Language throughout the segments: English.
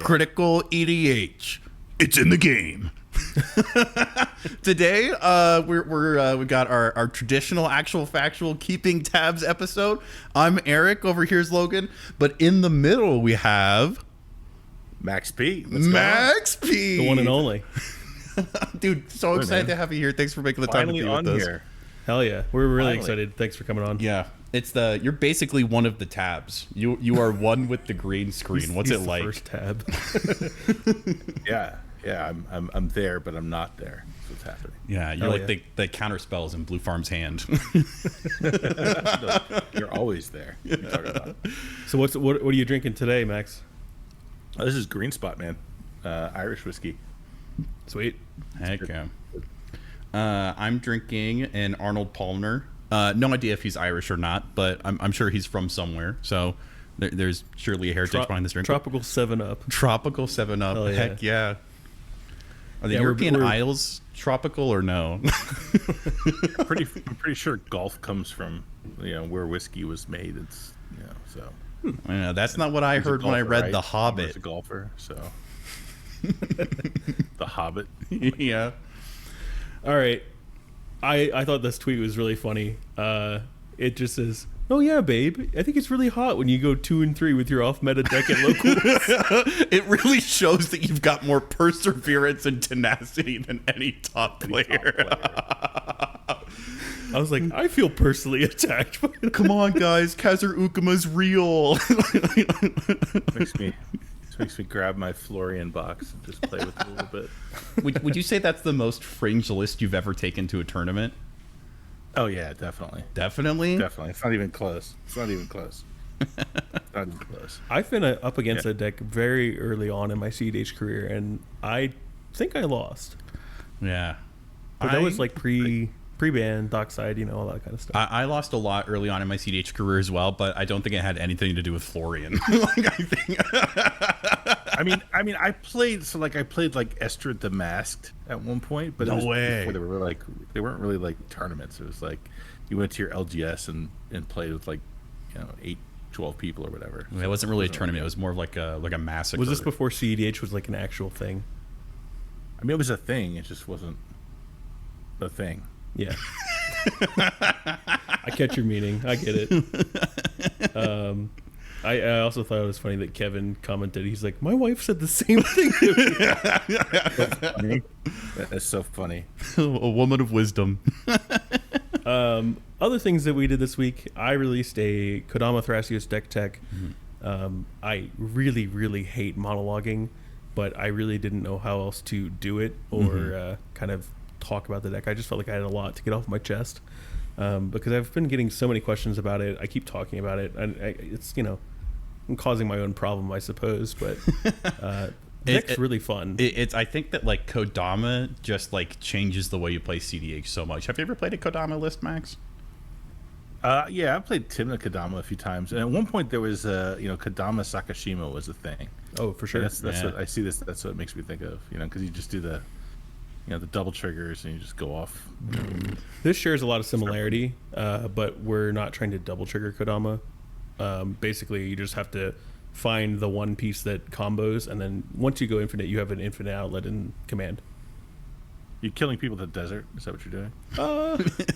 Critical EDH. It's in the game. Today, we got our traditional actual factual keeping tabs episode. I'm Eric. Over here's Logan. But in the middle, we have Max P. Max P. The one and only. Dude, so excited to have you here. Thanks for making the time to be with us. Here. Hell yeah. We're really excited. Thanks for coming on. Yeah. You're basically one of the tabs. You are one with the green screen. What's it like? First tab. Yeah. I'm there, but I'm not there. That's what's happening. Yeah, you're the counter spells in Blue Farm's hand. No, you're always there. What are you talking about? So what are you drinking today, Max? Oh, this is Green Spot, man. Irish whiskey. Sweet. Heck yeah. I'm drinking an Arnold Palmer. No idea if he's Irish or not, but I'm sure he's from somewhere. So there's surely a heritage behind this drink. Tropical 7-Up. Tropical 7-Up. Hell yeah. Heck yeah. Are the European Isles tropical or no? I'm pretty sure golf comes from where whiskey was made. It's so. Yeah, that's not what I heard when I read right? The Hobbit. He's a golfer, so. The Hobbit. Yeah. All right. I thought this tweet was really funny. It just says, "Oh yeah, babe. I think it's really hot when you go 2 and 3 with your off-meta deck at locals." It really shows that you've got more perseverance and tenacity than any top player. I was like, I feel personally attacked. Come on, guys. Kazur Ukama's real. Makes me grab my Florian box and just play with it a little bit. Would you say that's the most fringe list you've ever taken to a tournament? Oh yeah, definitely. Definitely? Definitely. It's not even close. Not even close. I've been up against a deck very early on in my cEDH career, and I think I lost. Yeah. But that was like pre-ban, dockside, all that kind of stuff. I lost a lot early on in my cEDH career as well, but I don't think it had anything to do with Florian. I played like Estrid the Masked at one point, but no way. They weren't really like tournaments. It was like you went to your LGS and played with 8, 12 people or whatever. It wasn't really a tournament. It was more of like a massacre. Was this before cEDH was like an actual thing? It was a thing. It just wasn't a thing. Yeah. I catch your meaning. I get it. I also thought it was funny that Kevin commented. He's like, my wife said the same thing to me. That's so funny. A woman of wisdom. Other things that we did this week, I released a Kodama Thrasios deck tech. I really, really hate monologuing, but I really didn't know how else to do it or kind of talk about the deck. I just felt like I had a lot to get off my chest because I've been getting so many questions about it. I keep talking about it, and it's I'm causing my own problem, I suppose. But the deck's really fun. I think that Kodama just changes the way you play cEDH so much. Have you ever played a Kodama list, Max? Yeah, I played Timna Kodama a few times, and at one point there was Kodama Sakashima was a thing. Oh, for sure. That's what I see. That's what it makes me think of. Because you just do the the double triggers and you just go off. This shares a lot of similarity, but we're not trying to double trigger Kodama. Basically, you just have to find the one piece that combos, and then once you go infinite, you have an infinite outlet in command. You're killing people in the desert? Is that what you're doing?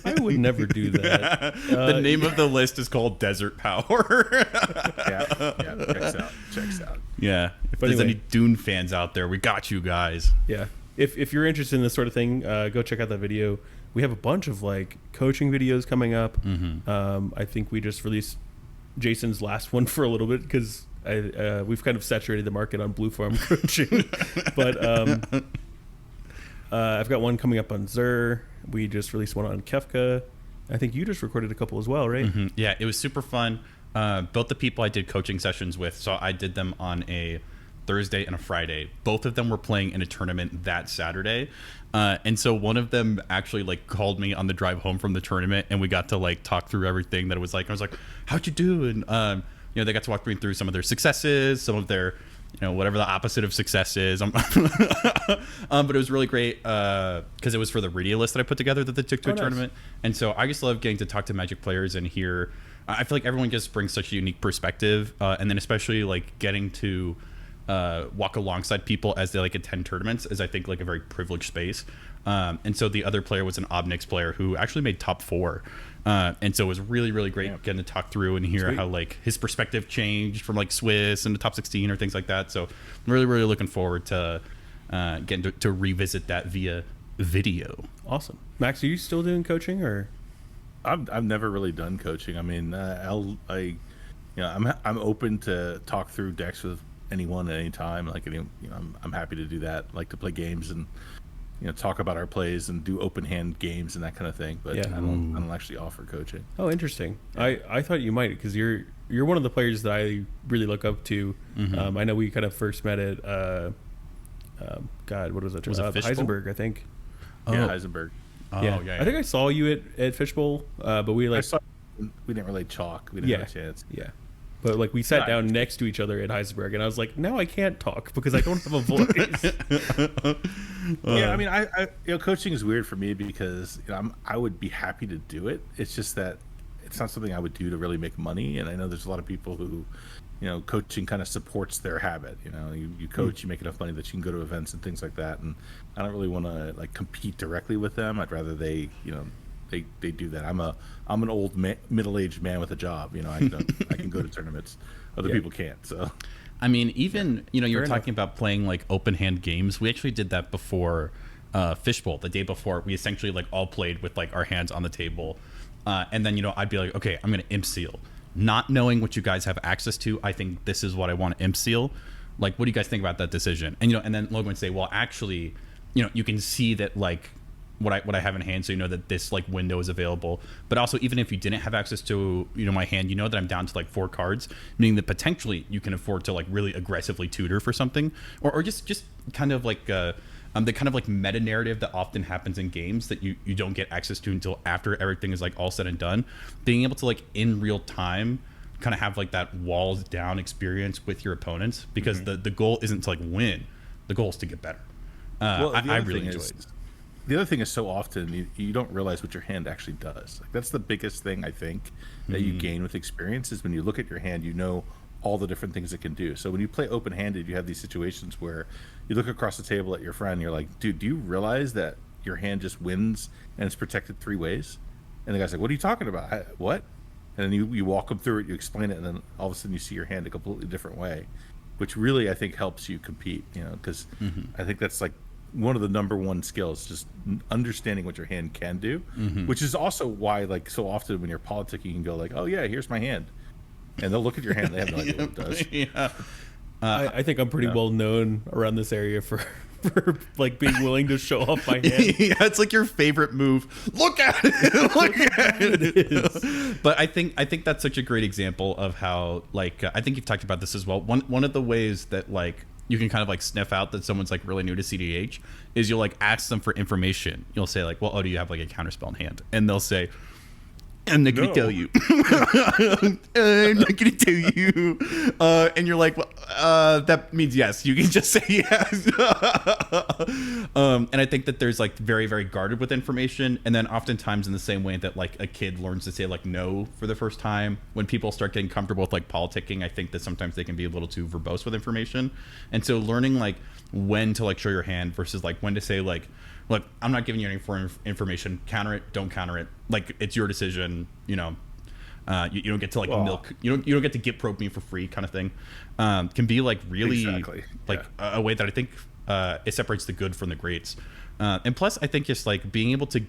I would never do that. The name of the list is called Desert Power. Yeah, checks out. Yeah, if there's any Dune fans out there, we got you guys. Yeah. If you're interested in this sort of thing, go check out that video. We have a bunch of coaching videos coming up. I think we just released Jason's last one for a little bit because we've kind of saturated the market on Blue Farm coaching. But I've got one coming up on Zur. We just released one on Kefka. I think you just recorded a couple as well, right? Yeah, it was super fun. Both the people I did coaching sessions with, so I did them on a Thursday and a Friday. Both of them were playing in a tournament that Saturday. And so one of them actually called me on the drive home from the tournament, and we got to talk through everything that it was like. I was like, how'd you do? And they got to walk me through some of their successes, some of their whatever the opposite of success is. But it was really great because it was for the radio list that I put together that they took to a tournament. And so I just love getting to talk to Magic players and hear. I feel like everyone just brings such a unique perspective, and then especially getting to walk alongside people as they like attend tournaments is I think like a very privileged space. And so the other player was an Obnix player who actually made top 4. And so it was really, really great getting to talk through and hear how like his perspective changed from like Swiss and the top 16 or things like that. So I'm really, really looking forward to getting to revisit that via video. Awesome. Max, are you still doing coaching or? I've never really done coaching. I mean, I'm open to talk through decks with anyone at any time. Like, I'm happy to do that. Like to play games and talk about our plays and do open hand games and that kind of thing. But I don't actually offer coaching. Oh, interesting. I thought you might, because you're one of the players that I really look up to. I know we kind of first met at God, what was that? Was it Heisenberg, I think. Yeah, Heisenberg. Oh, yeah. I think I saw you at Fishbowl, but we like we didn't really talk. We didn't have a chance. Yeah. But like we sat down next to each other at Heisenberg, and I was like, now I can't talk because I don't have a voice. Yeah, I mean, I coaching is weird for me because I would be happy to do it. It's just that it's not something I would do to really make money. And I know there's a lot of people who, coaching kind of supports their habit. You coach, you make enough money that you can go to events and things like that. And I don't really want to like compete directly with them. I'd rather they do that. I'm an old middle-aged man with a job. I can go to tournaments. Other people can't. So, I mean, even you were talking about playing like open hand games. We actually did that before Fishbowl. The day before, we essentially like all played with like our hands on the table, and then I'd be like, okay, I'm gonna imp seal, not knowing what you guys have access to. I think this is what I want to imp seal. Like, what do you guys think about that decision? And and then Logan would say, well, actually, you can see that like what I have in hand, so that this like window is available. But also, even if you didn't have access to my hand, that I'm down to like 4 cards, meaning that potentially you can afford to like really aggressively tutor for something, or just kind of like the kind of like meta narrative that often happens in games that you don't get access to until after everything is like all said and done. Being able to like in real time kind of have like that walls down experience with your opponents, because the goal isn't to like win, the goal is to get better. I really enjoy it. The other thing is, so often you don't realize what your hand actually does. Like, that's the biggest thing I think that you gain with experience, is when you look at your hand, all the different things it can do. So when you play open-handed, you have these situations where you look across the table at your friend and you're like, dude, do you realize that your hand just wins and it's protected 3 ways? And the guy's like, what are you talking about? What? And then you walk them through it, you explain it, and then all of a sudden you see your hand a completely different way, which really I think helps you compete, because I think that's like one of the number one skills, just understanding what your hand can do, which is also why like so often when you're politicking, you can go like, oh yeah, here's my hand, and they'll look at your hand, they have no idea what it does. Yeah. I think I'm pretty well known around this area for like being willing to show off my hand. Yeah, it's like your favorite move. Look at it. Look at it. But I think that's such a great example of how like I think you've talked about this as well. One of the ways that like you can kind of like sniff out that someone's like really new to cEDH is you'll like ask them for information. You'll say like, well, oh, do you have like a counterspell in hand? And they'll say, I'm not going to tell you. I'm not going to tell you. And you're like, well, that means yes. You can just say yes. And I think that there's like very, very guarded with information. And then oftentimes in the same way that like a kid learns to say like no for the first time, when people start getting comfortable with like politicking, I think that sometimes they can be a little too verbose with information. And so learning like when to like show your hand versus like when to say like, look, I'm not giving you any foreign information. Counter it. Don't counter it. Like, it's your decision. You don't get to like milk. You don't get to get probe me for free, kind of thing. Can be like really like a way that I think it separates the good from the greats. And plus, I think just like being able to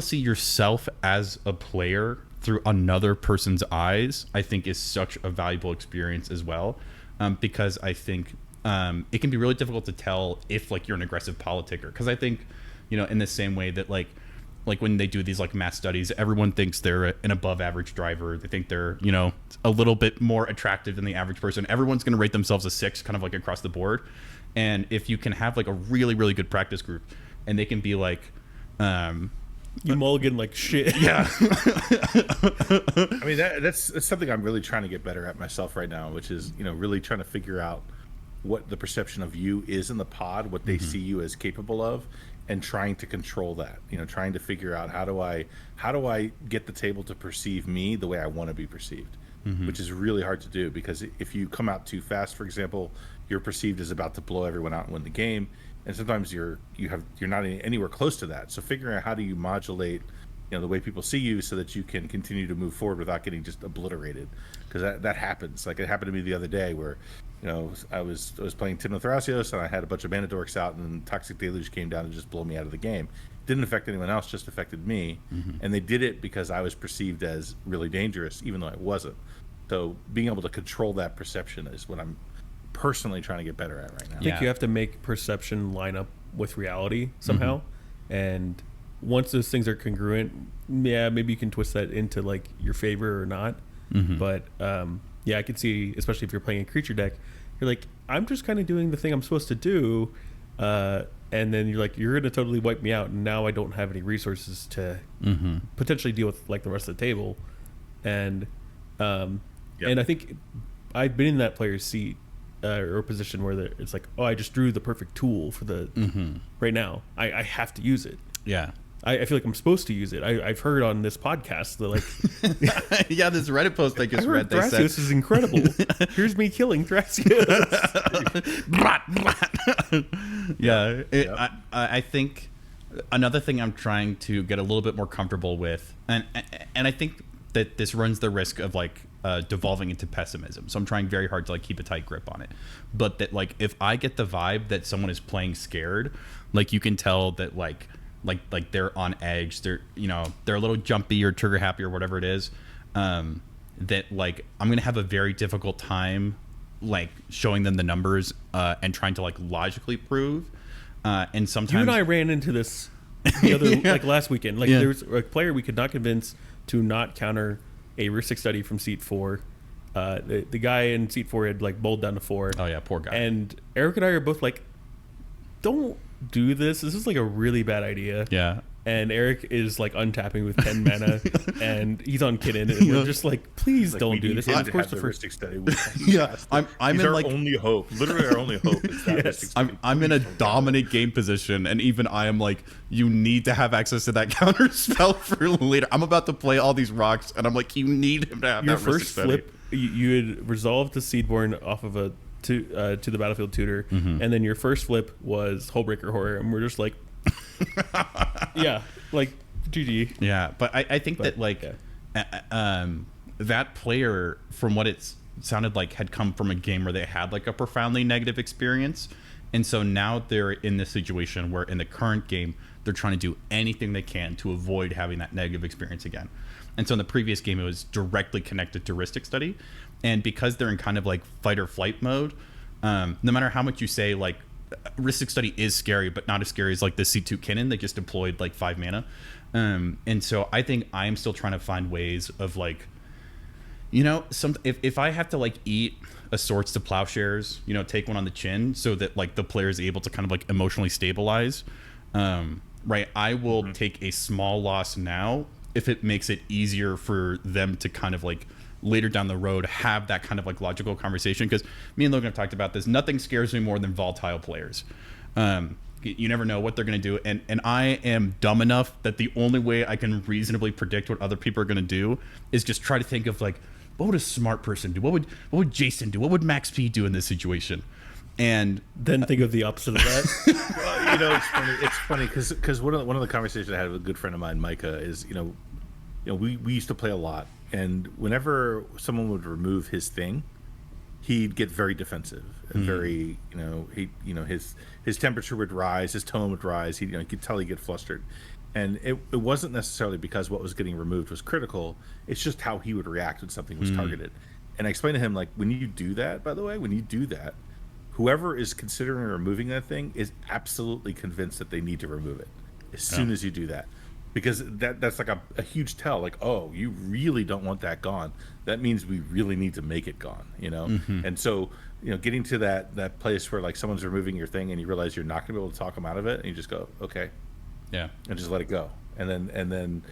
see yourself as a player through another person's eyes, I think is such a valuable experience as well. Because I think it can be really difficult to tell if like you're an aggressive politicker, because I think in the same way that like when they do these like math studies, everyone thinks they're an above average driver. They think they're a little bit more attractive than the average person. Everyone's going to rate themselves a 6 kind of like across the board. And if you can have like a really, really good practice group and they can be like you mulligan like shit. Yeah. I mean, that's something I'm really trying to get better at myself right now, which is really trying to figure out what the perception of you is in the pod, what they see you as capable of, and trying to control that. Trying to figure out how do I get the table to perceive me the way I want to be perceived. which is really hard to do, because if you come out too fast, for example, you're perceived as about to blow everyone out and win the game, and sometimes you're not anywhere close to that. So figuring out how do you modulate, the way people see you, so that you can continue to move forward without getting just obliterated, because that happens. Like, it happened to me the other day where, I was playing Timno Thrasios, and I had a bunch of mana dorks out, and Toxic Deluge came down and just blew me out of the game. Didn't affect anyone else, just affected me. And they did it because I was perceived as really dangerous, even though I wasn't. So being able to control that perception is what I'm personally trying to get better at right now. I think you have to make perception line up with reality somehow. And once those things are congruent, maybe you can twist that into like your favor or not. But I can see, especially if you're playing a creature deck, you're like, I'm just kind of doing the thing I'm supposed to do, and then you're like, you're gonna totally wipe me out, and now I don't have any resources to potentially deal with like the rest of the table. And and I think I've been in that player's seat or position where it's like, oh, I just drew the perfect tool for the right now. I have to use it. Yeah. I feel like I'm supposed to use it. I've heard on this podcast that, like, yeah, this Reddit post I just read. Thrasios is incredible. Here's me killing Thrasios. I think another thing I'm trying to get a little bit more comfortable with, and I think that this runs the risk of like devolving into pessimism. So I'm trying very hard to like keep a tight grip on it. But that, like, if I get the vibe that someone is playing scared, like, you can tell that like they're on edge, they're a little jumpy or trigger happy or whatever it is, that like I'm gonna have a very difficult time like showing them the numbers and trying to like logically prove, and sometimes you and I ran into this the other like last weekend. Like, there was a player we could not convince to not counter a heuristic study from seat 4. The guy in seat 4 had like bowled down to 4. Oh yeah, poor guy. And Eric and I are both like, don't do this. This is like a really bad idea. Yeah. And Eric is like untapping with 10 mana, and he's on Kitten, and we're just like, please don't do this. And of course, the first study. I'm in like only hope. Literally, our only hope is that I'm in a dominant game position, and even I am like, you need to have access to that counter spell for later. I'm about to play all these rocks, and I'm like, you need him to have your that first flip. You had resolved the Seedborn off of a to the Battlefield Tutor, and then your first flip was Hullbreaker Horror, and we're just like, yeah, like GG. Yeah, but I think that like that player, from what it sounded like, had come from a game where they had like a profoundly negative experience, and so now they're in this situation where in the current game they're trying to do anything they can to avoid having that negative experience again. And so in the previous game, it was directly connected to heuristic study. And because they're in kind of like fight or flight mode, no matter how much you say, like, heuristic study is scary, but not as scary as like the C2 Kinnan. They just deployed like 5 mana. And so I think I'm still trying to find ways of like, if I have to like eat a Swords to Plowshares, take one on the chin so that like the player is able to kind of like emotionally stabilize, right? I will take a small loss now if it makes it easier for them to kind of like later down the road have that kind of like logical conversation. Because me and Logan have talked about this. Nothing scares me more than volatile players. You never know what they're going to do, and I am dumb enough that the only way I can reasonably predict what other people are going to do is just try to think of like, what would a smart person do? What would Jason do? What would Max P do in this situation? And then think of the opposite of that. Well, it's funny because one of the conversations I had with a good friend of mine, Micah, is we used to play a lot, and whenever someone would remove his thing, he'd get very defensive and very his temperature would rise, his tone would rise. You could tell he'd get flustered, and it wasn't necessarily because what was getting removed was critical. It's just how he would react when something was targeted. And I explained to him, like, when you do that, by the way, whoever is considering removing that thing is absolutely convinced that they need to remove it as soon as you do that. Because that's like a huge tell, like, oh, you really don't want that gone. That means we really need to make it gone, And so, getting to that place where like someone's removing your thing and you realize you're not going to be able to talk them out of it, and you just go, okay, yeah, and just let it go. And then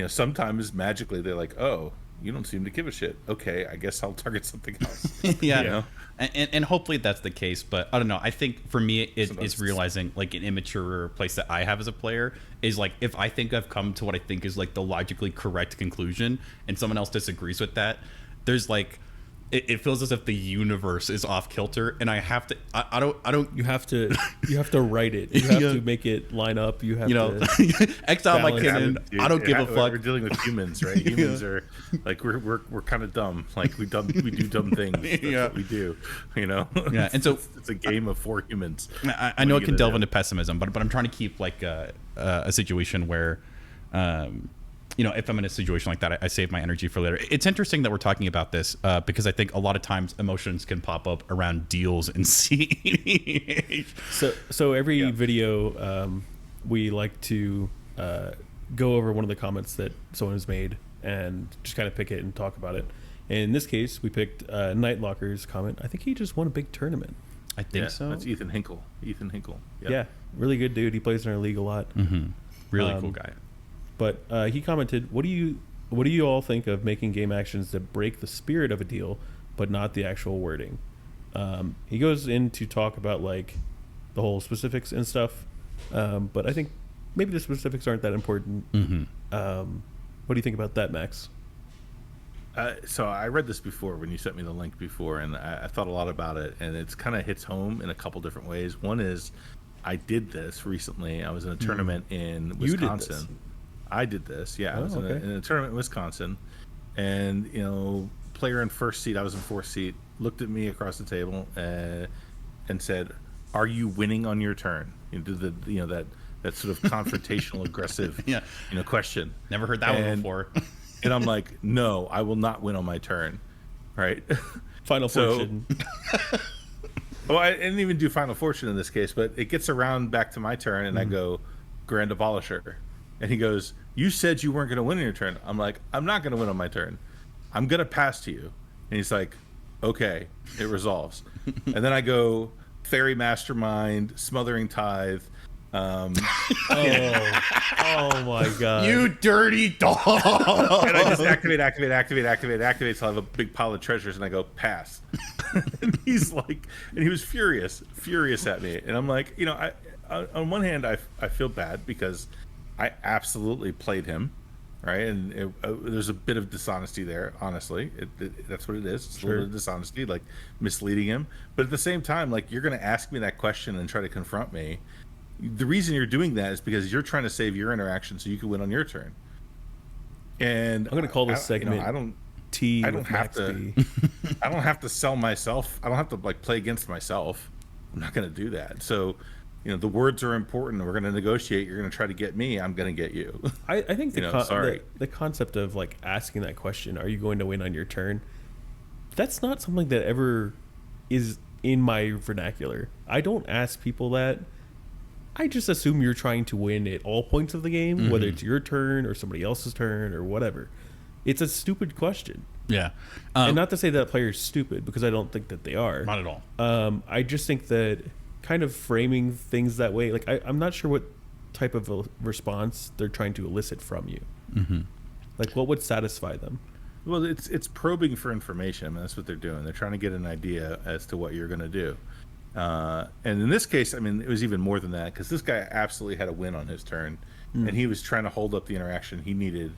sometimes magically they're like, oh, you don't seem to give a shit. Okay, I guess I'll target something else. Yeah. And hopefully that's the case, but I don't know. I think for me it's realizing like an immature place that I have as a player is like, if I think I've come to what I think is like the logically correct conclusion and someone else disagrees with that, there's like it feels as if the universe is off kilter, and I have to. I don't. You have to write it. You have to make it line up. You have to exile my balance canon. I don't give a fuck. We're dealing with humans, right? Humans are like we're kind of dumb. Like we do dumb things. That's what we do. Yeah, and so it's a game of 4 humans. I know it can delve into pessimism, but I'm trying to keep like a situation where. If I'm in a situation like that, I save my energy for later. It's interesting that we're talking about this because I think a lot of times emotions can pop up around deals in cEDH. So every video, we like to go over one of the comments that someone has made and just kind of pick it and talk about it. And in this case, we picked Nightlocker's comment. I think he just won a big tournament. I think so. That's Ethan Hinkle. Ethan Hinkle. Yep. Yeah, really good dude. He plays in our league a lot. Mm-hmm. Really cool guy. But he commented, "What do you all think of making game actions that break the spirit of a deal, but not the actual wording?" He goes in to talk about like the whole specifics and stuff, but I think maybe the specifics aren't that important. Mm-hmm. What do you think about that, Max? So I read this before when you sent me the link before, and I thought a lot about it, and it's kind of hits home in a couple different ways. One is I did this recently. I was in a tournament in Wisconsin. You did this? I did this, yeah. I was in a tournament in Wisconsin, and player in first seat, I was in fourth seat, looked at me across the table and said, "Are you winning on your turn?" That sort of confrontational, aggressive, question. Never heard that one before. And I'm like, "No, I will not win on my turn." Right? Final Fortune. Well, I didn't even do Final Fortune in this case, but it gets around back to my turn, and I go, "Grand Abolisher." And he goes, "You said you weren't going to win on your turn." I'm like, "I'm not going to win on my turn. I'm going to pass to you." And he's like, "Okay." It resolves. And then I go, Fairy Mastermind, Smothering Tithe. Oh my God. You dirty dog. And I just activate till I have a big pile of treasures, and I go, "Pass." And he's like, and he was furious at me. And I'm like, on one hand, I feel bad because I absolutely played him, right? And there's a bit of dishonesty there, honestly. That's what it is. It's a little bit of dishonesty, like misleading him. But at the same time, like, you're going to ask me that question and try to confront me. The reason you're doing that is because you're trying to save your interaction so you can win on your turn. And I'm going to call this segment I don't have to sell myself. I don't have to play against myself. I'm not going to do that. So the words are important. We're going to negotiate. You're going to try to get me. I'm going to get you. I think the concept of asking that question, "Are you going to win on your turn?" That's not something that ever is in my vernacular. I don't ask people that. I just assume you're trying to win at all points of the game, whether it's your turn or somebody else's turn or whatever. It's a stupid question. Yeah. And not to say that player's stupid, because I don't think that they are. Not at all. I just think that kind of framing things that way, I'm not sure what type of a response they're trying to elicit from you. Mm-hmm. What would satisfy them? Well, it's probing for information. I mean, that's what they're doing. They're trying to get an idea as to what you're going to do. And in this case, I mean, it was even more than that, because this guy absolutely had a win on his turn, and he was trying to hold up the interaction he needed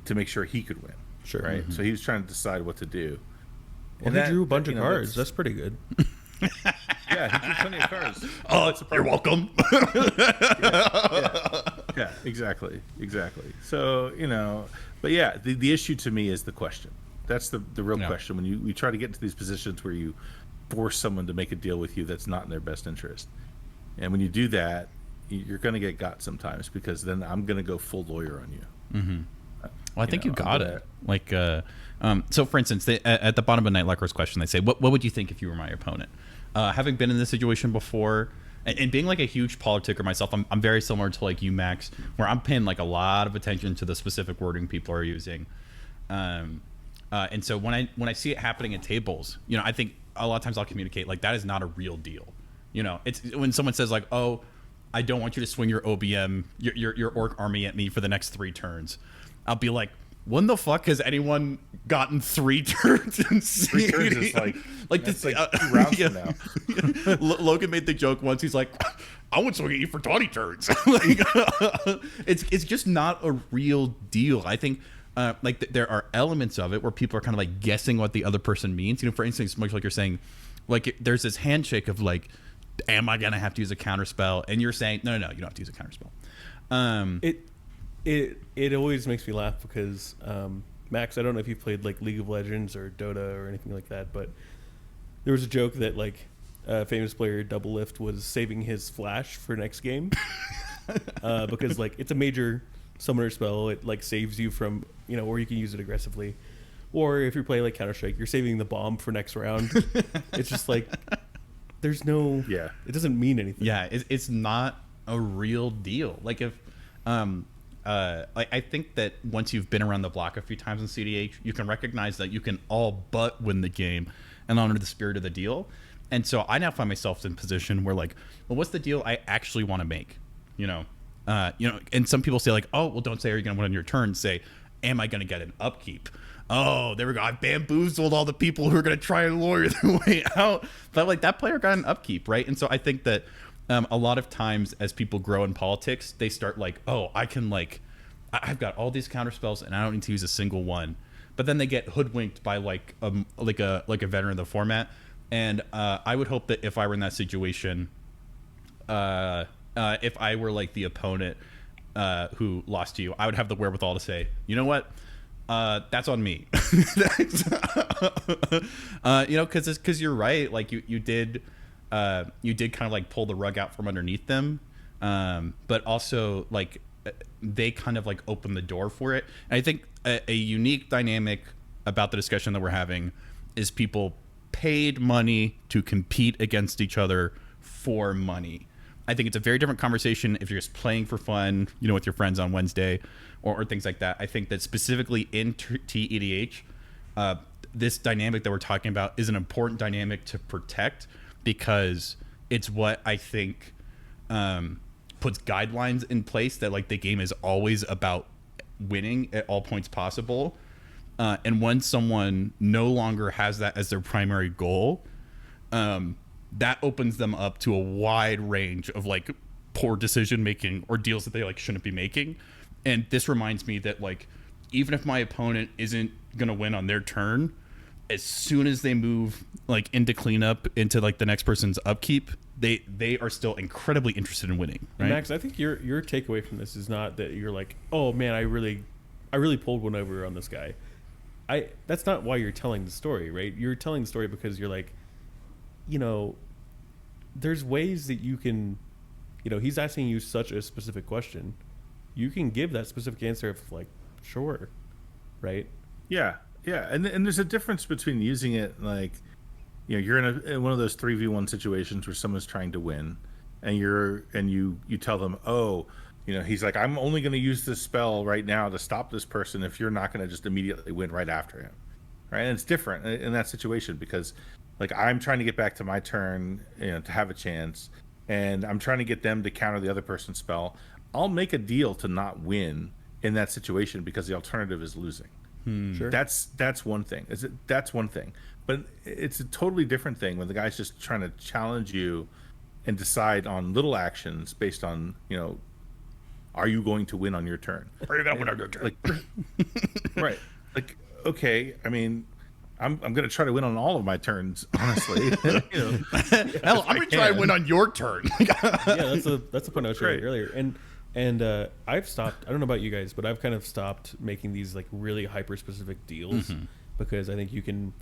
to make sure he could win. Sure. Right? So he was trying to decide what to do. Well, he drew a bunch of cards. That's pretty good. Yeah, he drew plenty of cards. Oh, you're welcome. Yeah, exactly. So, but yeah, the issue to me is the question. That's the real question. When you try to get into these positions where you force someone to make a deal with you that's not in their best interest. And when you do that, you're going to get got sometimes, because then I'm going to go full lawyer on you. Mm-hmm. Well, I think you got it. So for instance, at the bottom of Nightlocker's question, they say, what would you think if you were my opponent? Having been in this situation before, and being a huge politicker myself, I'm very similar to you, Max, where I'm paying a lot of attention to the specific wording people are using. And so when I see it happening at tables, I think a lot of times I'll communicate that is not a real deal. It's when someone says "Oh, I don't want you to swing your OBM, your orc army at me for the next 3 turns," I'll be like, when the fuck has anyone gotten 3 turns in 3 turns is this, 2 rounds from now. Logan made the joke once. He's like, "I would swing at you for 20 turns." It's just not a real deal. I think there are elements of it where people are kind of like guessing what the other person means. For instance, much like you're saying, like there's this handshake of like, am I gonna have to use a counter spell? And you're saying, no, you don't have to use a counter spell. It always makes me laugh because Max, I don't know if you've played like League of Legends or Dota or anything like that, but there was a joke that like a famous player Double Lift was saving his flash for next game because like it's a major summoner spell. It like saves you from, or you can use it aggressively, or if you're playing like Counter-Strike, you're saving the bomb for next round. It's just like there's no, it doesn't mean anything. Yeah, it's not a real deal. Like if I think that once you've been around the block a few times in cEDH, you can recognize that you can all but win the game and honor the spirit of the deal. And so I now find myself in a position where like, well, what's the deal I actually want to make? And some people say like, oh, well, don't say are you going to win on your turn. Say, am I going to get an upkeep? Oh, there we go. I bamboozled all the people who are going to try and lure their way out. But like that player got an upkeep, right? And so I think that a lot of times as people grow in politics, they start like, oh, I can like, I've got all these counter spells and I don't need to use a single one. But then they get hoodwinked by like a veteran of the format. And I would hope that if I were in that situation, if I were like the opponent who lost to you, I would have the wherewithal to say, you know what? That's on me. Because you're right. Like you did kind of like pull the rug out from underneath them, but also like they kind of like opened the door for it. And I think a unique dynamic about the discussion that we're having is people paid money to compete against each other for money. I think it's a very different conversation if you're just playing for fun, with your friends on Wednesday or things like that. I think that specifically in cEDH, this dynamic that we're talking about is an important dynamic to protect because it's what I think puts guidelines in place that like the game is always about winning at all points possible. And when someone no longer has that as their primary goal, that opens them up to a wide range of like poor decision making or deals that they like shouldn't be making. And this reminds me that like even if my opponent isn't gonna win on their turn, as soon as they move like into cleanup into like the next person's upkeep, they are still incredibly interested in winning. Right? And Max, I think your takeaway from this is not that you're like, oh man, I really pulled one over on this guy. That's not why you're telling the story, right? You're telling the story because you're like, there's ways that you can, he's asking you such a specific question. You can give that specific answer of like, sure, right? Yeah. And there's a difference between using it like, you're in one of those 3v1 situations where someone's trying to win and you tell them, oh, he's like, I'm only going to use this spell right now to stop this person if you're not going to just immediately win right after him. Right. And it's different in that situation because like I'm trying to get back to my turn, to have a chance, and I'm trying to get them to counter the other person's spell. I'll make a deal to not win in that situation because the alternative is losing. Sure. That's one thing. That's one thing. But it's a totally different thing when the guy's just trying to challenge you and decide on little actions based on, are you going to win on your turn? Are you going to win on your turn? Right. Like, okay, I mean, I'm going to try to win on all of my turns, honestly. Hell, I'm going to try and win on your turn. Yeah, that's a point I was sharing earlier. And I've stopped, I don't know about you guys, but I've kind of stopped making these like really hyper specific deals because I think you can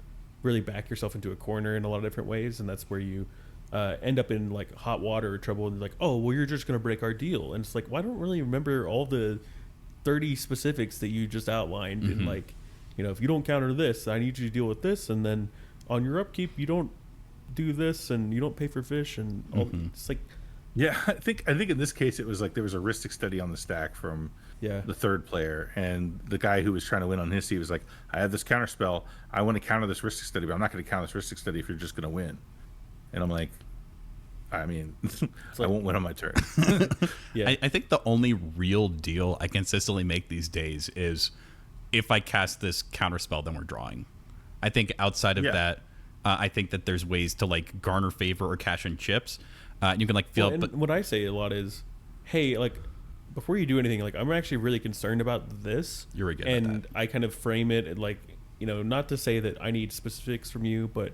really back yourself into a corner in a lot of different ways, and that's where you end up in like hot water or trouble and like, oh, well, you're just going to break our deal. And it's like, well, I don't really remember all the 30 specifics that you just outlined. And like, if you don't counter this, I need you to deal with this, and then on your upkeep you don't do this and you don't pay for fish and all. It's like, yeah, I think in this case it was like there was a heuristic study on the stack from the third player, and the guy who was trying to win on his team was like, I have this counter spell, I want to counter this heuristic study, but I'm not going to counter this heuristic study if you're just going to win. And I'm like, I mean, I won't win on my turn. I think the only real deal I consistently make these days is if I cast this counter spell, then we're drawing. I think outside of that, I think that there's ways to like garner favor or cash in chips. You can like feel. Well, and what I say a lot is, hey, like before you do anything, like I'm actually really concerned about this. You're really good at and I kind of frame it like, not to say that I need specifics from you, but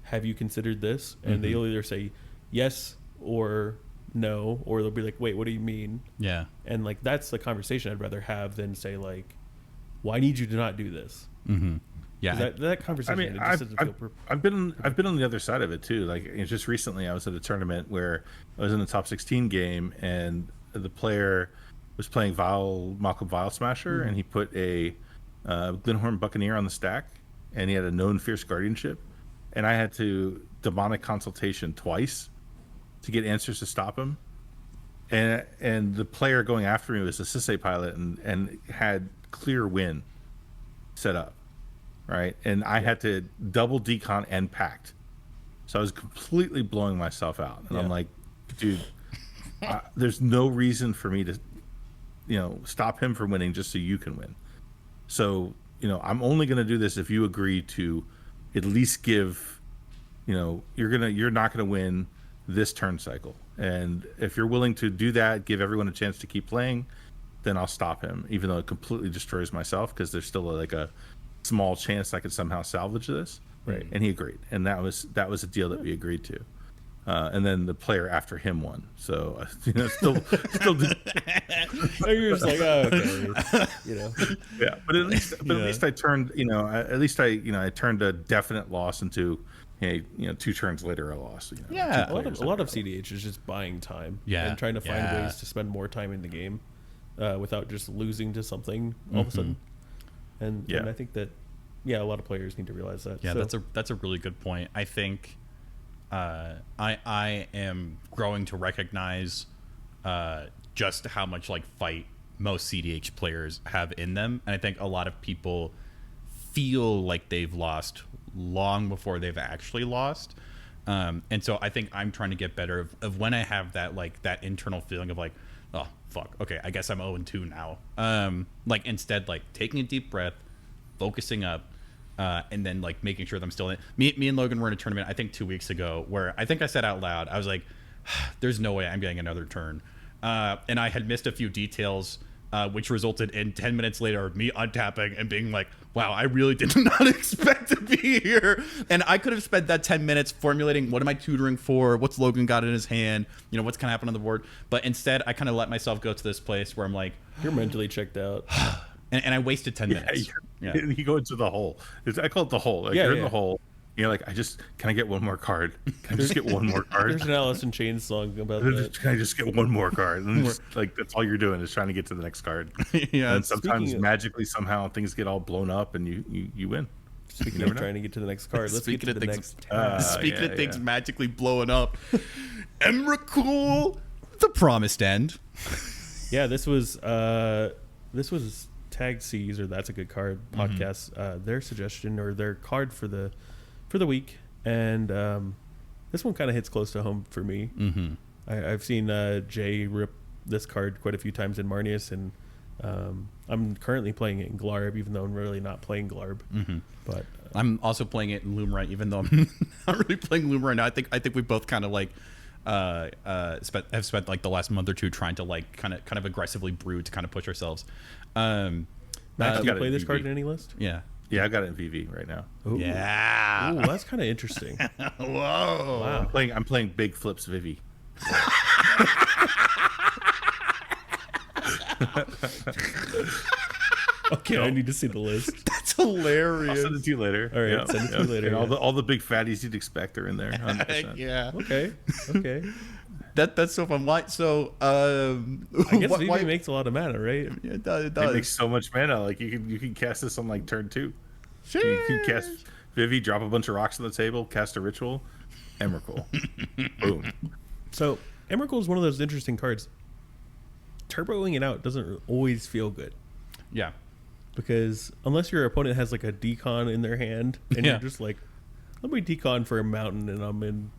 have you considered this? And they'll either say yes or no, or they'll be like, wait, what do you mean? Yeah. And like that's the conversation I'd rather have than say like, well, I need you to not do this. Yeah. That conversation. I've been on the other side of it too. Like just recently, I was at a tournament where I was in the top 16 game, and the player was playing Malcolm Vile Smasher, and he put a Glenhorn Buccaneer on the stack, and he had a known Fierce Guardianship, and I had to demonic consultation twice to get answers to stop him. And the player going after me was a Sisei pilot and had clear win set up, right? And I had to double decon and pact. So I was completely blowing myself out. And I'm like, dude, there's no reason for me to, stop him from winning just so you can win. So, I'm only going to do this if you agree to at least give, you're not going to win this turn cycle. And if you're willing to do that, give everyone a chance to keep playing, then I'll stop him, even though it completely destroys myself, because there's still a small chance I could somehow salvage this. Right. And he agreed. And that was a deal that we agreed to. And then the player after him won. So, still you're just like, oh, okay. Yeah. But at least I turned, I turned a definite loss into, 2 turns later I lost. Yeah. A lot of CDH is just buying time. Yeah. And trying to find ways to spend more time in the game without just losing to something all of a sudden. And I think that, a lot of players need to realize that. Yeah, so. That's a really good point. I think I am growing to recognize just how much fight most cEDH players have in them, and I think a lot of people feel like they've lost long before they've actually lost. And so I think I'm trying to get better of when I have that that internal feeling of oh fuck, okay, I guess I'm 0-2 now. Instead taking a deep breath, focusing up, and then making sure that I'm still in it. Me and Logan were in a tournament I think 2 weeks ago where I think I said out loud, I was like, there's no way I'm getting another turn. And I had missed a few details, which resulted in 10 minutes later of me untapping and being like, wow, I really did not expect to be here. And I could have spent that 10 minutes formulating, what am I tutoring for? What's Logan got in his hand? What's going to happen on the board? But instead, I kind of let myself go to this place where I'm like, you're mentally checked out. And I wasted 10 minutes. You go into the hole. I call it the hole. You're in the hole. Can I get one more card? Can I just get one more card? There's an Alice in Chains song about that. Can I just get one more card? And that's all you're doing is trying to get to the next card. And sometimes magically somehow things get all blown up and you win. Speaking of trying to get to the next card, let's get to the next tab. Speaking of things magically blowing up, Emrakul, the Promised End. Yeah, this was Tag C's, or That's a Good Card podcast, their suggestion or their card for the week, and this one kind of hits close to home for me. I've seen Jay rip this card quite a few times in Marnius, and I'm currently playing it in Glarb, even though I'm really not playing Glarb. But I'm also playing it in Lumra, even though I'm not really playing Lumra now. I think we both kind of have spent the last month or two trying to kind of aggressively brew to kind of push ourselves. Max, do you play this card in any list? Yeah, I've got it in VV right now. Ooh. Yeah. Ooh, that's kind of interesting. Whoa. Wow. I'm playing Big Flips Vivi. Okay, I need to see the list. That's hilarious. I'll send it to you later. All right, send it to you later. And all the big fatties you'd expect are in there. 100%. Yeah. Okay. That's so fun. Why? So I guess VV makes a lot of mana, right? Yeah, it does. It makes so much mana. You can cast this on turn 2. Sheesh. You can cast Vivi, drop a bunch of rocks on the table, cast a ritual, Emrakul. Boom. So Emrakul is one of those interesting cards. Turboing it out doesn't always feel good. Yeah. Because unless your opponent has a decon in their hand, and you're just let me decon for a mountain, and I'm in,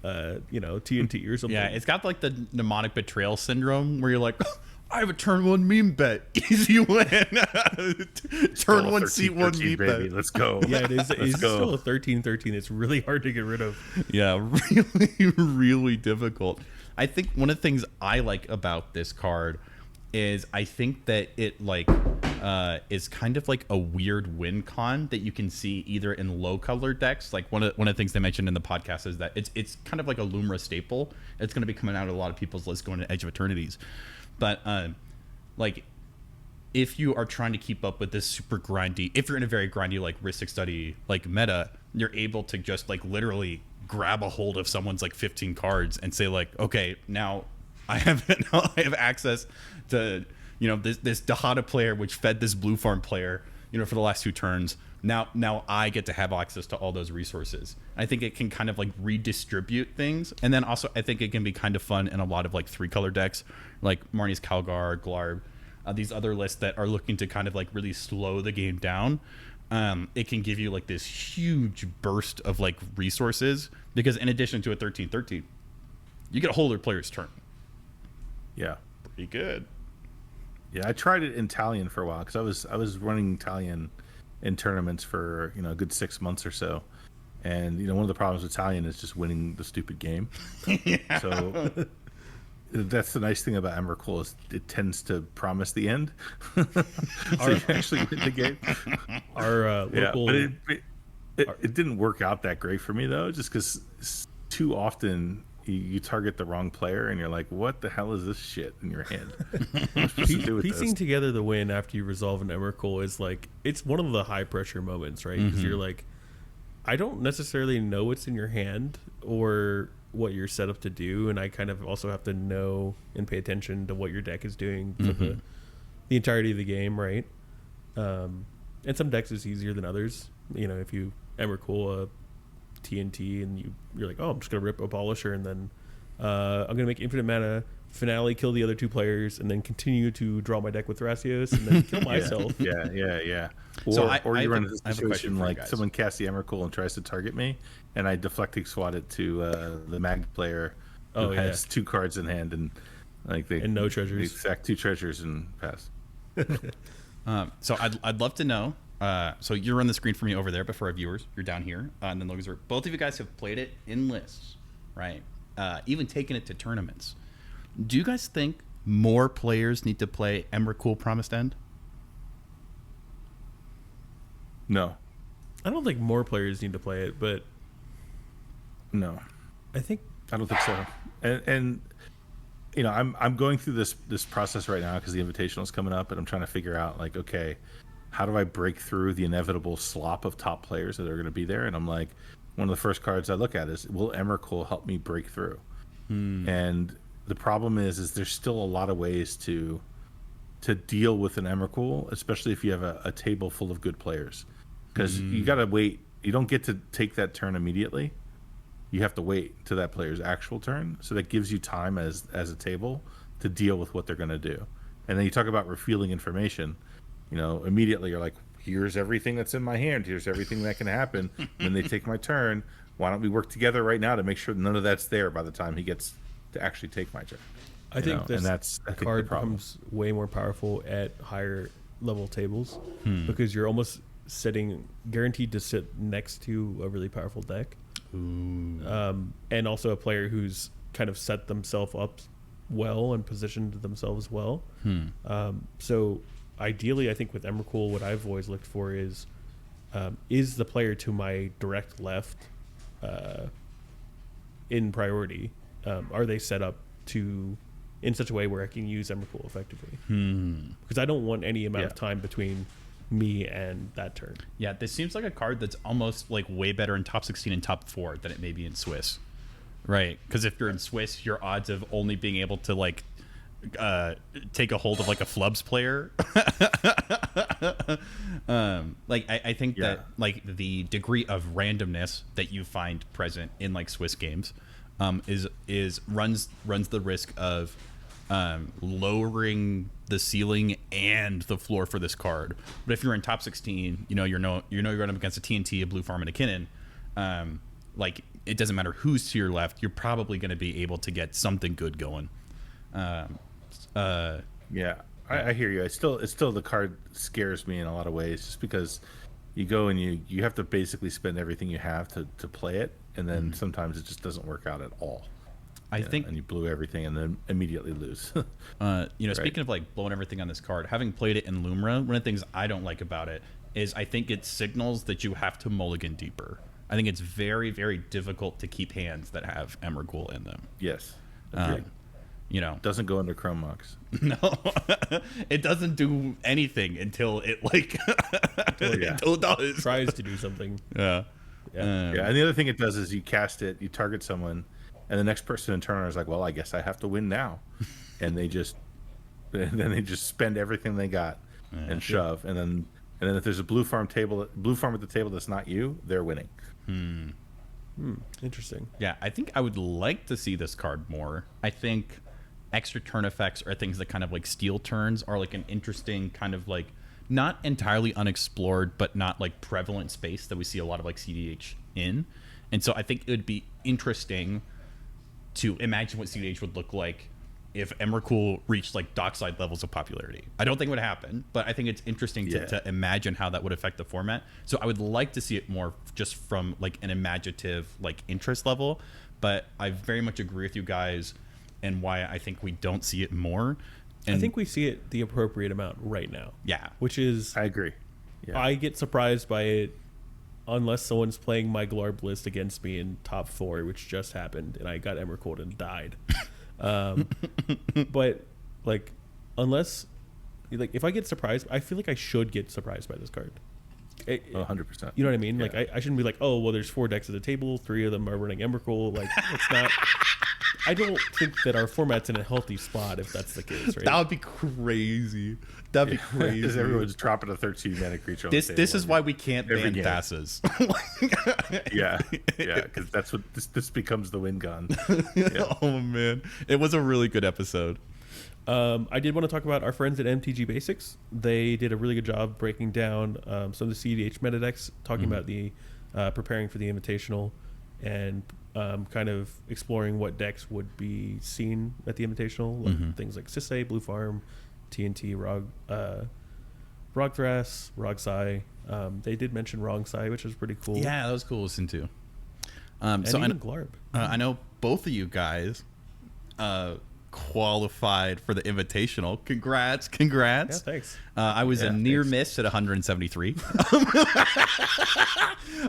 TNT or something. Yeah, it's got the mnemonic betrayal syndrome where you're like, I have a turn 1 meme bet, easy win. Turn 1 seat 1 meme bet. Let's go. Yeah, it is. It's still a 13-13. It's really hard to get rid of. Yeah, really, really difficult. I think one of the things I like about this card is I think that it like is kind of like a weird win con that you can see either in low color decks. Like one of the things they mentioned in the podcast is that it's kind of like a Lumra staple. It's going to be coming out of a lot of people's lists going to Edge of Eternities, but like if you are trying to keep up with this super grindy, if you're in a very grindy like Rhystic Study like meta, you're able to just like literally grab a hold of someone's like 15 cards and say like, okay, now I have access to, you know, this Dahada player which fed this blue farm player, you know, for the last 2 turns. Now I get to have access to all those resources. I think it can kind of like redistribute things, and then also I think it can be kind of fun in a lot of like 3-color decks, like Marnie's Calgar, Glarb, these other lists that are looking to kind of like really slow the game down. It can give you like this huge burst of like resources, because in addition to a 13/13, you get a whole other player's turn. Yeah, pretty good. Yeah, I tried it in Italian for a while because I was running Italian in tournaments for, you know, a good 6 months or so, and you know, one of the problems with Italian is just winning the stupid game. Yeah. So that's the nice thing about Emrakul, is it tends to promise the end. So you actually win the game. Our local, yeah, but it didn't work out that great for me though, just because too often you target the wrong player and you're like, what the hell is this shit in your hand? Piecing together the win after you resolve an Emrakul is like, it's one of the high pressure moments, right? Because you're like, I don't necessarily know what's in your hand or what you're set up to do, and I kind of also have to know and pay attention to what your deck is doing for the entirety of the game, right? And some decks is easier than others. You know, if you Emrakul a TNT and you're like, oh, I'm just gonna rip a Abolisher, and then I'm gonna make infinite mana finale, kill the other 2 players, and then continue to draw my deck with Thrasios and then kill myself. Yeah. Or you run into a situation like someone casts the Emrakul and tries to target me, and I deflecting swat it to the Mag player who has 2 cards in hand, and like they no treasures. They sack 2 treasures and pass. So I'd love to know. So you're on the screen for me over there, but for our viewers, you're down here, and then Logan's. Both of you guys have played it in lists, right? Even taken it to tournaments. Do you guys think more players need to play Emrakul Promised End? No, I don't think more players need to play it, but no, I don't think so. And you know, I'm going through this process right now because the Invitational is coming up, and I'm trying to figure out like, okay, how do I break through the inevitable slop of top players that are going to be there? And I'm like, one of the first cards I look at is, will Emrakul help me break through? And the problem is there's still a lot of ways to deal with an Emrakul, especially if you have a table full of good players, because you got to wait. You don't get to take that turn immediately. You have to wait to that player's actual turn, so that gives you time as a table to deal with what they're going to do. And then you talk about revealing information. You know, immediately you're like, here's everything that's in my hand. Here's everything that can happen when they take my turn. Why don't we work together right now to make sure none of that's there by the time he gets to actually take my turn? I think this card becomes way more powerful at higher level tables because you're almost guaranteed to sit next to a really powerful deck. And also a player who's kind of set themselves up well and positioned themselves well. So ideally, I think with Emrakul, what I've always looked for is the player to my direct left in priority? Are they set up in such a way where I can use Emrakul effectively? Because I don't want any amount of time between me and that turn. Yeah, this seems like a card that's almost like way better in top 16 and top 4 than it may be in Swiss, right? Because if you're in Swiss, your odds of only being able to like take a hold of like a Flubs player like I think that like the degree of randomness that you find present in like Swiss games is runs the risk of lowering the ceiling and the floor for this card. But if you're in top 16, you're going up against a TNT, a Blue Farm, and a Kinnan, like it doesn't matter who's to your left, you're probably going to be able to get something good going. I hear you. It's still the card scares me in a lot of ways, just because you go and you have to basically spend everything you have to play it, and then sometimes it just doesn't work out at all. I think and you blew everything and then immediately lose. Speaking of like blowing everything on this card, having played it in Lumra, one of the things I don't like about it is I think it signals that you have to mulligan deeper. I think it's very, very difficult to keep hands that have Emrakul in them. Yes. Doesn't go under Chrome Mox. No, it doesn't do anything until it until it does. Tries to do something. Yeah. And the other thing it does is you cast it, you target someone, and the next person in turn is like, well, I guess I have to win now, and they just spend everything they got and shove, and then if there's a blue farm at the table that's not you, they're winning. Interesting. Yeah, I think I would like to see this card more. I think extra turn effects or things that kind of like steal turns are like an interesting kind of like not entirely unexplored, but not like prevalent space that we see a lot of like cEDH in. And so I think it would be interesting to imagine what cEDH would look like if Emrakul reached like dockside levels of popularity. I don't think it would happen, but I think it's interesting to imagine how that would affect the format. So I would like to see it more just from like an imaginative like interest level, but I very much agree with you guys and why I think we don't see it more. And I think we see it the appropriate amount right now. Yeah. Which is... I agree. Yeah. I get surprised by it unless someone's playing my Glarb list against me in top 4, which just happened, and I got Emrakul and died. But like, unless like if I get surprised, I feel like I should get surprised by this card. 100%. You know what I mean? Yeah. Like I shouldn't be like, oh well, there's 4 decks at the table, 3 of them are running Emrakul. Like it's not. I don't think that our format's in a healthy spot if that's the case, right? That would be crazy. That'd be crazy. Because everyone's dropping a 13-mana creature on this. the table. This is why we can't ban Thasses. yeah, because that's what this becomes the win gun. Yeah. Oh man, it was a really good episode. I did want to talk about our friends at MTG Basics. They did a really good job breaking down some of the cEDH meta decks, talking about the preparing for the Invitational, and kind of exploring what decks would be seen at the Invitational, like things like Sisay, Blue Farm, TNT, Rogthras, Rogsai. They did mention Rongsai, which was pretty cool. Yeah, that was cool to listen to. And so even Glarb. I know both of you guys qualified for the Invitational. Congrats. Yeah, thanks. I was a near miss at 173.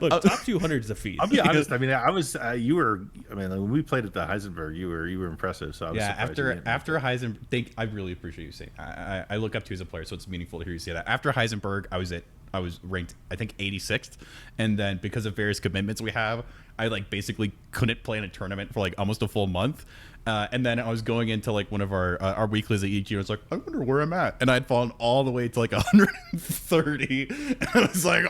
Look, top 200 is a feat. I'll be honest. I mean, I was you were. I mean, when we played at the Heisenberg, you were impressive. So I was after Heisenberg, I really appreciate you saying. I look up to you as a player, so it's meaningful to hear you say that. After Heisenberg, I was ranked, I think, 86th, and then because of various commitments we have, I like basically couldn't play in a tournament for like almost a full month. And then I was going into like one of our weeklies at each year. I was like, I wonder where I'm at, and I'd fallen all the way to like 130. And I was like,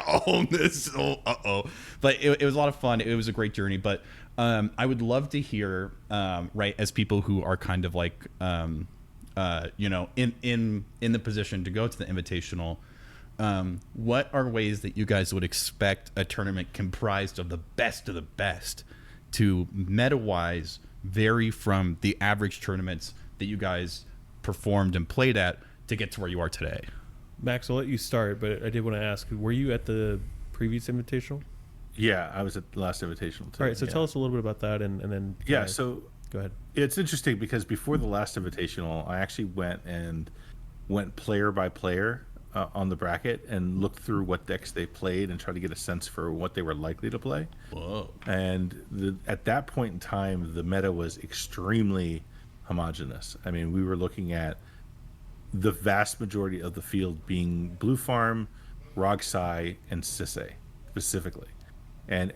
But it was a lot of fun. It was a great journey. But I would love to hear, right, as people who are kind of like, in the position to go to the Invitational. What are ways that you guys would expect a tournament comprised of the best to meta-wise vary from the average tournaments that you guys performed and played at to get to where you are today? Max, I'll let you start, but I did want to ask, were you at the previous Invitational? Yeah, I was at the last Invitational too. All right, so tell us a little bit about that, and then so go ahead. It's interesting because before the last Invitational, I actually went player by player on the bracket and looked through what decks they played and tried to get a sense for what they were likely to play. Whoa! And at that point in time, the meta was extremely homogenous. I mean, we were looking at the vast majority of the field being Blue Farm, Rogsai, and Sisay specifically, and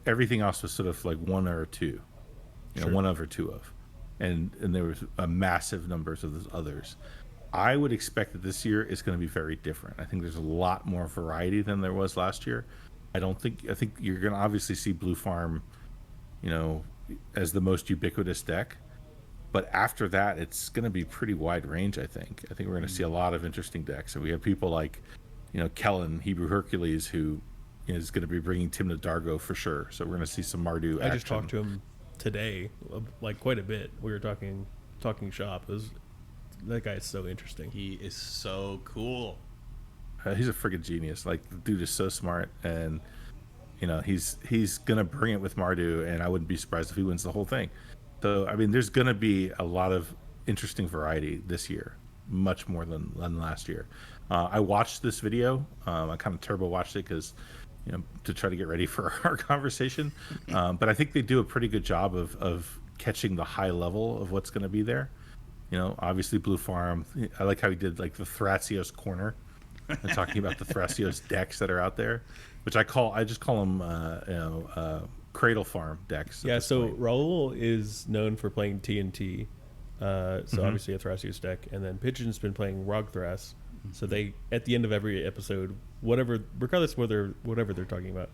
everything else was sort of like one or two, one of or two of, and there was a massive numbers of those others. I would expect that this year is going to be very different. I think there's a lot more variety than there was last year. I think you're going to obviously see Blue Farm, as the most ubiquitous deck. But after that, it's going to be pretty wide range, I think. I think we're going to see a lot of interesting decks. And we have people like, Kellen, Hebrew Hercules, who is going to be bringing Tim to Dargo for sure. So we're going to see some Mardu action. I just talked to him today, like quite a bit. We were talking shop. That guy is so interesting. He is so cool. He's a freaking genius. Like, the dude is so smart, and he's gonna bring it with Mardu, and I wouldn't be surprised if he wins the whole thing. So I mean, there's going to be a lot of interesting variety this year, much more than last year. I watched this video. I kind of turbo watched it because, to try to get ready for our conversation. But I think they do a pretty good job of catching the high level of what's going to be there. Obviously Blue Farm. I like how he did like the Thrasios corner and talking about the Thrasios decks that are out there, which I just call them Cradle Farm decks. Yeah. So Raul is known for playing TNT. Obviously a Thrasios deck, and then Pigeon's been playing Rogthras. So they, at the end of every episode, regardless of whatever they're talking about,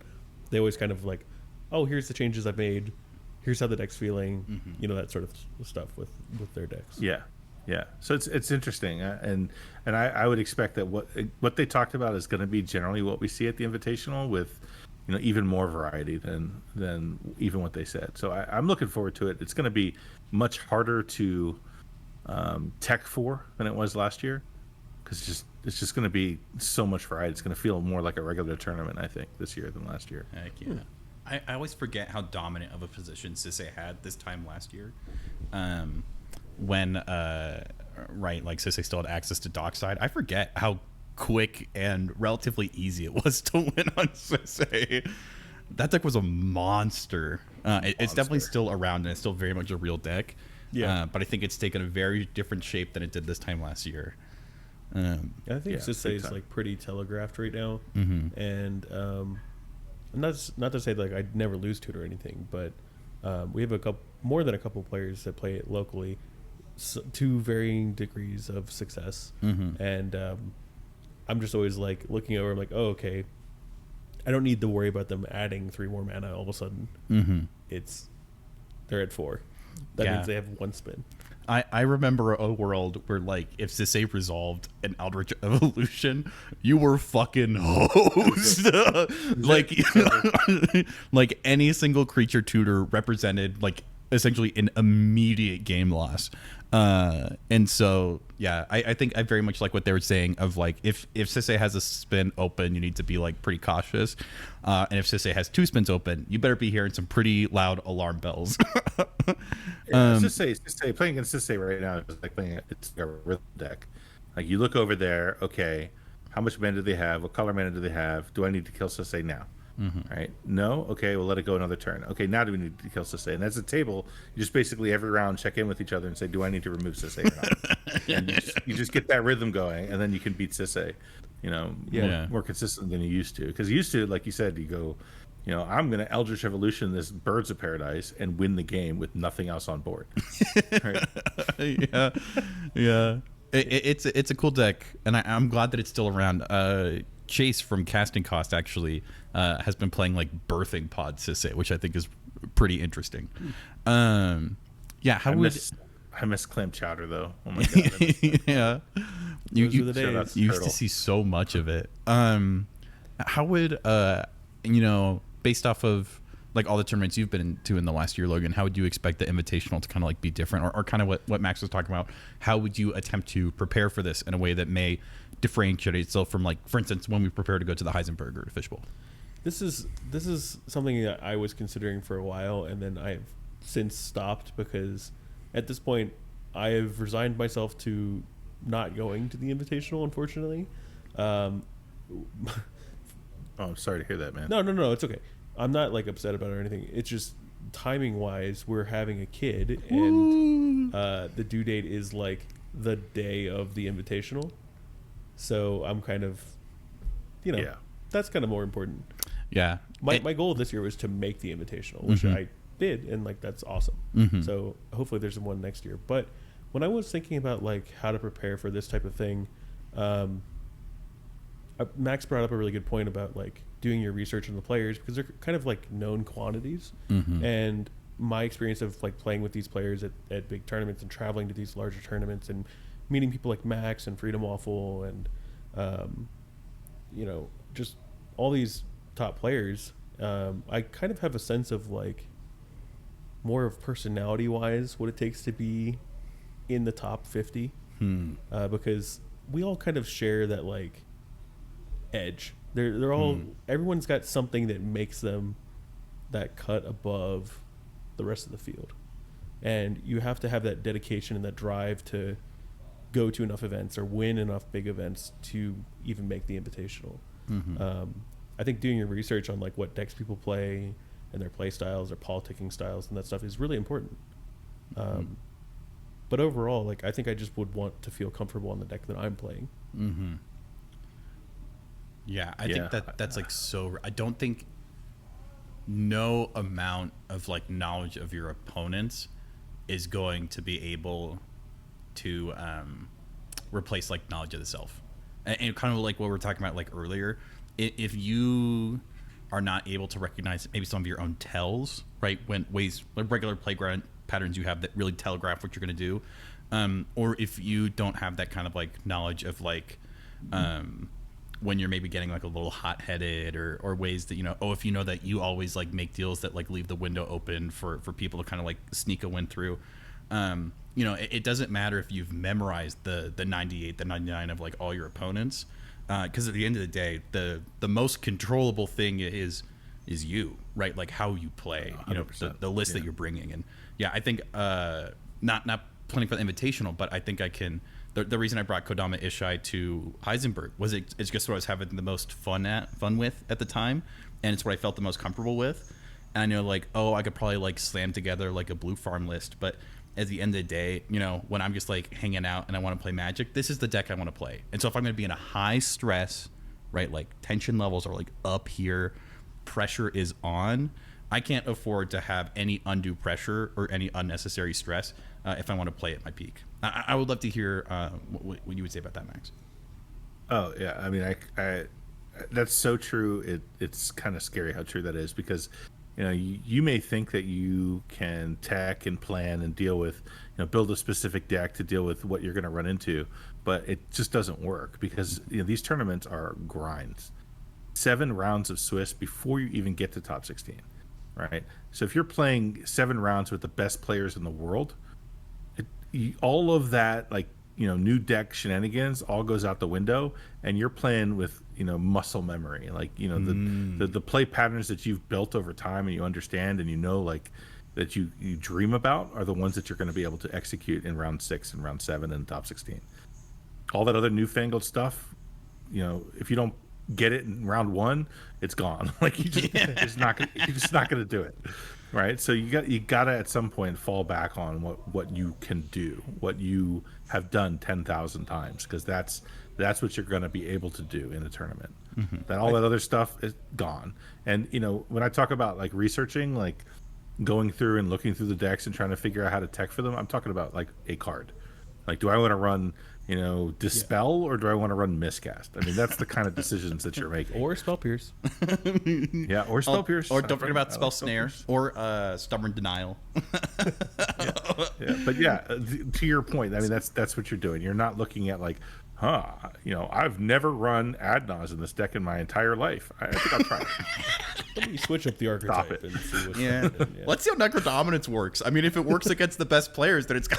they always kind of like, oh, here's the changes I've made, here's how the deck's feeling, that sort of stuff with their decks. Yeah. So it's interesting, and I would expect that what they talked about is going to be generally what we see at the Invitational, with even more variety than even what they said. So I'm looking forward to it. It's going to be much harder to tech for than it was last year, because it's just going to be so much variety. It's going to feel more like a regular tournament, I think, this year than last year. Heck yeah. I always forget how dominant of a position Sisse had this time last year. When Sisse still had access to Dockside. I forget how quick and relatively easy it was to win on Sisse. That deck was a monster. It's definitely still around, and it's still very much a real deck. Yeah. But I think it's taken a very different shape than it did this time last year. I think Sisse is like pretty telegraphed right now, and not to say like I'd never lose to it or anything, but we have more than a couple players that play it locally, to varying degrees of success, and I'm just always like looking over. I'm like, oh, okay, I don't need to worry about them adding 3 more mana all of a sudden. They're at 4. That means they have 1 spin. I remember a world where, like, if Sisse resolved an Eldritch Evolution, you were fucking hosed. like any single creature tutor represented, like, essentially an immediate game loss. And so, yeah, I think I very much like what they were saying of, like, if Sisse has a spin open, you need to be, like, pretty cautious. And if Sisse has 2 spins open, you better be hearing some pretty loud alarm bells. Sisse, playing against Sisse right now is like playing it's a rhythm deck. Like, you look over there, okay, how much mana do they have? What color mana do they have? Do I need to kill Sisse now? Right? No? Okay, we'll let it go another turn. Okay, now do we need to kill Sisse? And as a table, you just basically every round check in with each other and say, do I need to remove Sisse or not? And you just get that rhythm going, and then you can beat Sisse, more consistent than you used to. Because you used to, like you said, you go, I'm going to Eldritch Evolution this Birds of Paradise and win the game with nothing else on board. Right? Yeah. It's a cool deck, and I'm glad that it's still around. Chase from Casting Cost actually has been playing like Birthing Pod Sisse, which I think is pretty interesting. I miss clam chowder though. Oh my god! Yeah, you used to see so much of it. How would based off of like all the tournaments you've been to in the last year, Logan, how would you expect the Invitational to kind of like be different, or kind of what Max was talking about? How would you attempt to prepare for this in a way that may differentiate itself from, like, for instance, when we prepare to go to the Heisenberg or to Fishbowl? This is something that I was considering for a while, and then I've since stopped, because at this point I have resigned myself to not going to the Invitational, unfortunately. Oh, I'm sorry to hear that, man. No, it's okay. I'm not like upset about it or anything. It's just timing wise, we're having a kid, and the due date is like the day of the Invitational. So I'm kind of, that's kind of more important. Yeah. My goal this year was to make the Invitational, which I did, and like that's awesome. So hopefully there's one next year. But when I was thinking about like how to prepare for this type of thing, Max brought up a really good point about like doing your research on the players, because they're kind of like known quantities. And my experience of like playing with these players at big tournaments and traveling to these larger tournaments and meeting people like Max and Freedom Waffle and just all these top players, I kind of have a sense of like more of personality wise what it takes to be in the top 50, because we all kind of share that like edge. They're all everyone's got something that makes them that cut above the rest of the field. and you have to have that dedication and that drive to go to enough events or win enough big events to even make the Invitational. I think doing your research on like what decks people play and their play styles, their politicking styles, and that stuff is really important. But overall, like I think I just would want to feel comfortable on the deck that I'm playing. Yeah, I think that's like so. I don't think no amount of like knowledge of your opponents is going to be able to replace like knowledge of the self. And kind of like what we were talking about like earlier, if you are not able to recognize maybe some of your own tells, right, when ways like regular playground patterns you have that really telegraph what you're going to do, or if you don't have that kind of like knowledge of like when you're maybe getting like a little hot-headed or ways that, you know, if you know that you always like make deals that like leave the window open for people to kind of like sneak a win through, you know, it doesn't matter if you've memorized the 98, the 99 of like all your opponents, because at the end of the day, the most controllable thing is you, right? Like how you play, you know, the list that you're bringing. And yeah, I think not planning for the Invitational, but I think I can. The reason I brought Kodama Ishai to Heisenberg was it's just what I was having the most fun with at the time, and it's what I felt the most comfortable with. And I know like, I could probably like slam together like a blue farm list, but at the end of the day, you know, when I'm just like hanging out and I want to play Magic, this is the deck I want to play. And so if I'm going to be in a high stress, right, like tension levels are like up here, pressure is on, I can't afford to have any undue pressure or any unnecessary stress if I want to play at my peak. I would love to hear what you would say about that, Max. Oh yeah, I mean, I that's so true. It's kind of scary how true that is, because you know you may think that you can tech and plan and deal with, you know, build a specific deck to deal with what you're going to run into, but it just doesn't work, because you know these tournaments are grinds. 7 rounds of Swiss before you even get to top 16, right? So if you're playing 7 rounds with the best players in the world, all of that, like, you know, new deck shenanigans all goes out the window, and you're playing with, you know, muscle memory, like, you know, the play patterns that you've built over time and you understand and you know, like, that you dream about are the ones that you're going to be able to execute in round 6 and round 7 and top 16. All that other newfangled stuff, you know, if you don't get it in round 1, it's gone. Like you're just not going to do it. Right, so you gotta at some point fall back on what you can do, what you have done 10,000 times, because that's what you're going to be able to do in a tournament. That all that other stuff is gone. And you know, when I talk about like researching, like going through and looking through the decks and trying to figure out how to tech for them, I'm talking about like a card. Like, do I want to run, you know, Dispel, or do I want to run Miscast? I mean, that's the kind of decisions that you're making. Or Spell Pierce. Yeah, or Spell Pierce. Or don't forget about Spell Snare, or Stubborn Denial. Yeah. But yeah, to your point, I mean, that's what you're doing. You're not looking at like, you know, I've never run Adnaz in this deck in my entire life. I think I'll try it. Let me switch up the archetype and see what's happening. Yeah. Let's see how Necrodominance works. I mean, if it works against the best players, then it's got.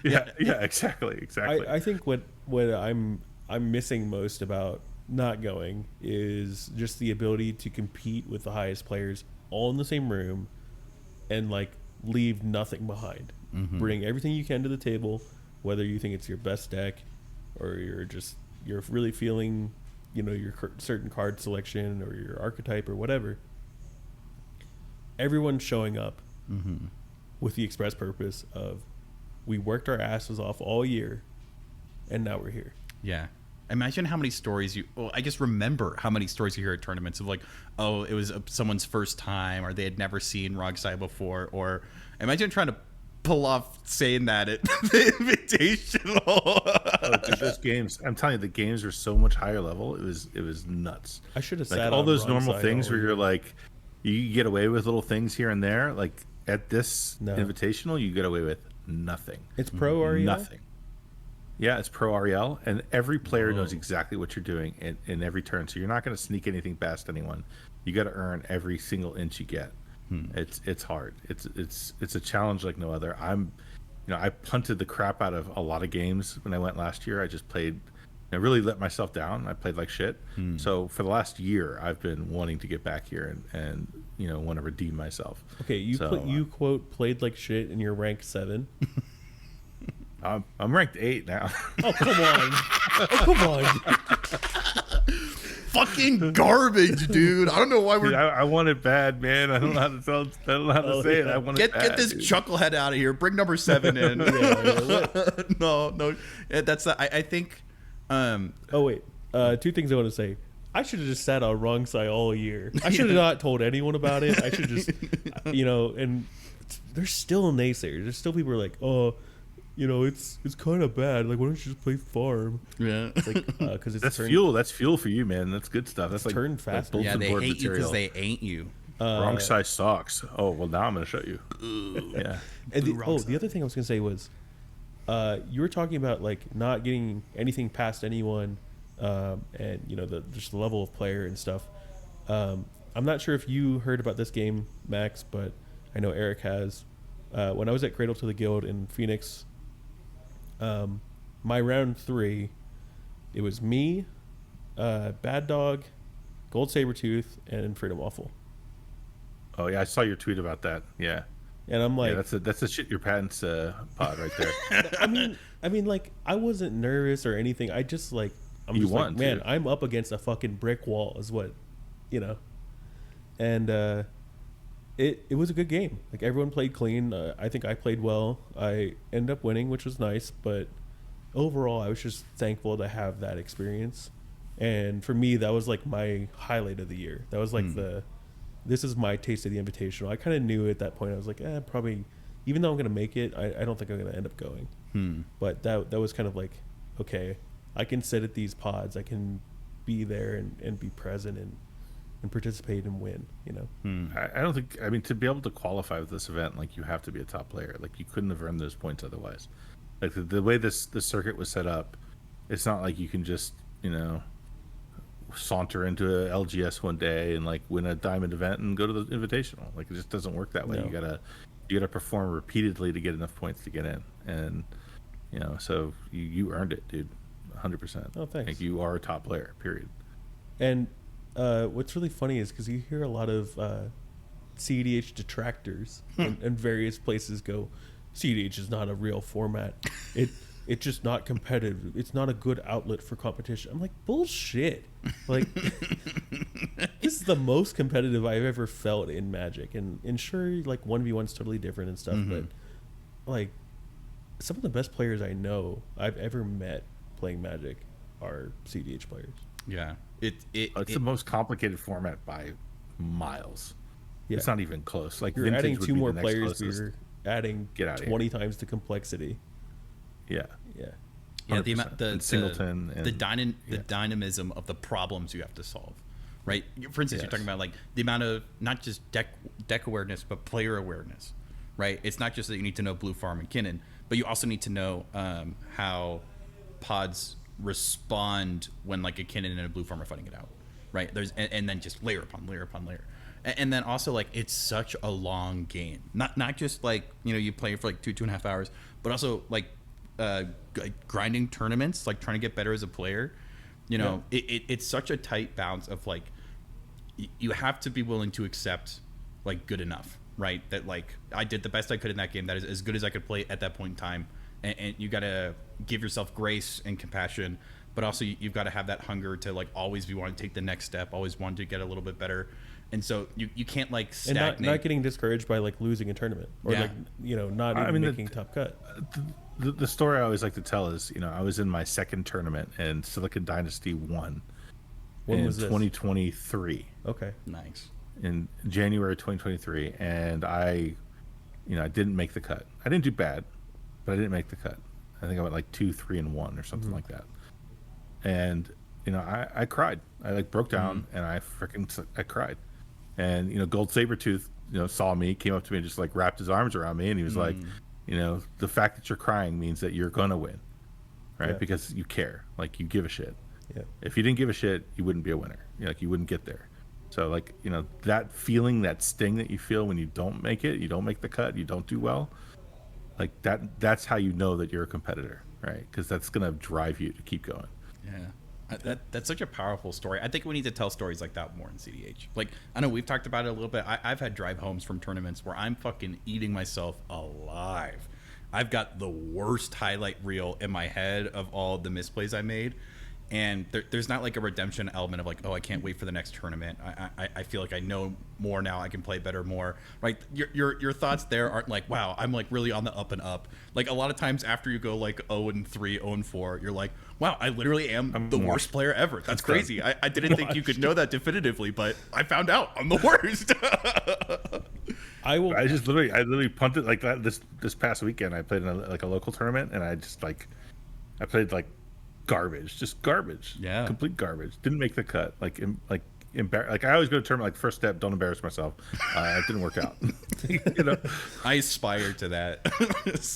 Yeah, exactly. I think what I'm missing most about not going is just the ability to compete with the highest players all in the same room and like leave nothing behind. Bring everything you can to the table, whether you think it's your best deck or you're really feeling, you know, your certain card selection or your archetype or whatever. Everyone's showing up with the express purpose of, we worked our asses off all year and now we're here. Yeah. Imagine how many stories I just remember how many stories you hear at tournaments of like, it was someone's first time, or they had never seen Rogsai before, or imagine trying to pull off saying that at the Invitational. Dude, those games, I'm telling you, the games were so much higher level. It was nuts. I should have like sat all on those wrong normal side things all where year. you're like, you get away with little things here and there. Like at this Invitational, you get away with nothing. It's pro REL? Nothing. Yeah, it's pro REL, and every player knows exactly what you're doing in every turn. So you're not going to sneak anything past anyone. You got to earn every single inch you get. It's hard. It's a challenge like no other. I punted the crap out of a lot of games when I went last year. I just played I really let myself down. I played like shit. So for the last year, I've been wanting to get back here and want to redeem myself. Okay, you quote played like shit and you're ranked 7. I'm ranked 8 now. Oh come on! Oh come on! Fucking garbage, dude. I don't know why we're. Dude, I want it bad, man. I don't know how to tell. I don't know how to say it. I want it bad. Get this chucklehead out of here. Bring number 7 in. No. That's. I think. Oh wait. 2 things I want to say. I should have just sat on wrong side all year. I should have not told anyone about it. I should just, and there's still naysayers. There's still people who are like, oh, it's kind of bad. Like, why don't you just play farm? Yeah. It's like, because it's fuel. That's fuel for you, man. That's good stuff. That's like turn fast. Yeah, they hate you because they ain't you. Wrong size socks. Oh, well, now I'm going to show you. Yeah. And the other thing I was going to say was, you were talking about like not getting anything past anyone, and just the level of player and stuff. I'm not sure if you heard about this game, Max, but I know Eric has. When I was at Cradle to the Guild in Phoenix, my round 3, it was me, Bad Dog, Gold Sabretooth, and Freedom Waffle. Oh yeah, I saw your tweet about that. Yeah. And I'm like, that's a shit your pants pod right there. I mean, like, I wasn't nervous or anything. I just like, man, I'm up against a fucking brick wall, is what, and it was a good game. Like, everyone played clean. I think I played well. I ended up winning, which was nice. But overall, I was just thankful to have that experience. And for me, that was like my highlight of the year. That was like this is my taste of the Invitational. I kind of knew at that point. I was like, probably, even though I'm going to make it, I don't think I'm going to end up going. But that was kind of like, okay, I can sit at these pods. I can be there and be present and participate and win, I don't think, to be able to qualify with this event, like, you have to be a top player. Like, you couldn't have earned those points otherwise. Like, the way this circuit was set up, it's not like you can just, saunter into a LGS one day and like win a diamond event and go to the Invitational. Like, it just doesn't work that way. No. You gotta perform repeatedly to get enough points to get in. And, so you earned it, dude. 100%. Oh, thanks. Like, you are a top player, period. And what's really funny is because you hear a lot of cEDH detractors and various places go, cEDH is not a real format. It's just not competitive. It's not a good outlet for competition. I'm like, bullshit. Like, this is the most competitive I've ever felt in Magic. And sure, like, 1v1's totally different and stuff, but like, some of the best players I know I've ever met playing Magic are cEDH players. Yeah. It's the most complicated format by miles. Yeah. It's not even close. Like, you're adding 2 more players, but you're adding 20 here. times the complexity. Yeah. The amount, Singleton, the dynamism of the problems you have to solve, right? For instance, you're talking about like the amount of not just deck awareness, but player awareness, right? It's not just that you need to know Blue Farm and Kinnan, but you also need to know how pods respond when like a Kinnan and a Blue Farm are fighting it out, right? And then just layer upon layer upon layer. And then also, like, it's such a long game. Not just like, you play for like 2.5 hours, but also like grinding tournaments, like trying to get better as a player. It's such a tight balance of like, you have to be willing to accept like good enough, right? That like, I did the best I could in that game. That is as good as I could play at that point in time. And you got to give yourself grace and compassion, but also you've got to have that hunger to like always be wanting to take the next step, always wanting to get a little bit better. And so you can't like stagnate. And not getting discouraged by like losing a tournament or like, not even making top cut. The story I always like to tell is, I was in my second tournament and Silicon Dynasty won. When was this? 2023. Okay. Nice. In January 2023. And I didn't make the cut. I didn't do bad, but I didn't make the cut. I think I went like 2-3-1 or something like that. And, I cried. I like broke down and I cried. And, Gold Sabretooth, saw me, came up to me and just like wrapped his arms around me. And he was like, the fact that you're crying means that you're going to win, right? Yeah. Because you care, like you give a shit. Yeah. If you didn't give a shit, you wouldn't be a winner. Like you wouldn't get there. So like, that feeling, that sting that you feel when you don't make it, you don't make the cut, you don't do well, like that's how you know that you're a competitor, right? Because that's going to drive you to keep going. Yeah. That's such a powerful story. I think we need to tell stories like that more in CDH. Like, I know we've talked about it a little bit. I've had drive homes from tournaments where I'm fucking eating myself alive. I've got the worst highlight reel in my head of all the misplays I made. And there's not like a redemption element of like, oh, I can't wait for the next tournament. I feel like I know more now. I can play better more. Right? Your thoughts there aren't like, wow, I'm like really on the up and up. Like a lot of times after you go like 0-3, 0-4, you're like, wow, I literally am the worst player ever. That's crazy. I didn't think you could know that definitively, but I found out I'm the worst. I literally punted like that this past weekend. I played in a local tournament, and I played like garbage, just garbage, complete garbage. Didn't make the cut. Like I always go to tournament like first step, don't embarrass myself. It didn't work out. You know, I aspire to that.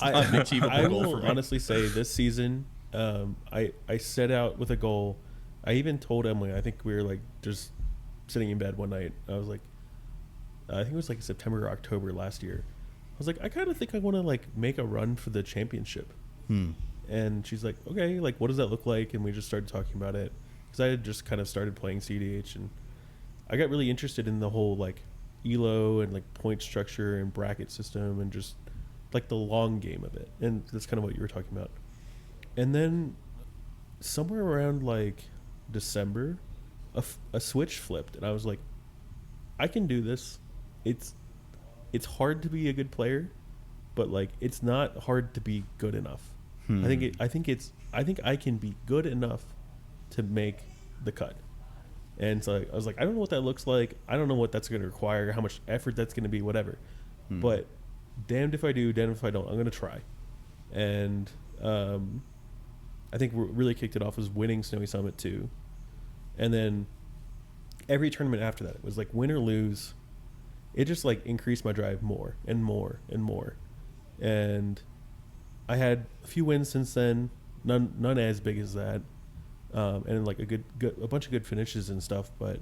I will honestly say this season, I set out with a goal. I even told Emily. I think we were like just sitting in bed one night. I was like, I think it was like September or October last year. I was like, I kind of think I want to like make a run for the championship. And she's like, okay, like what does that look like? And we just started talking about it because I had just kind of started playing cEDH, and I got really interested in the whole like elo and like point structure and bracket system and just like the long game of it. And that's kind of what you were talking about. And then somewhere around like December, a switch flipped, and I was like, I can do this. It's hard to be a good player, but like it's not hard to be good enough. I think I can be good enough to make the cut. And so I was like, I don't know what that looks like. I don't know what that's going to require, how much effort that's going to be, whatever. But damned if I do, damned if I don't. I'm going to try. And I think what really kicked it off was winning Snowy Summit 2. And then every tournament after that, it was like win or lose. It just like increased my drive more and more and more. And I had a few wins since then, none as big as that, and like a bunch of good finishes and stuff. But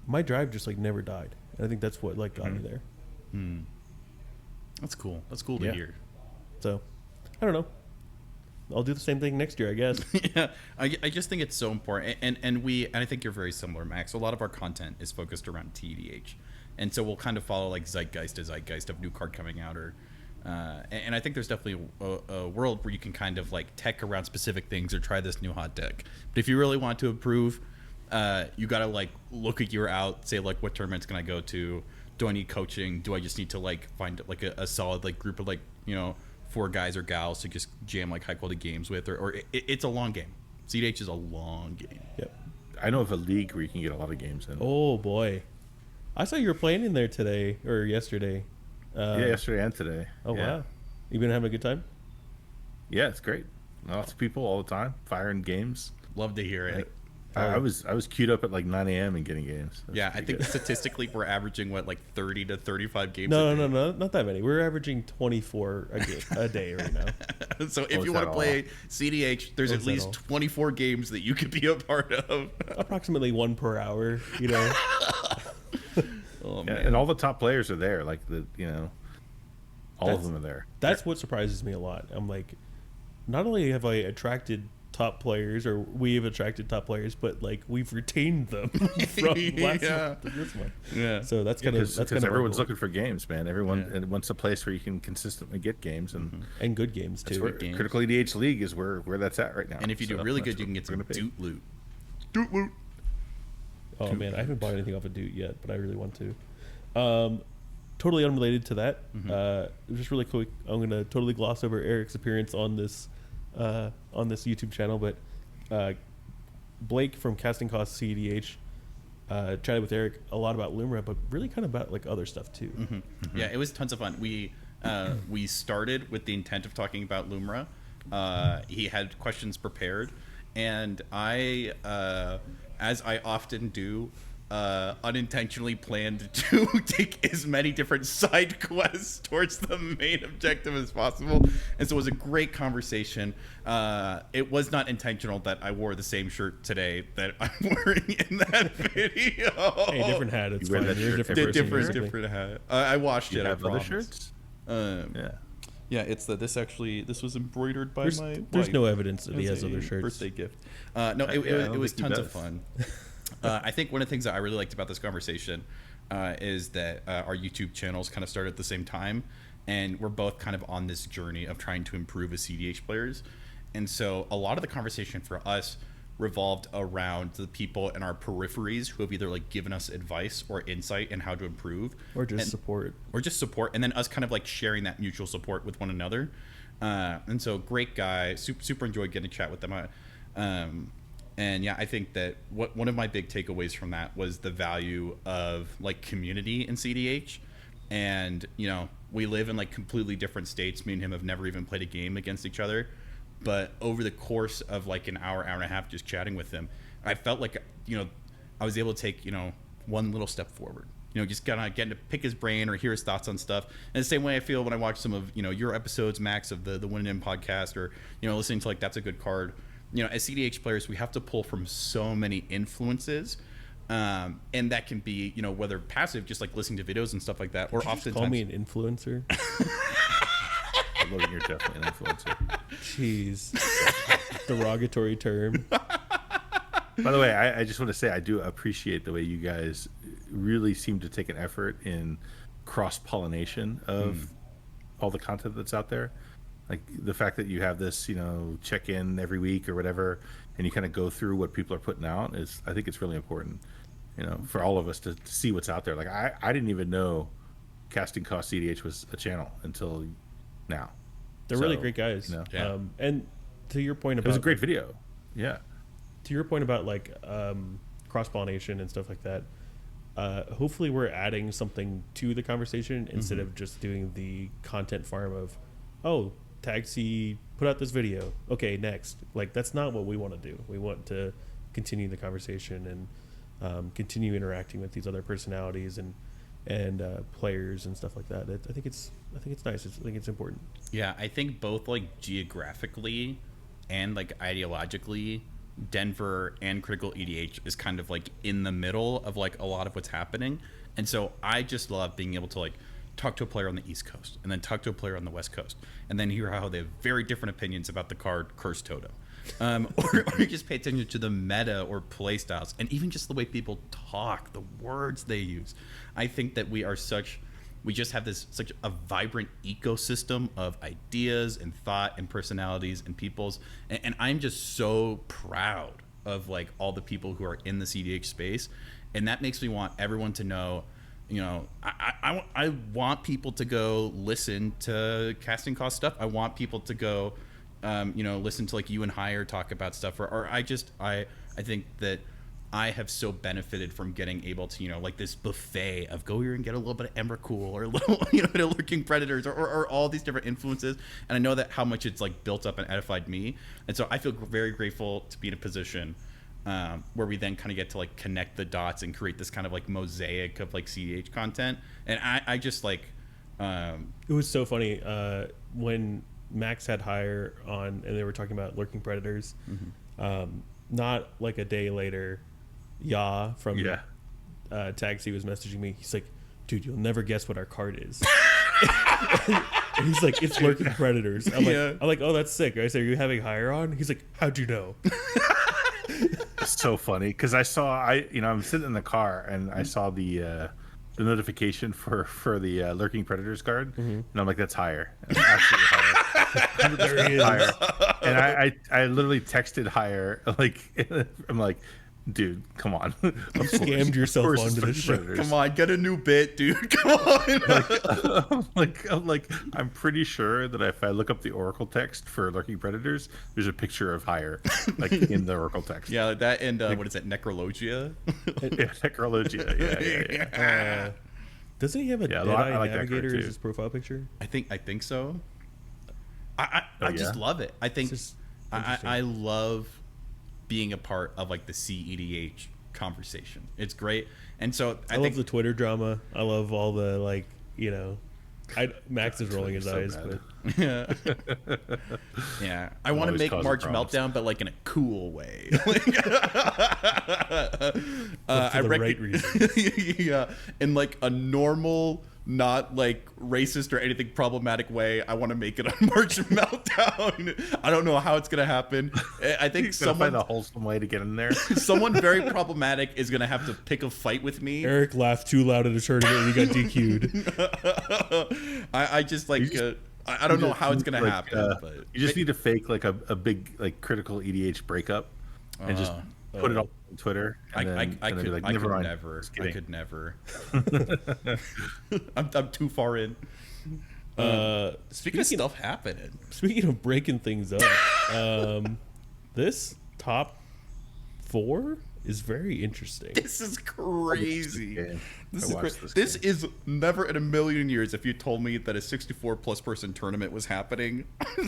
my drive just like never died, and I think that's what like got me there. That's cool. That's cool to hear. So, I don't know. I'll do the same thing next year, I guess. Yeah, I just think it's so important, and I think you're very similar, Max. A lot of our content is focused around TEDH, and so we'll kind of follow like zeitgeist to zeitgeist of new card coming out or. And I think there's definitely a world where you can kind of like tech around specific things or try this new hot deck. But if you really want to improve, you got to like look a year out, say like what tournaments can I go to? Do I need coaching? Do I just need to like find like a solid like group of like, you know, 4 guys or gals to just jam like high quality games with? Or it's a long game. cEDH is a long game. Yep. I know of a league where you can get a lot of games in. Oh boy, I saw you were playing in there today or yesterday. Yesterday and today. Oh wow, you been having a good time? Yeah, it's great. Lots of people all the time, firing games. Love to hear it. I was queued up at like 9 a.m. and getting games. Yeah, I think statistically we're averaging what, like 30 to 35 games. No, not that many. We're averaging 24 a day right now. So if you want to play cEDH, there's at least 24 games that you could be a part of. Approximately 1 per hour. You know. Oh, man. And all the top players are there. Like all of them are there. That's what surprises me a lot. I'm like, not only have I attracted top players, or we have attracted top players, but like we've retained them from last month to this one. Yeah. So that's kind of everyone's looking for games, man. Everyone wants a place where you can consistently get games and good games too. Critical EDH League is where that's at right now. And if you do really good, you can get some Doot loot. Doot loot. Oh man, I haven't bought anything off of Doot yet, but I really want to. Totally unrelated to that. Just really quick, I'm gonna totally gloss over Eric's appearance on this YouTube channel, but Blake from Casting Cost cEDH chatted with Eric a lot about Lumra, but really kind of about like other stuff too. Yeah, it was tons of fun. We started with the intent of talking about Lumra. He had questions prepared, and I, as I often do, unintentionally planned to take as many different side quests towards the main objective as possible, and so it was a great conversation. It was not intentional that I wore the same shirt today that I'm wearing in that video. Hey, different hat. It's fine. You're a different person. Different hat. I washed it. You I have other promise. shirts? Yeah, it's that this was embroidered by my There's wife no evidence that he as has other a shirts. birthday gift. No, it was tons of fun. I think one of the things that I really liked about this conversation is that our YouTube channels kind of started at the same time, and we're both kind of on this journey of trying to improve as cEDH players. And so a lot of the conversation for us revolved around the people in our peripheries who have either like given us advice or insight in how to improve, or just support, and then us kind of like sharing that mutual support with one another. And so great guy, super enjoyed getting to chat with them. And yeah, I think that one of my big takeaways from that was the value of like community in cEDH. And you know, we live in like completely different states. Me and him have never even played a game against each other, but over the course of like an hour and a half just chatting with him, I felt like, you know, I was able to take, you know, one little step forward, you know, just kind of getting to pick his brain or hear his thoughts on stuff. And the same way I feel when I watch some of, you know, your episodes, Max, of the Win In podcast, or, you know, listening to like That's a Good Card. You know, as cEDH players, we have to pull from so many influences. And that can be, you know, whether passive, just like listening to videos and stuff like that, or oftentimes call me an influencer. Logan, you're definitely an influencer. Jeez. Derogatory term. By the way, I just want to say I do appreciate the way you guys really seem to take an effort in cross-pollination of all the content that's out there. Like the fact that you have this, you know, check-in every week or whatever, and you kind of go through what people are putting out is, I think it's really important, you know, for all of us to see what's out there. Like I didn't even know Casting Cost cEDH was a channel until now. They're really great guys. You know, yeah. And to your point about, it was a great video. Yeah. To your point about like cross-pollination and stuff like that, hopefully we're adding something to the conversation instead of just doing the content farm of, oh, Tag C put out this video, okay, next. Like that's not what we want to do. We want to continue the conversation and continue interacting with these other personalities and players and stuff like that. I think it's nice. I think it's important. Yeah, I think both like geographically and like ideologically, Denver and Critical EDH is kind of like in the middle of like a lot of what's happening. And so I just love being able to like talk to a player on the East Coast and then talk to a player on the West Coast and then hear how they have very different opinions about the card Cursed Toto. Or you just pay attention to the meta or play styles and even just the way people talk, the words they use. I think that we just have such a vibrant ecosystem of ideas and thought and personalities and peoples. And I'm just so proud of like all the people who are in the cEDH space. And that makes me want everyone to know, you know, I want people to go listen to Casting Cost stuff. I want people to go, you know, listen to like you and Hire talk about stuff. Or I think that I have so benefited from getting able to, you know, like this buffet of go here and get a little bit of Emrakul or a little, you know, Lurking Predators or all these different influences. And I know that how much it's like built up and edified me. And so I feel very grateful to be in a position where we then kind of get to like connect the dots and create this kind of like mosaic of like cEDH content. And I just like it was so funny when Max had Hire on and they were talking about Lurking Predators. Not like a day later, from Tag C was messaging me. He's like, dude, you'll never guess what our card is. And he's like, it's Lurking Predators. I'm like, oh, that's sick. I said, are you having Hire on? He's like, how'd you know? It's so funny because I'm sitting in the car and I saw the notification for the Lurking Predators card, and I'm like, that's Hire. That's absolutely Hire. There he is. Hire. And I literally texted Hire, like, I'm like, dude, come on. You scammed yourself onto this shit. Come on, get a new bit, dude. Come on. I'm pretty sure that if I look up the Oracle text for Lurking Predators, there's a picture of Hire, like in the Oracle text. Yeah, that and what is it, Necrologia? Yeah, Necrologia. Yeah. Doesn't he have a Deadeye like Navigator as his profile picture? I think so. I just love it. I think I love being a part of like the cEDH conversation. It's great. And so I think love the Twitter drama. I love all the like, you know, Max is rolling his eyes, but yeah. I want to make March Meltdown, but like in a cool way. I right reason. Yeah, in like a normal not like racist or anything problematic way. I want to make it on March Meltdown. I don't know how it's gonna happen. I think someone find a wholesome way to get in there. someone very problematic is gonna have to pick a fight with me. Eric laughed too loud at a tournament and he got DQ'd. I just like I don't know how it's gonna happen. But You just need to fake like a big like critical EDH breakup and just put it on Twitter. And I then be like, could never mind. never. Just I kidding. could never. I'm too far in. Speaking of stuff happening. Speaking of breaking things up, this top 4 is very interesting. This is crazy. This This is never in a million years if you told me that a 64 plus person tournament was happening.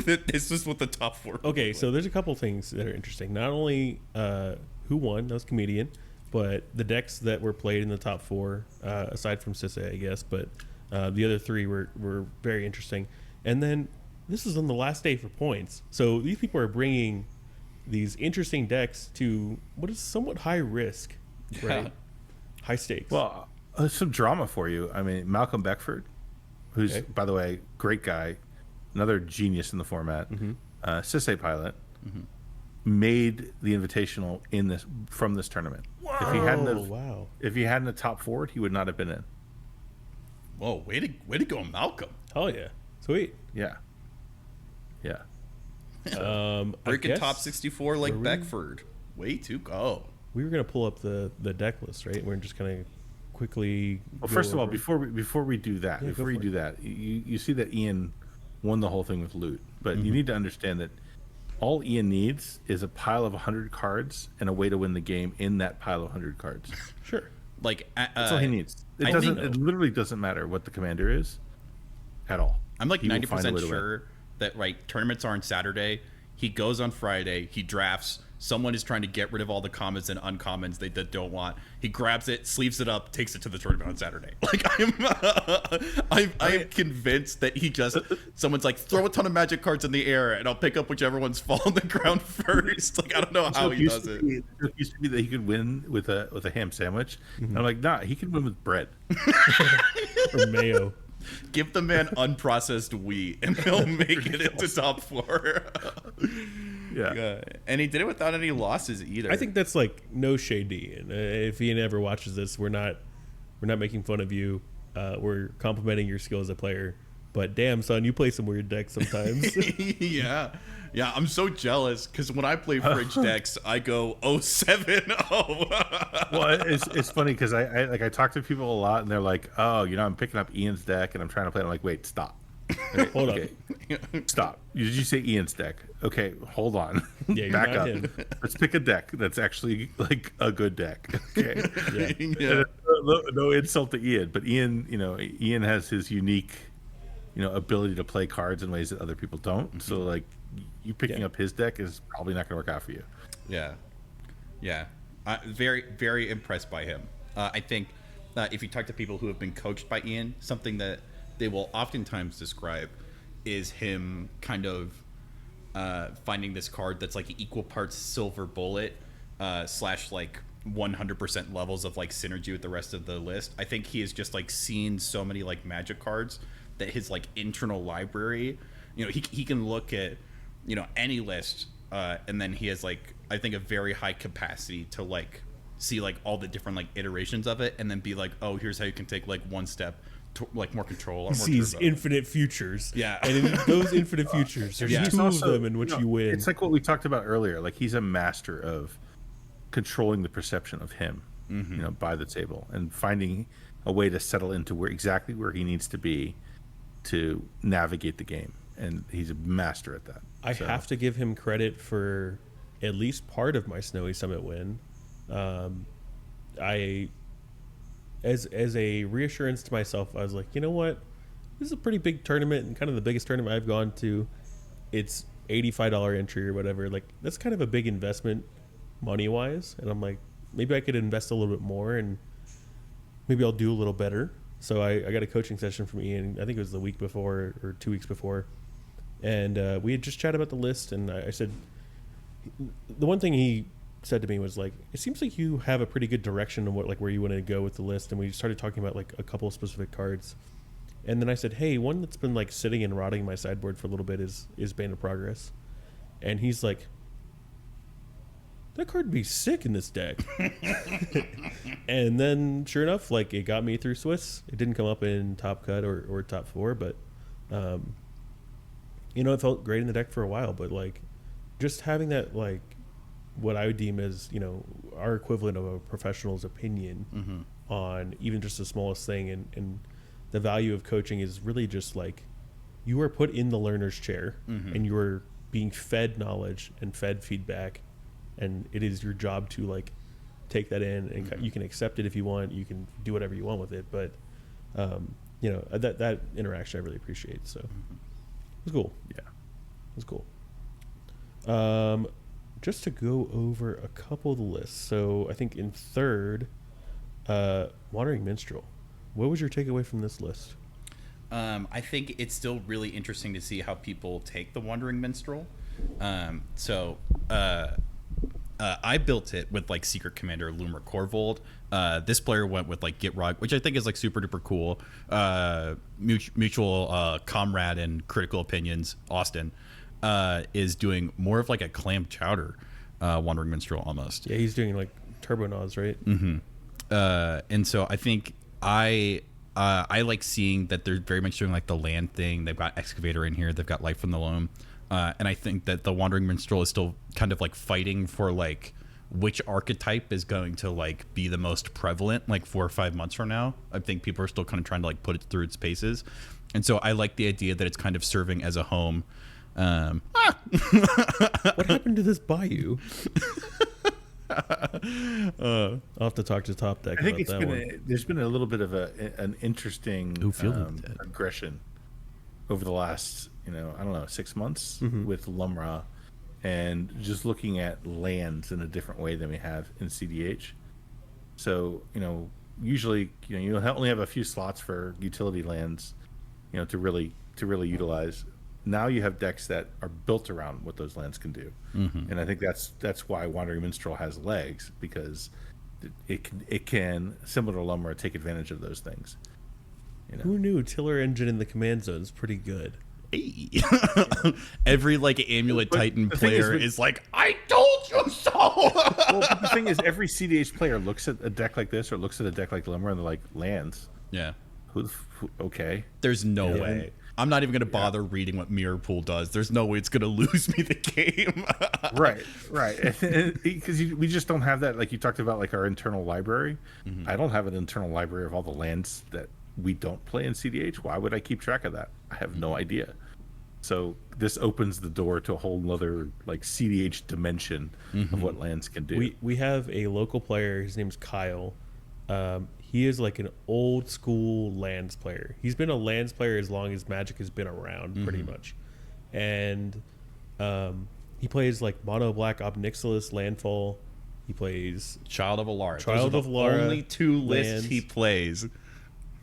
That this is what the top 4. Okay, so there's a couple things that are interesting. Not only who won, that was Comedian, but the decks that were played in the top 4, aside from Sisse, I guess, but the other 3 were very interesting. And then this is on the last day for points. So these people are bringing these interesting decks to what is somewhat high risk, right? High stakes. Well, some drama for you. I mean, Malcolm Beckford, who's, by the way, great guy, another genius in the format, Sisse pilot, made the Invitational from this tournament. Whoa, If he hadn't top 4, he would not have been in. Whoa, way to go, Malcolm. Hell yeah. Sweet. Yeah. Breaking top 64 like Beckford. Way to go. We were going to pull up the deck list, right? We're just going to quickly. Well, first of all, before we do that, you see that Ian won the whole thing with loot, but you need to understand that all Ian needs is a pile of 100 cards and a way to win the game in that pile of 100 cards. Sure. Like that's all he needs. It literally doesn't matter what the commander is at all. I'm like 90% sure that like tournaments are on Saturday. He goes on Friday. He drafts. Someone is trying to get rid of all the commons and uncommons they don't want. He grabs it, sleeves it up, takes it to the tournament on Saturday. Like I am convinced that someone's like, throw a ton of magic cards in the air and I'll pick up whichever ones fall on the ground first. Like I don't know how he does it. It used to be that he could win with a ham sandwich. And I'm like, nah, he can win with bread or mayo. Give the man unprocessed wheat and he'll make it into top 4. Yeah. And he did it without any losses either. I think that's like no shade to Ian. If Ian ever watches this, we're not making fun of you. We're complimenting your skill as a player. But damn, son, you play some weird decks sometimes. Yeah, I'm so jealous because when I play fridge decks, I go 0-7-0. Well, it's funny because I talk to people a lot and they're like, oh, I'm picking up Ian's deck and I'm trying to play it. I'm like, wait, stop. Okay, hold on. Stop. Did you say Ian's deck? Okay, hold on. Yeah, back up. Him. Let's pick a deck that's actually like a good deck. Okay. Yeah. No insult to Ian, but Ian has his unique ability to play cards in ways that other people don't. So like you picking up his deck is probably not going to work out for you. Yeah. Very, very impressed by him. I think if you talk to people who have been coached by Ian, something that they will oftentimes describe is him kind of finding this card that's like equal parts silver bullet / like 100% levels of like synergy with the rest of the list. I think he has just like seen so many like magic cards that his like internal library, he can look at any list and then he has like I think a very high capacity to like see like all the different like iterations of it and then be like, oh, here's how you can take like one step to, like more control or more sees turbo. Infinite futures. Yeah. And in those infinite futures, there's two of them in which you win. It's like what we talked about earlier. Like he's a master of controlling the perception of him, by the table and finding a way to settle into exactly where he needs to be to navigate the game. And he's a master at that. I have to give him credit for at least part of my Snowy Summit win. As a reassurance to myself, I was like, you know what? This is a pretty big tournament and kind of the biggest tournament I've gone to. It's $85 entry or whatever. Like that's kind of a big investment money-wise. And I'm like, maybe I could invest a little bit more and maybe I'll do a little better. So I got a coaching session from Ian. I think it was the week before or 2 weeks before. And we had just chatted about the list. And I said, the one thing he said to me was like, it seems like you have a pretty good direction of where you want to go with the list. And we started talking about like a couple of specific cards. And then I said, hey, one that's been like sitting and rotting in my sideboard for a little bit is Bane of Progress. And he's like, that card would be sick in this deck. And then sure enough, like it got me through Swiss. It didn't come up in top cut or top 4, but it felt great in the deck for a while. But like just having that, like what I would deem as, our equivalent of a professional's opinion on even just the smallest thing, and the value of coaching is really just like you are put in the learner's chair and you are being fed knowledge and fed feedback, and it is your job to like take that in, and you can accept it if you want, you can do whatever you want with it, but that interaction I really appreciate. So it was cool. Yeah, it was cool. Just to go over a couple of the lists. So I think in third, Wandering Minstrel. What was your takeaway from this list? I think it's still really interesting to see how people take the Wandering Minstrel. I built it with like Secret Commander Lumer Corvold. This player went with like Gitrog, which I think is like super duper cool. Mutual comrade and Critical Opinions, Austin, is doing more of like a clam chowder Wandering Minstrel almost. Yeah, he's doing like Turbo Nos, right? And so I think I like seeing that they're very much doing like the land thing. They've got Excavator in here. They've got Life from the Loam. And I think that the Wandering Minstrel is still kind of like fighting for like which archetype is going to like be the most prevalent like 4 or 5 months from now. I think people are still kind of trying to like put it through its paces. And so I like the idea that it's kind of serving as a home. What happened to this bayou? I'll have to talk to Top Deck. I think about there's been a little bit of an interesting dead. aggression over the last 6 months with Lumra, and just looking at lands in a different way than we have in CDH. So usually you only have a few slots for utility lands, to really utilize. Now you have decks that are built around what those lands can do, and I think that's why Wandering Minstrel has legs, because it can, similar to Lumra, take advantage of those things. Who knew Tiller Engine in the command zone is pretty good? Hey. Every like Amulet Titan player is like, I told you so. Well, but the thing is, every CDH player looks at a deck like this or looks at a deck like Lumra and they're like, lands. Yeah. Okay. There's no way. I'm not even going to bother reading what Mirror Pool does. There's no way it's going to lose me the game. Right. Because we just don't have that. Like you talked about, like our internal library. I don't have an internal library of all the lands that we don't play in CDH. Why would I keep track of that? I have no idea. So this opens the door to a whole nother like CDH dimension of what lands can do. We have a local player. His name's Kyle. He is like an old school lands player. He's been a lands player as long as Magic has been around, pretty much. And he plays like mono black Obnixilis Landfall. He plays Child of Alara. Child of Alara. Only 2 lists lands. he plays.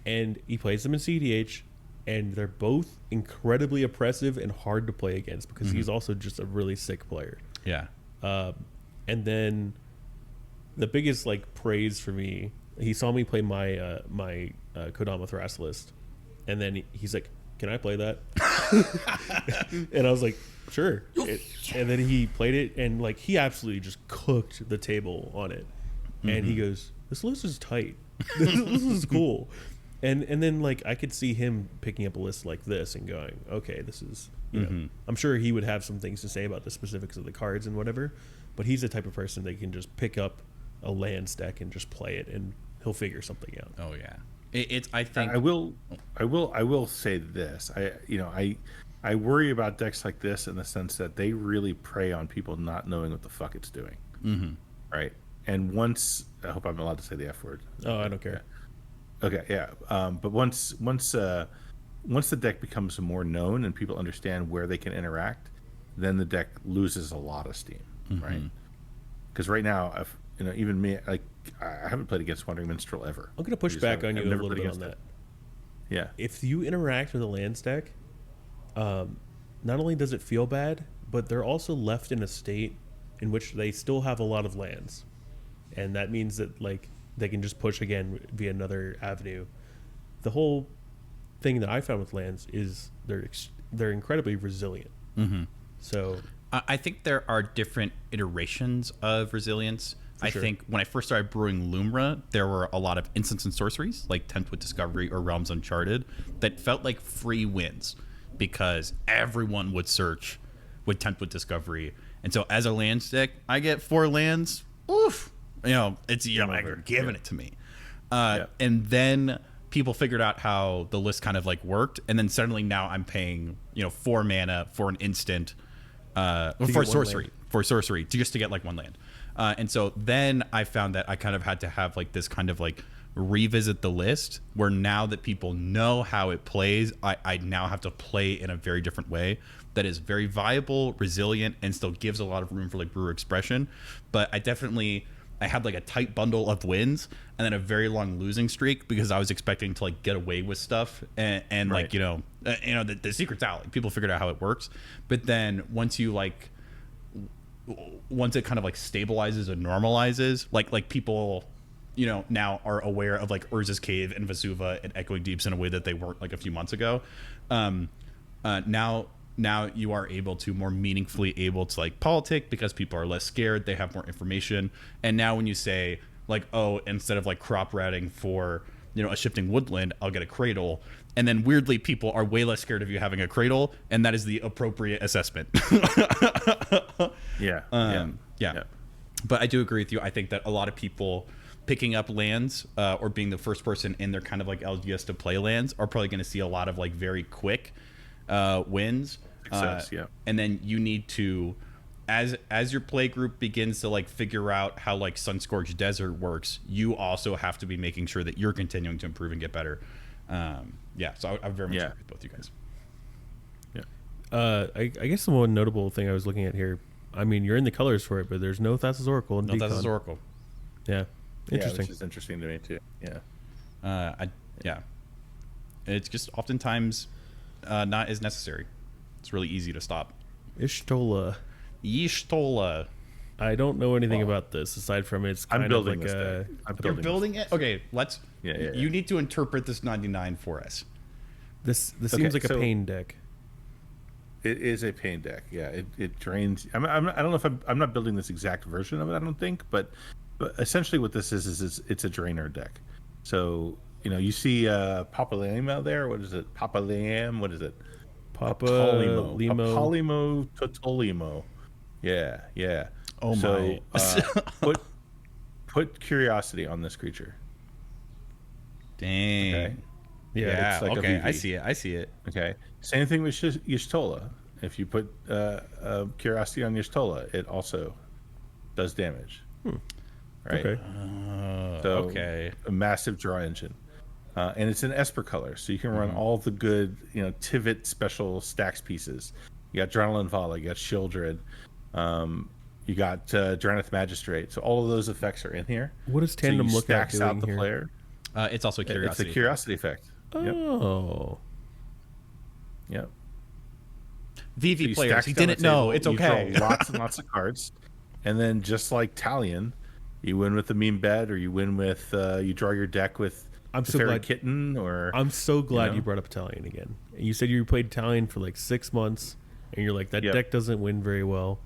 And he plays them in CDH, and they're both incredibly oppressive and hard to play against because he's also just a really sick player. Yeah. And then the biggest like praise for me, he saw me play my Kodama Thras list, and then he's like, "Can I play that?" And I was like, "Sure." And then he played it, and like he absolutely just cooked the table on it. And he goes, "This list is tight. This is cool." And then like I could see him picking up a list like this and going, okay, this is I'm sure he would have some things to say about the specifics of the cards and whatever, but he's the type of person that can just pick up a lands deck and just play it, and he'll figure something out. Oh yeah, I think I will say this. I worry about decks like this in the sense that they really prey on people not knowing what the fuck it's doing. Right. And once, I hope I'm allowed to say the F word. Oh, I don't care. Okay, yeah. But once the deck becomes more known and people understand where they can interact, then the deck loses a lot of steam, right? Because right now, even me, like I haven't played against Wandering Minstrel ever. I'm gonna push back on you a little bit on that. It. Yeah. If you interact with a lands deck, not only does it feel bad, but they're also left in a state in which they still have a lot of lands, and that means that like they can just push again via another avenue. The whole thing that I found with lands is they're incredibly resilient. Mm-hmm. So I think there are different iterations of resilience. I sure. think when I first started brewing Lumra, there were a lot of instants and sorceries, like Tempt with Discovery or Realms Uncharted, that felt like free wins because everyone would search with Tempt with Discovery. And so as a land stick, I get 4 lands. Oof. It's like giving it to me. And then people figured out how the list kind of like worked. And then suddenly now I'm paying, 4 mana for an instant, for sorcery, just to get like 1 land. And so then I found that I kind of had to have like this kind of like revisit the list where now that people know how it plays, I now have to play in a very different way that is very viable, resilient, and still gives a lot of room for like brewer expression. But I had like a tight bundle of wins and then a very long losing streak because I was expecting to like get away with stuff and right. like, the secret's out. Like, people figured out how it works. But then once it kind of like stabilizes and normalizes, like people, now are aware of like Urza's Cave and Vesuva and Echoing Deeps in a way that they weren't like a few months ago. Now you are able to more meaningfully able to like politic because people are less scared. They have more information. And now when you say like, oh, instead of like crop routing for, a shifting woodland, I'll get a cradle. And then weirdly, people are way less scared of you having a cradle. And that is the appropriate assessment. Yeah. But I do agree with you. I think that a lot of people picking up lands or being the first person in their kind of like LGS to play lands are probably going to see a lot of like very quick wins. Success, and then you need to, as your play group begins to like figure out how like Sunscorched Desert works, you also have to be making sure that you're continuing to improve and get better. So I very much agree with both you guys. I guess the one notable thing I was looking at here, I mean, you're in the colors for it, but there's no Thassa's Oracle in No Thassa's Oracle. Yeah. Interesting. Which is interesting to me too. Yeah. It's just oftentimes not as necessary. It's really easy to stop. Y'shtola. I don't know anything about this aside from it's kind of like a. You're building it? Okay, let's. Yeah. You need to interpret this 99 for us. This seems like a pain deck. It is a pain deck. Yeah, it drains. I don't know if I'm not building this exact version of it. I don't think, but essentially what this is it's a drainer deck. So you see Papalema there. What is it? Papalam. What is it? Papalimo Totolimo. Yeah. Oh my. Put curiosity on this creature. Dang. Okay. Yeah. It's like okay. I see it. Okay. Same thing with Y'shtola. If you put curiosity on Y'shtola, it also does damage. Right. Okay. Okay. A massive draw engine. And it's an Esper color, so you can run all the good, Tivit special stacks pieces. You got Adrenaline Vala, you got Shieldred, you got Dranith Magistrate. So all of those effects are in here. What does Tandem look at stacks doing out the here? player. It's also curiosity. It's a curiosity effect. Oh. Yep. VV So players, he didn't know. It's okay. You draw lots and lots of cards, and then just like Talion, you win with the meme bed, or you win with you draw your deck with. I'm so glad Kitten, or I'm so glad you brought up Italian again. You said you played Italian for like 6 months, and you're like that deck doesn't win very well.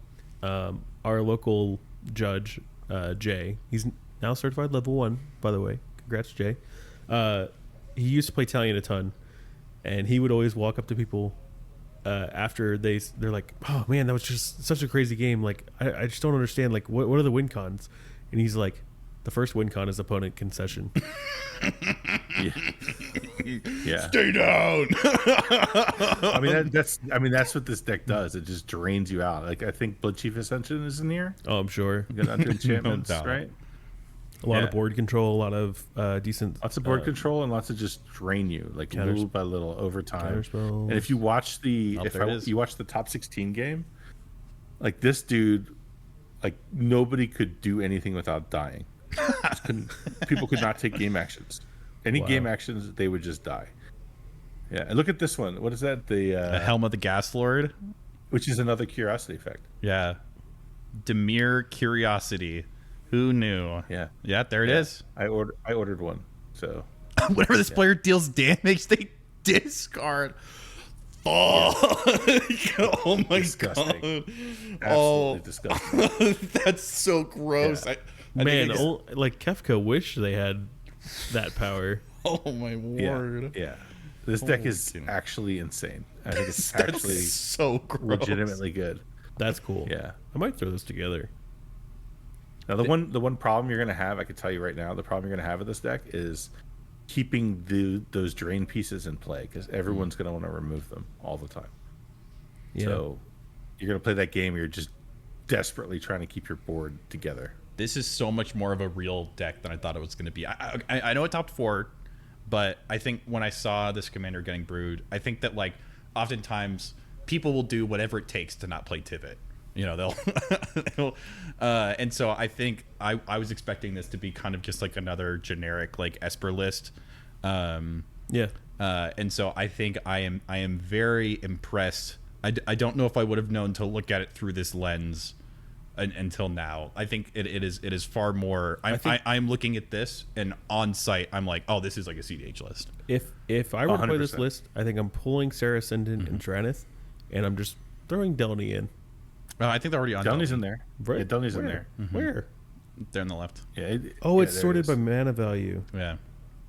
Our local judge, Jay, he's now certified level 1, by the way. Congrats, Jay. He used to play Italian a ton, and he would always walk up to people after they're like, "Oh man, that was just such a crazy game. Like, I just don't understand. Like, what are the win cons?" And he's like, "The first win con is opponent concession." Yeah. Stay down. that's what this deck does. It just drains you out. Like I think Blood Chief Ascension is in here. Oh, I'm sure. You got under enchantments, doubt. right? A lot of board control, a lot of decent. Lots of board control and lots of just drain you, like little by little over time. And if you watch you watch the top 16 game, like this dude, like nobody could do anything without dying. People could not take game actions. Any game actions, they would just die. Yeah, and look at this one. What is that? The Helm of the Gas Lord, which is another curiosity effect. Yeah, Demir Curiosity. Who knew? Yeah, there it is. I ordered one. So whenever this player deals damage, they discard. Oh, oh my Disgusting. god! Absolutely disgusting. That's so gross. Yeah. I Man, think I just- like Kefka wish they had that power. oh my word! Yeah. This deck Holy is kidding. actually insane. I think it's That's actually so gross. legitimately good. That's cool. Yeah. I might throw this together. Now the one problem you're gonna have, I can tell you right now, the problem you're gonna have with this deck is keeping those drain pieces in play because everyone's gonna want to remove them all the time. Yeah. So you're gonna play that game where you're just desperately trying to keep your board together. This is so much more of a real deck than I thought it was going to be. I know it topped 4, but I think when I saw this commander getting brewed, I think that like oftentimes people will do whatever it takes to not play Tivit. You know, they'll and so I think I was expecting this to be kind of just like another generic like Esper list. Yeah. And so I think I am very impressed. I don't know if I would have known to look at it through this lens until now. I think it is far more. I'm looking at this and on site I'm like, oh, this is like a CDH list. If I were to play this 100%. list, I think I'm pulling Sarah Ascendant and Traneth, and I'm just throwing Delny in. I think they're already on. Delny's in there. Right. Yeah, Delny's in Where? there. Where? They're on the left. Yeah. Oh, yeah, it's there it sorted is. by mana value. Yeah.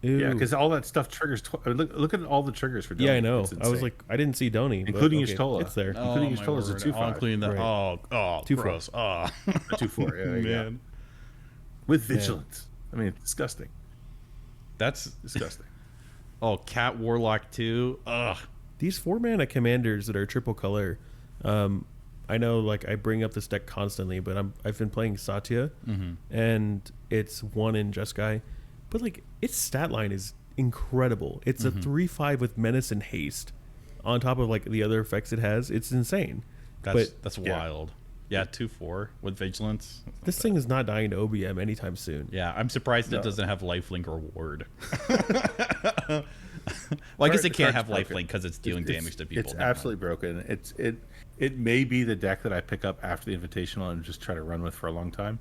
Ew. Yeah, because all that stuff triggers. Look at all the triggers for Delny. Yeah, I know. It's I was insane. like, I didn't see Donny, Including but, okay, Y'shtola. it's there. Including my Y'shtola is a word. 2/5. Including that. Right. Oh, 2/5. gross. Oh, A 2/4. Yeah, there you go. man. With vigilance. I mean, it's disgusting. That's Disgusting. Cat Warlock 2. Ugh. These 4-mana commanders that are triple color, I know like I bring up this deck constantly, but I've been playing Satya, and it's 1 in Jeskai, but like its stat line is incredible. It's a 3/5 with menace and haste, on top of like the other effects it has. It's insane. That's yeah. wild. Yeah, 2/4 with vigilance. This thing is not dying to OBM anytime soon. Yeah, I'm surprised No. it doesn't have lifelink or ward. Well, I guess it can't have Card's broken. lifelink because it's dealing damage to people. It's Never mind. absolutely broken. It may be the deck that I pick up after the Invitational and just try to run with for a long time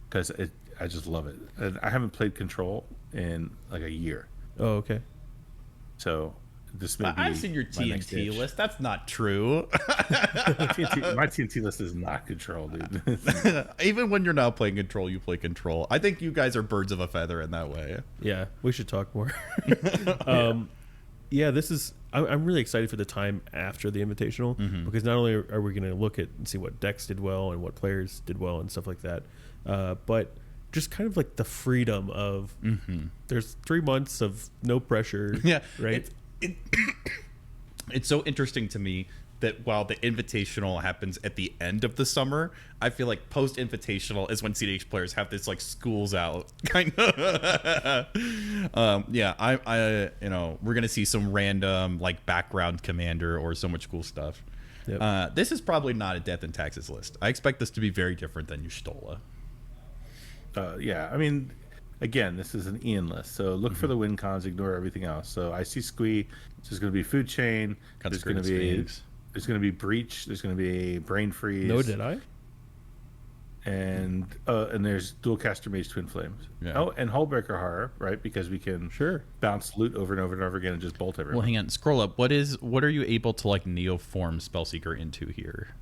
because I just love it. And I haven't played Control in like a year, Oh, okay. so this may be. I've seen your my next TNT itch. list. That's not true. My TNT list is not Control, dude. Even when you're not playing control, you play control. I think you guys are birds of a feather in that way. Yeah, we should talk more. Yeah, this is. I'm really excited for the time after the Invitational because not only are we going to look at and see what decks did well and what players did well and stuff like that, but just kind of like the freedom of there's 3 months of no pressure. Yeah, right. It's so interesting to me that while the Invitational happens at the end of the summer, I feel like post Invitational is when CDH players have this like schools out kind of. Yeah, I we're gonna see some random like background commander or so much cool stuff. Yep. This is probably not a death and taxes list. I expect this to be very different than Y'shtola. Yeah, I mean, again, this is an Ian list, so look for the win cons, ignore everything else. So I see Squee. There's going to be Food Chain. There's going to be Sphinx. there's going to be Breach. There's going to be Brain Freeze. No, did I? And there's Dualcaster Mage Twin Flames. Yeah. Oh, and Hullbreaker Horror, right? Because we can Sure. bounce loot over and over and over again and just bolt everyone. Well, hang on. Scroll up. What are you able to like neoform Spellseeker into here?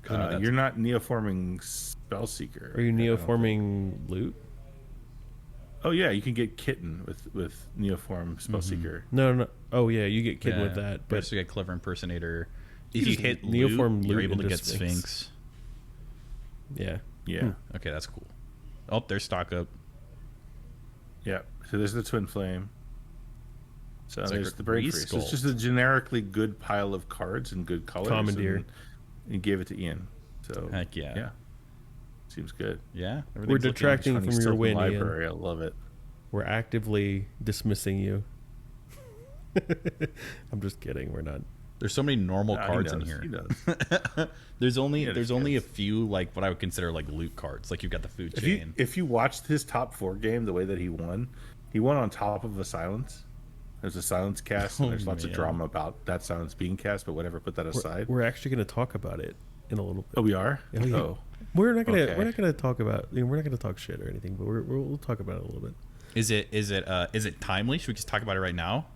'Cause I know that's- You're not neoforming Spellseeker. Are you I don't neoforming loot? Oh yeah, you can get Kitten with Neoform Spellseeker. No. Oh yeah, you get kid with Yeah, that, but but also get Clever Impersonator. You If you just hit neoform loot, you're loot able to into get Sphinx. Sphinx. yeah. Yeah, Okay, that's cool. Oh, there's stock up. yeah. So there's the Twin Flame. So It's there's like a the Brain Freeze. So it's resculpt. just a generically good pile of cards and good colors. Commandeer. And you gave it to Ian. So Heck yeah. yeah, seems good. Yeah. We're everything's looking- detracting Funny from your Sylvan win, Ian. library. I love it. We're actively dismissing you. I'm just kidding. We're not. There's so many normal He cards in does, here. He does. There's only Yeah, there's there's only a cards. few like what I would consider like loot cards. Like you've got the food If chain. you watched his top 4 game, the way that he won on top of a silence. There's a silence cast, and Oh, there's lots of man. drama about that silence being cast, but whatever, put that aside. We're actually going to talk about it in a little bit. Oh, we are? Oh, yeah. Oh. We're not gonna Okay. we're not gonna talk about we're not gonna talk shit or anything, but we'll talk about it a little bit. Is it timely? Should we just talk about it right now?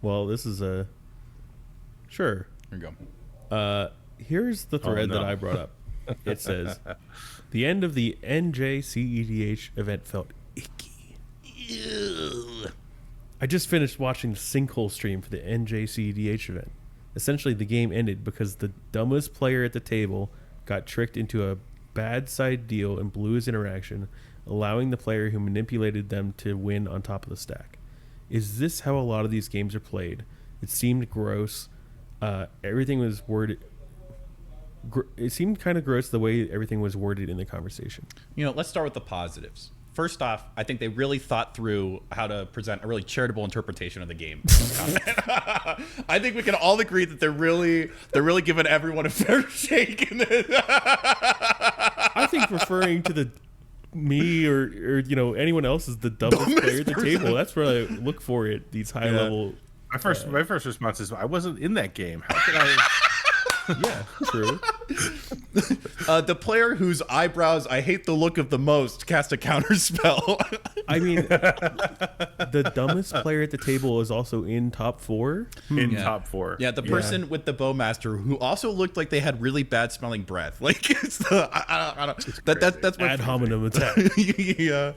Well, this is a sure. Here we go. Here's the thread that I brought up. It says, the end of the NJ cEDH event felt icky. Ew. I just finished watching the Sinkhole stream for the NJ cEDH event. Essentially, the game ended because the dumbest player at the table got tricked into a bad side deal and blew his interaction, allowing the player who manipulated them to win on top of the stack. Is this how a lot of these games are played? It seemed gross. Everything was worded... It seemed kind of gross the way everything was worded in the conversation. Let's start with the positives. First off, I think they really thought through how to present a really charitable interpretation of the game. I think we can all agree that they're really giving everyone a fair shake in this. I think referring to me or anyone else as the dumbest player at the table, that's where I look for it. These high level. My first response is, I wasn't in that game. How could I? Yeah, true. The player whose eyebrows I hate the look of the most cast a counter spell. I mean, the dumbest player at the table is also in top 4. Top 4. Yeah, the person with the bowmaster who also looked like they had really bad smelling breath. Like it's the I don't that's my ad hominem attack. Yeah.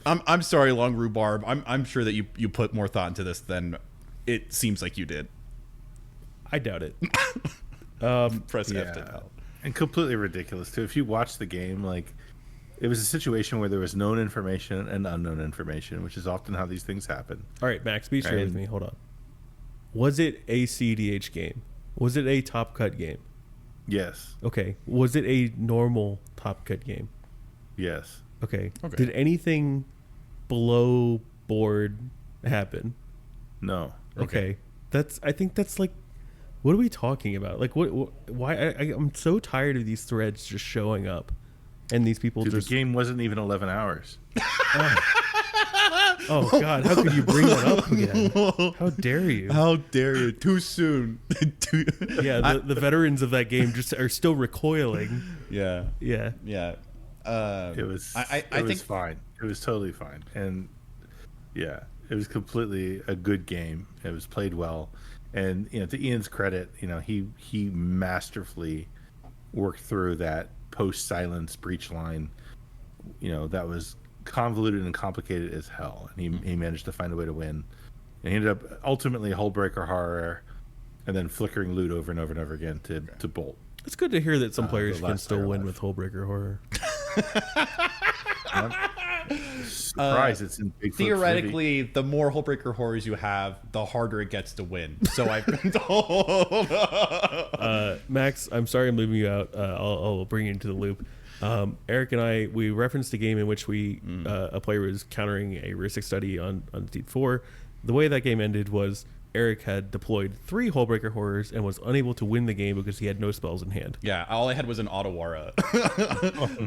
I'm sorry, Long Rhubarb. I'm sure that you put more thought into this than it seems like you did. I doubt it. Press F to help. And completely ridiculous too. If you watch the game, like it was a situation where there was known information and unknown information, which is often how these things happen. All right, Max, be straight with me. Hold on. Was it a cEDH game? Was it a top cut game? Yes. Okay. Was it a normal top cut game? Yes. Okay. Did anything below board happen? No. Okay. I think that's like, what are we talking about? Like, why? I'm so tired of these threads just showing up, and these people Dude, just. The game wasn't even 11 hours. Oh God! How could you bring that up again? How dare you? How dare you? Too soon. Yeah, the veterans of that game just are still recoiling. Yeah. Yeah. It was. I think fine. It was totally fine, and yeah, it was completely a good game. It was played well. And to Ian's credit, he masterfully worked through that post-silence breach line. That was convoluted and complicated as hell, and he managed to find a way to win. And he ended up ultimately Hullbreaker Horror, and then flickering loot over and over and over again to bolt. It's good to hear that some players can still win with Hullbreaker Horror. Surprise! It's in Bigfoot. Theoretically, the more Hullbreaker Horrors you have, the harder it gets to win. So I've been told. Max, I'm sorry I'm leaving you out. I'll bring you into the loop. Eric and we referenced a game in which a player was countering a heuristic study on Deed 4. The way that game ended was Eric had deployed 3 Hullbreaker Horrors and was unable to win the game because he had no spells in hand. Yeah, all I had was an Otawara.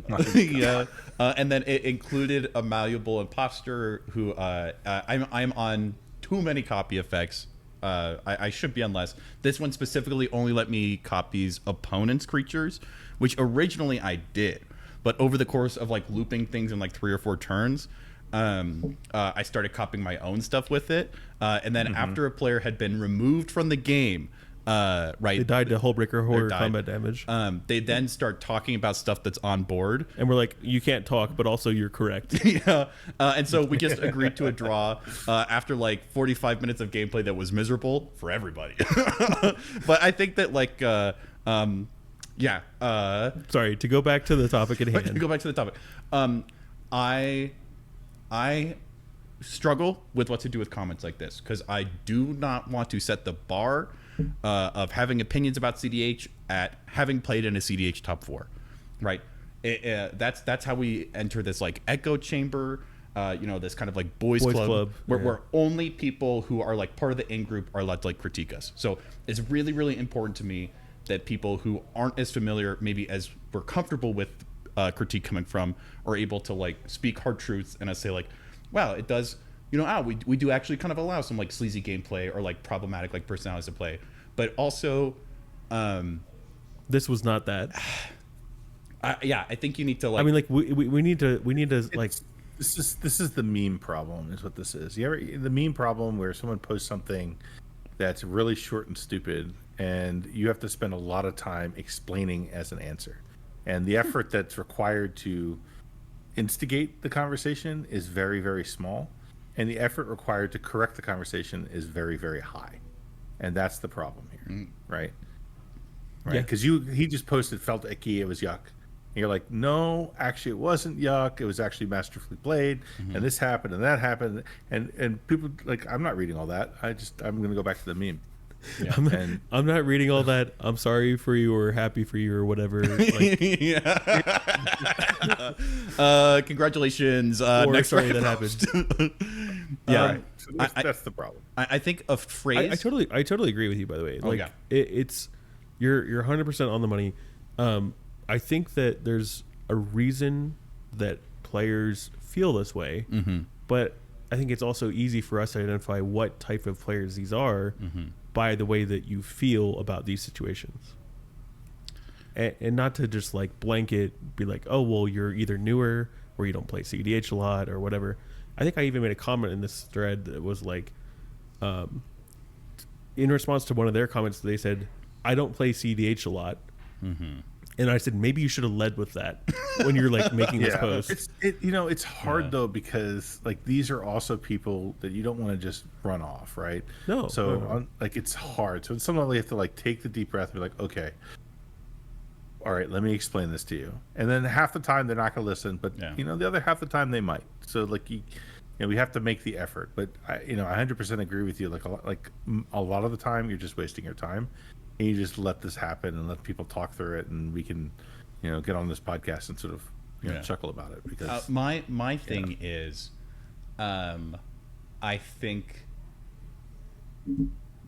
Oh yeah, and then it included a malleable imposter who I'm on too many copy effects. I should be on less. This one specifically only let me copies opponents' creatures, which originally I did, but over the course of like looping things in like 3 or 4 turns, I started copying my own stuff with it, and then after a player had been removed from the game, they died to Hullbreaker Horror combat damage. They then start talking about stuff that's on board, and we're like, you can't talk, but also you're correct. Yeah, and so we just agreed to a draw after like 45 minutes of gameplay that was miserable for everybody. But I think that like sorry, to go back to the topic at hand. To go back to the topic, I struggle with what to do with comments like this because I do not want to set the bar of having opinions about cEDH at having played in a cEDH top 4, right? That's how we enter this like echo chamber, this kind of like boys club where only people who are like part of the in-group are allowed to like critique us. So it's really, really important to me that people who aren't as familiar, maybe as we're comfortable with critique coming from, are able to like speak hard truths and I say like, wow, it does, we do actually kind of allow some like sleazy gameplay or like problematic like personalities to play, but also this was not that. I think you need to like, I mean, like we need to like This is the meme problem, is what this is. You ever the meme problem where someone posts something that's really short and stupid, and you have to spend a lot of time explaining as an answer, and the effort that's required to instigate the conversation is very, very small, and the effort required to correct the conversation is very, very high, and that's the problem here, right? Right? Yeah. Because he just posted felt icky, it was yuck. And you're like, no, actually, it wasn't yuck. It was actually masterfully played, and this happened and that happened, and people like, I'm not reading all that. I'm gonna go back to the meme. Yeah. I'm not reading all that. I'm sorry for you or happy for you or whatever. Like, Congratulations. or Next sorry round. that happened. Yeah, Um, right. So that's the problem. I think a phrase. I totally agree with you. By the way, Oh, like yeah. it's you're 100% on the money. I think that there's a reason that players feel this way, but I think it's also easy for us to identify what type of players these are by the way that you feel about these situations, and not to just like blanket be like, oh well, you're either newer or you don't play cEDH a lot or whatever. I think I even made a comment in this thread that was like, in response to one of their comments, they said, I don't play cEDH a lot. And I said, maybe you should have led with that when you're like making this post. It's hard though, because like these are also people that you don't want to just run off, right? No. So like it's hard. So sometimes you have to like take the deep breath and be like, okay, all right, let me explain this to you. And then half the time they're not going to listen, but the other half the time they might. So like we have to make the effort. But I 100% agree with you. Like a lot of the time you're just wasting your time. And you just let this happen and let people talk through it, and we can, get on this podcast and sort of, chuckle about it. Because my thing is, I think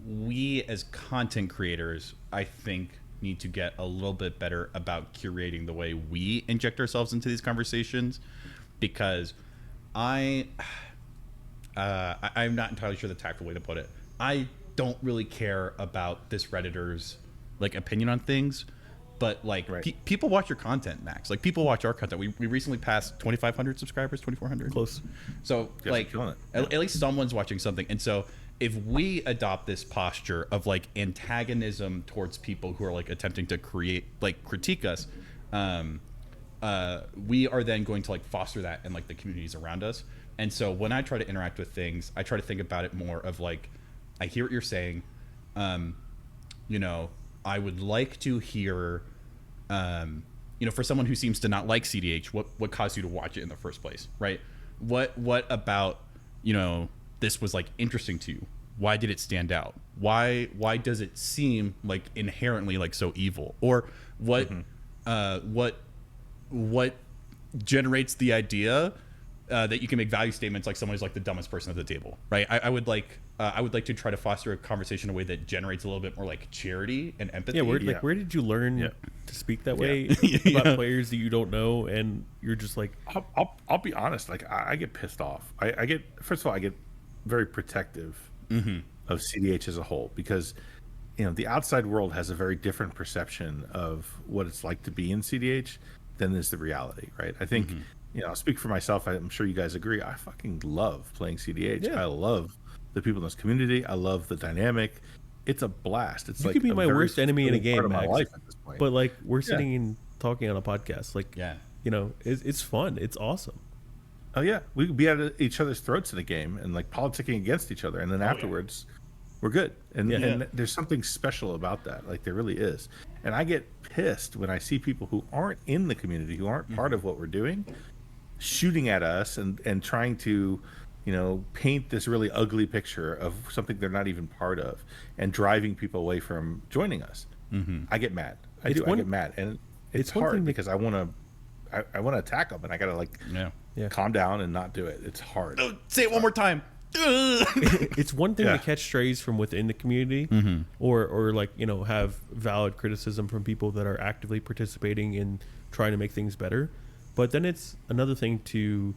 we as content creators, need to get a little bit better about curating the way we inject ourselves into these conversations, because I'm not entirely sure the tactful way to put it. I don't really care about this Redditor's like opinion on things, but like people watch your content, Max. Like people watch our content. We recently passed 2,500 subscribers, 2,400. Close. So like at least someone's watching something. And so if we adopt this posture of like antagonism towards people who are like attempting to critique us, we are then going to like foster that in like the communities around us. And so when I try to interact with things, I try to think about it more of like, I hear what you're saying. I would like to hear, for someone who seems to not like cEDH, what caused you to watch it in the first place, right? What about, this was like interesting to you? Why did it stand out? Why does it seem like inherently like so evil? Or what generates the idea that you can make value statements like someone who's like the dumbest person at the table, right? I would like to try to foster a conversation in a way that generates a little bit more like charity and empathy. Yeah, where did you learn to speak that way about players that you don't know, and you're just like, I'll be honest, like I get pissed off. I get very protective of cEDH as a whole, because the outside world has a very different perception of what it's like to be in cEDH than is the reality, right? I think I'll speak for myself. I'm sure you guys agree. I fucking love playing cEDH. I love the people in this community. I love the dynamic. It's a blast. It's you could be my worst enemy in a game, Max, my life at this point. But like we're sitting and talking on a podcast. Like it's fun. It's awesome. Oh yeah, we could be at each other's throats in a game and like politicking against each other, and then afterwards we're good. And there's something special about that. Like there really is. And I get pissed when I see people who aren't in the community, who aren't part of what we're doing, shooting at us and trying to paint this really ugly picture of something they're not even part of, and driving people away from joining us. I get mad. I get mad, and it's hard because I want to attack them, and I gotta calm down and not do it. It's hard. Oh, say it one more time. It's one thing to catch strays from within the community, or like have valid criticism from people that are actively participating in trying to make things better. But then it's another thing to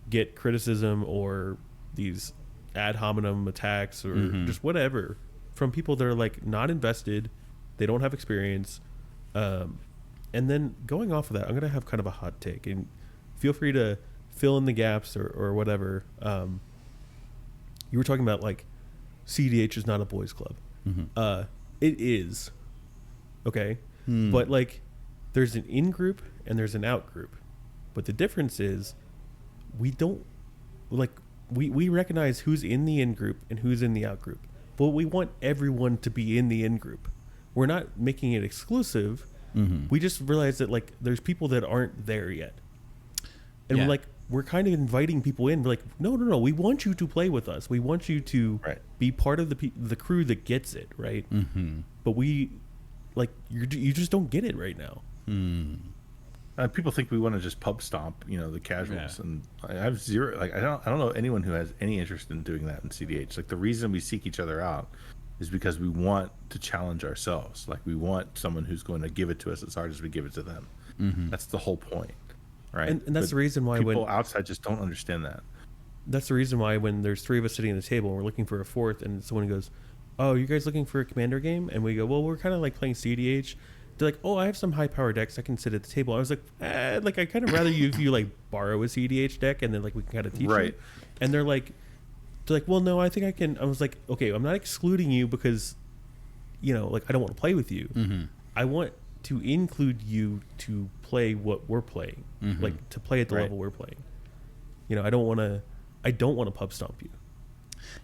get criticism or these ad hominem attacks or just whatever from people that are like not invested, they don't have experience, and then going off of that, I'm gonna have kind of a hot take, and feel free to fill in the gaps or whatever. You were talking about like CEDH is not a boys club. It is, okay, but like there's an in group and there's an out group, but the difference is we don't like we recognize who's in the in group and who's in the out group, but we want everyone to be in the in group. We're not making it exclusive. We just realize that like there's people that aren't there yet, and we're kind of inviting people in. We're like, no, we want you to play with us. We want you to be part of the crew that gets it, right? But we like you just don't get it right now. People think we want to just pub stomp, the casuals, and I have zero. Like I don't know anyone who has any interest in doing that in CDH. Like the reason we seek each other out is because we want to challenge ourselves. Like we want someone who's going to give it to us as hard as we give it to them. That's the whole point, right? And that's the reason why people outside just don't understand that. That's the reason why when there's three of us sitting at the table and we're looking for a fourth, and someone goes, "Oh, you guys looking for a commander game?" And we go, "Well, we're kind of like playing CDH." They're like, "Oh, I have some high power decks. I can sit at the table." I was like, like I kind of rather you if you like borrow a CDH deck and then like we can kind of teach you. And they're like, "Well, no, I think I can." I was like, "Okay, I'm not excluding you because, like I don't want to play with you. I want to include you to play what we're playing, like to play at the level we're playing. I don't want to pub stomp you."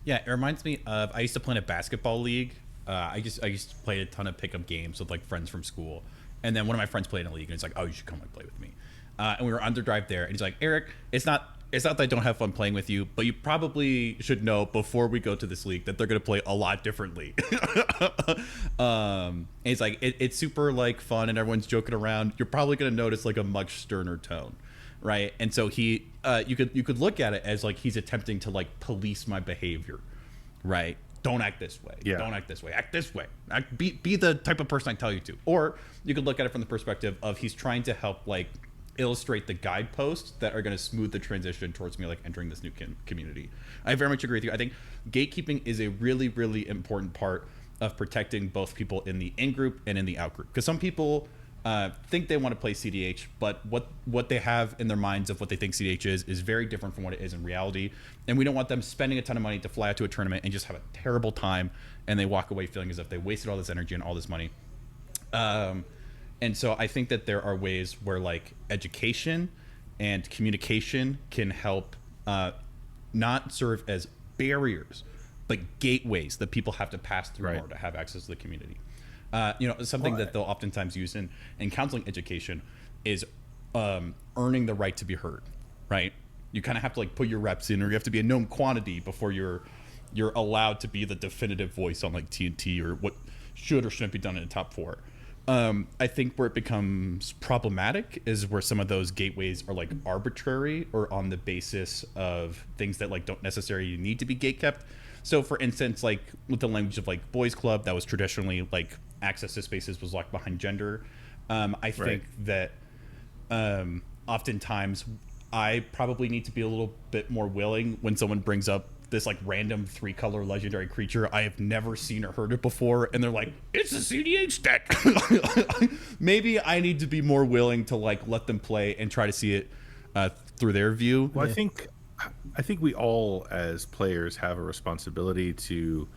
Yeah, it reminds me of I used to play in a basketball league. I used to play a ton of pickup games with like friends from school, and then one of my friends played in a league, and he's like, "Oh, you should come and play with me." And we were on the drive there, and he's like, "Eric, it's not that I don't have fun playing with you, but you probably should know before we go to this league that they're going to play a lot differently." And he's like, it's super like fun, and everyone's joking around. You're probably going to notice like a much sterner tone, right? And so you could look at it as like he's attempting to like police my behavior, right? Don't act this way. Yeah. Don't act this way. Act this way. Be the type of person I tell you to. Or you could look at it from the perspective of he's trying to help like illustrate the guideposts that are going to smooth the transition towards me like entering this new community. I very much agree with you. I think gatekeeping is a really, really important part of protecting both people in the in group and in the out group. Because some people think they want to play CDH, but what they have in their minds of what they think CDH is very different from what it is in reality. And we don't want them spending a ton of money to fly out to a tournament and just have a terrible time, and they walk away feeling as if they wasted all this energy and all this money. And so I think that there are ways where like education and communication can help not serve as barriers, but gateways that people have to pass through in order to have access to the community. Something that they'll oftentimes use in counseling education is earning the right to be heard, right? You kind of have to like put your reps in, or you have to be a known quantity before you're allowed to be the definitive voice on like TNT or what should or shouldn't be done in the top four. I think where it becomes problematic is where some of those gateways are like arbitrary or on the basis of things that like don't necessarily need to be gatekept. So for instance, like with the language of like boys club, that was traditionally like access to spaces was locked behind gender. I think that oftentimes I probably need to be a little bit more willing when someone brings up this like random 3-color legendary creature I have never seen or heard it before, and they're like, "It's a CDH deck." Maybe I need to be more willing to like let them play and try to see it through their view. Well, I think we all as players have a responsibility to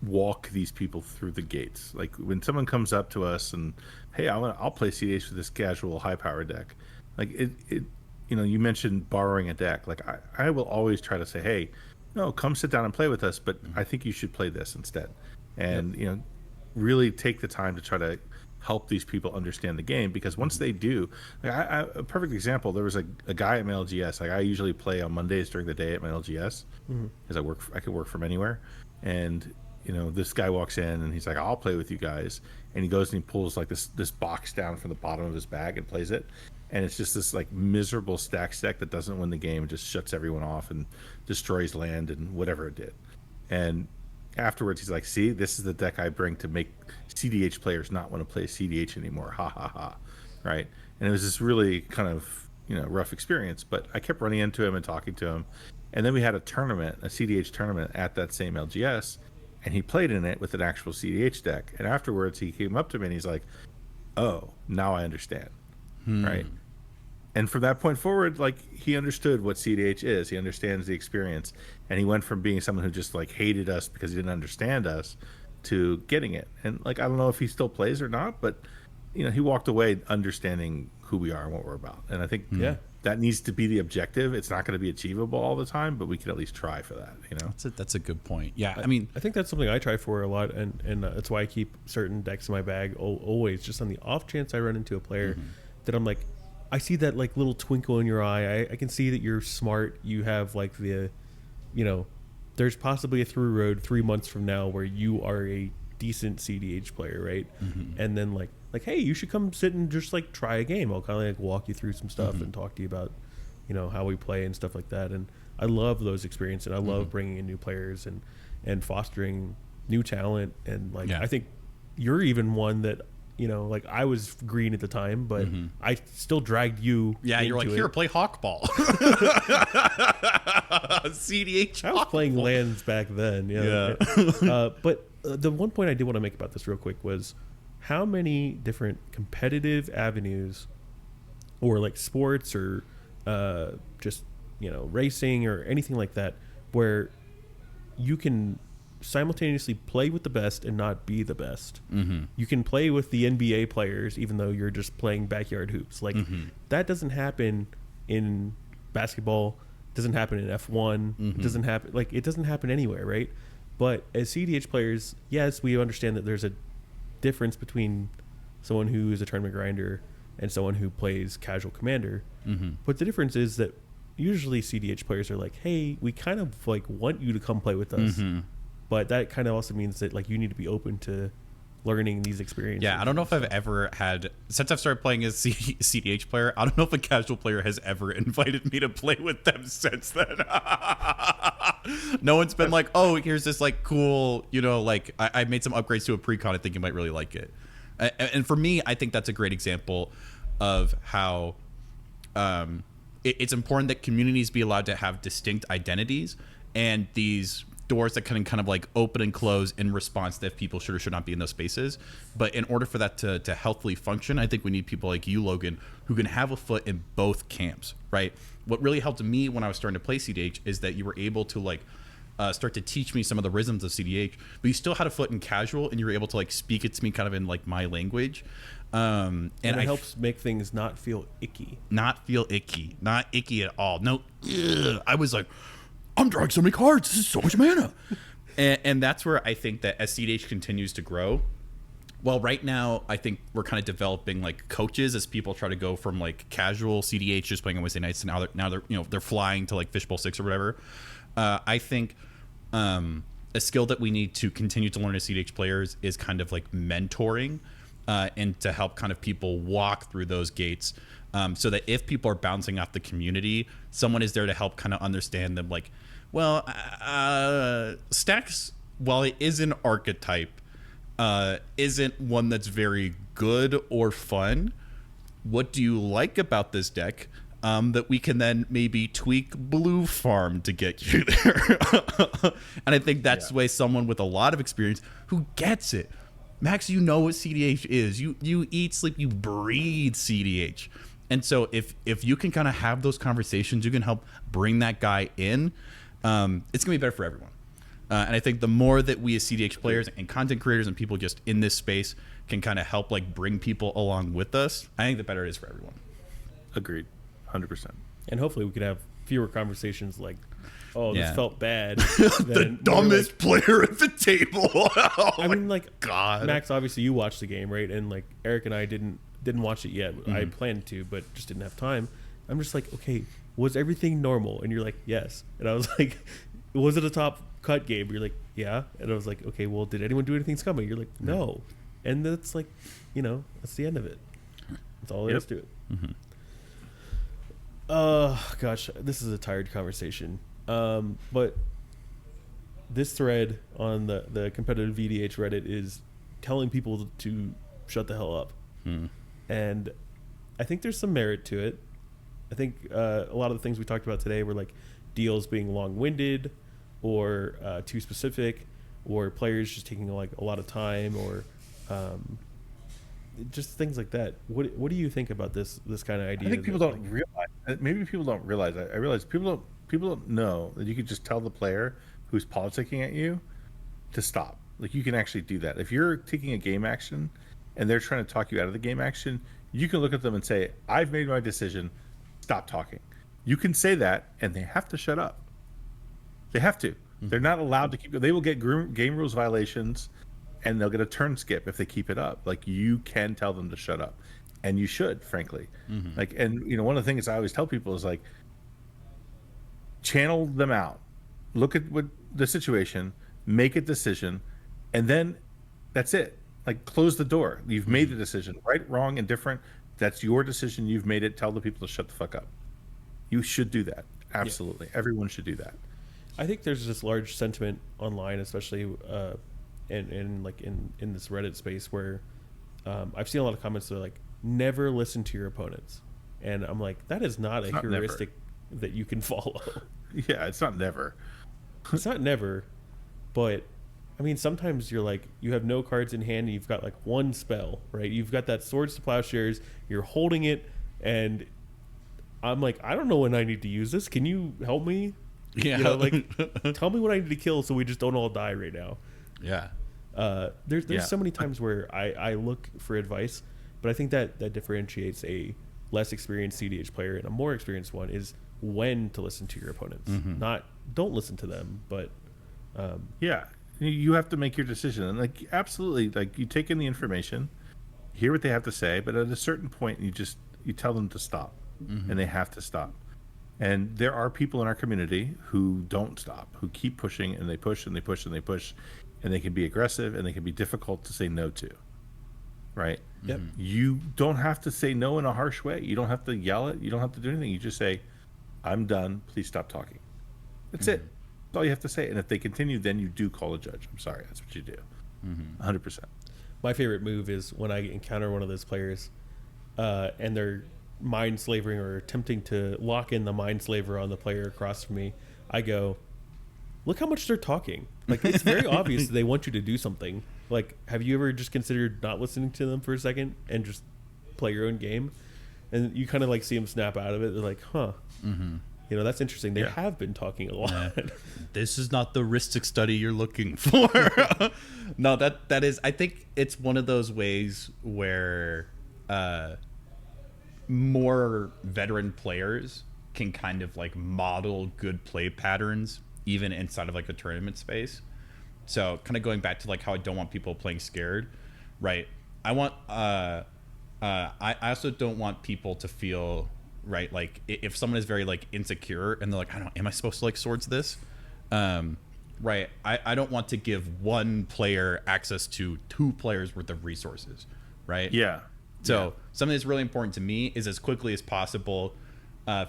walk these people through the gates. Like when someone comes up to us and, "Hey, I'll play CDH with this casual high power deck," like it you mentioned borrowing a deck. Like I will always try to say, "Hey, no, come sit down and play with us, but I think you should play this instead," and really take the time to try to help these people understand the game, because once they do, like a perfect example, there was a guy at my LGS. Like I usually play on Mondays during the day at my LGS because I could work from anywhere, and this guy walks in and he's like, "I'll play with you guys," and he goes and he pulls like this box down from the bottom of his bag and plays it, and it's just this like miserable stack deck that doesn't win the game. It just shuts everyone off and destroys land and whatever it did. And afterwards he's like, "See, this is the deck I bring to make CDH players not want to play CDH anymore, ha ha ha," right? And it was this really kind of rough experience, but I kept running into him and talking to him, and then we had a CDH tournament at that same LGS, and he played in it with an actual CDH deck, and afterwards he came up to me and he's like, "Oh, now I understand," right? And from that point forward, like, he understood what cEDH is. He understands the experience, and he went from being someone who just like hated us because he didn't understand us to getting it. And like, I don't know if he still plays or not, but he walked away understanding who we are and what we're about. And I think that needs to be the objective. It's not going to be achievable all the time, but we can at least try for that. That's a good point. Yeah, I mean, I think that's something I try for a lot, and that's why I keep certain decks in my bag always, just on the off chance I run into a player that I'm like, I see that like little twinkle in your eye. I can see that you're smart. You have like the, there's possibly a through road 3 months from now where you are a decent cEDH player, right? And then like, hey, you should come sit and just like try a game. I'll kind of like walk you through some stuff and talk to you about, how we play and stuff like that. And I love those experiences, and I love bringing in new players and fostering new talent. And like, I think you're even one that, like, I was green at the time, but I still dragged you. Yeah, you're like, here, play Hawkball. cEDH. I was playing lands back then. But the one point I did want to make about this real quick was how many different competitive avenues, or like sports, or just racing or anything like that, where you can simultaneously play with the best and not be the best. You can play with the NBA players even though you're just playing backyard hoops. Like that doesn't happen in basketball, doesn't happen in F1, it doesn't happen anywhere, right? But as cEDH players, yes, we understand that there's a difference between someone who is a tournament grinder and someone who plays casual commander. But the difference is that usually cEDH players are like, hey, we kind of like want you to come play with us. But that kind of also means that like you need to be open to learning these experiences. Yeah, I don't know if I've ever had, since I've started playing as cEDH player, I don't know if a casual player has ever invited me to play with them since then. No one's been like, oh, here's this like cool, like I made some upgrades to a precon. I think you might really like it. And for me, I think that's a great example of how it's important that communities be allowed to have distinct identities, and these doors that can kind of like open and close in response to if people should or should not be in those spaces. But in order for that to healthily function, I think we need people like you, Logan, who can have a foot in both camps, right? What really helped me when I was starting to play cEDH is that you were able to like start to teach me some of the rhythms of cEDH, but you still had a foot in casual, and you were able to like speak it to me kind of in like my language. And it helps make things not feel icky. Not icky at all. No, I was like, I'm drawing so many cards. This is so much mana. and that's where I think that as cEDH continues to grow, well, right now I think we're kind of developing like coaches as people try to go from like casual cEDH just playing on Wednesday nights, and now they're flying to like Fishbowl 6 or whatever. I think a skill that we need to continue to learn as cEDH players is kind of like mentoring, and to help kind of people walk through those gates, so that if people are bouncing off the community, someone is there to help kind of understand them. Like, well, Stacks, while it is an archetype, isn't one that's very good or fun. What do you like about this deck? That we can then maybe tweak Blue Farm to get you there. And I think that's the way someone with a lot of experience who gets it. Max, you know what cEDH is. You eat, sleep, you breathe cEDH. And so if you can kind of have those conversations, you can help bring that guy in. It's going to be better for everyone. And I think the more that we as cEDH players and content creators and people just in this space can kind of help like bring people along with us, I think the better it is for everyone. Agreed. 100%. And hopefully we could have fewer conversations like, oh, this felt bad. The dumbest player at the table. Oh, I mean, like, God. Max, obviously you watched the game, right? And like Eric and I didn't watch it yet. I planned to, but just didn't have time. I'm just like, okay, was everything normal? And you're like, yes. And I was like, was it a top cut game? You're like, yeah. And I was like, okay, well, did anyone do anything scummy? You're like, no. And that's like, that's the end of it. That's all there is to it. Gosh, this is a tired conversation. But this thread on the competitive VDH Reddit is telling people to shut the hell up. And I think there's some merit to it. I think a lot of the things we talked about today were like deals being long-winded or too specific, or players just taking like a lot of time, or just things like that. What do you think about this kind of idea? I think people that, don't realize. Maybe people don't realize. I realize people don't know that you could just tell the player who's politicking at you to stop. Like, you can actually do that. If you're taking a game action and they're trying to talk you out of the game action, you can look at them and say, "I've made my decision. Stop talking." You can say that, and they have to shut up. They have to. They're not allowed to keep. They will get game rules violations, and they'll get a turn skip if they keep it up. Like, you can tell them to shut up, and you should, frankly. Like, and one of the things I always tell people is, like, channel them out, look at what the situation, make a decision, and then that's it. Like, close the door. You've made the decision, right, wrong, indifferent. That's your decision. You've made it. Tell the people to shut the fuck up. You should do that. Absolutely, everyone should do that. I think there's this large sentiment online, especially and like in this Reddit space, where I've seen a lot of comments that are like, never listen to your opponents, and I'm like, that is not a heuristic that you can follow. Yeah, it's not never. It's not never, but I mean, sometimes you're like, you have no cards in hand and you've got like one spell, right? You've got that Swords to Plowshares, you're holding it, and I'm like, I don't know when I need to use this. Can you help me? Yeah. Like, tell me what I need to kill so we just don't all die right now. Yeah. There's so many times where I look for advice, but I think that differentiates a less experienced cEDH player and a more experienced one is when to listen to your opponents. Not don't listen to them, but yeah, you have to make your decision. And, like, absolutely, like, you take in the information, hear what they have to say, but at a certain point you tell them to stop, and they have to stop. And there are people in our community who don't stop, who keep pushing, and they push and they push and they push, and they can be aggressive and they can be difficult to say no to. Right? Yep. You don't have to say no in a harsh way. You don't have to yell it. You don't have to do anything. You just say, "I'm done. Please stop talking." That's it. That's all you have to say. And if they continue, then you do call a judge. I'm sorry. That's what you do. 100%. My favorite move is when I encounter one of those players and they're mind slavering or attempting to lock in the mind slaver on the player across from me. I go, look how much they're talking. Like, it's very obvious that they want you to do something. Like, have you ever just considered not listening to them for a second and just play your own game? And you kind of like see them snap out of it. They're like, huh. That's interesting. They have been talking a lot. This is not the heuristic study you're looking for. No, that is, I think it's one of those ways where more veteran players can kind of like model good play patterns even inside of like a tournament space. So kind of going back to like how I don't want people playing scared, right? I want I also don't want people to feel, right, like if someone is very like insecure and they're like, am I supposed to like swords this? Right. I don't want to give one player access to two players worth of resources, right? Yeah. So something that's really important to me is as quickly as possible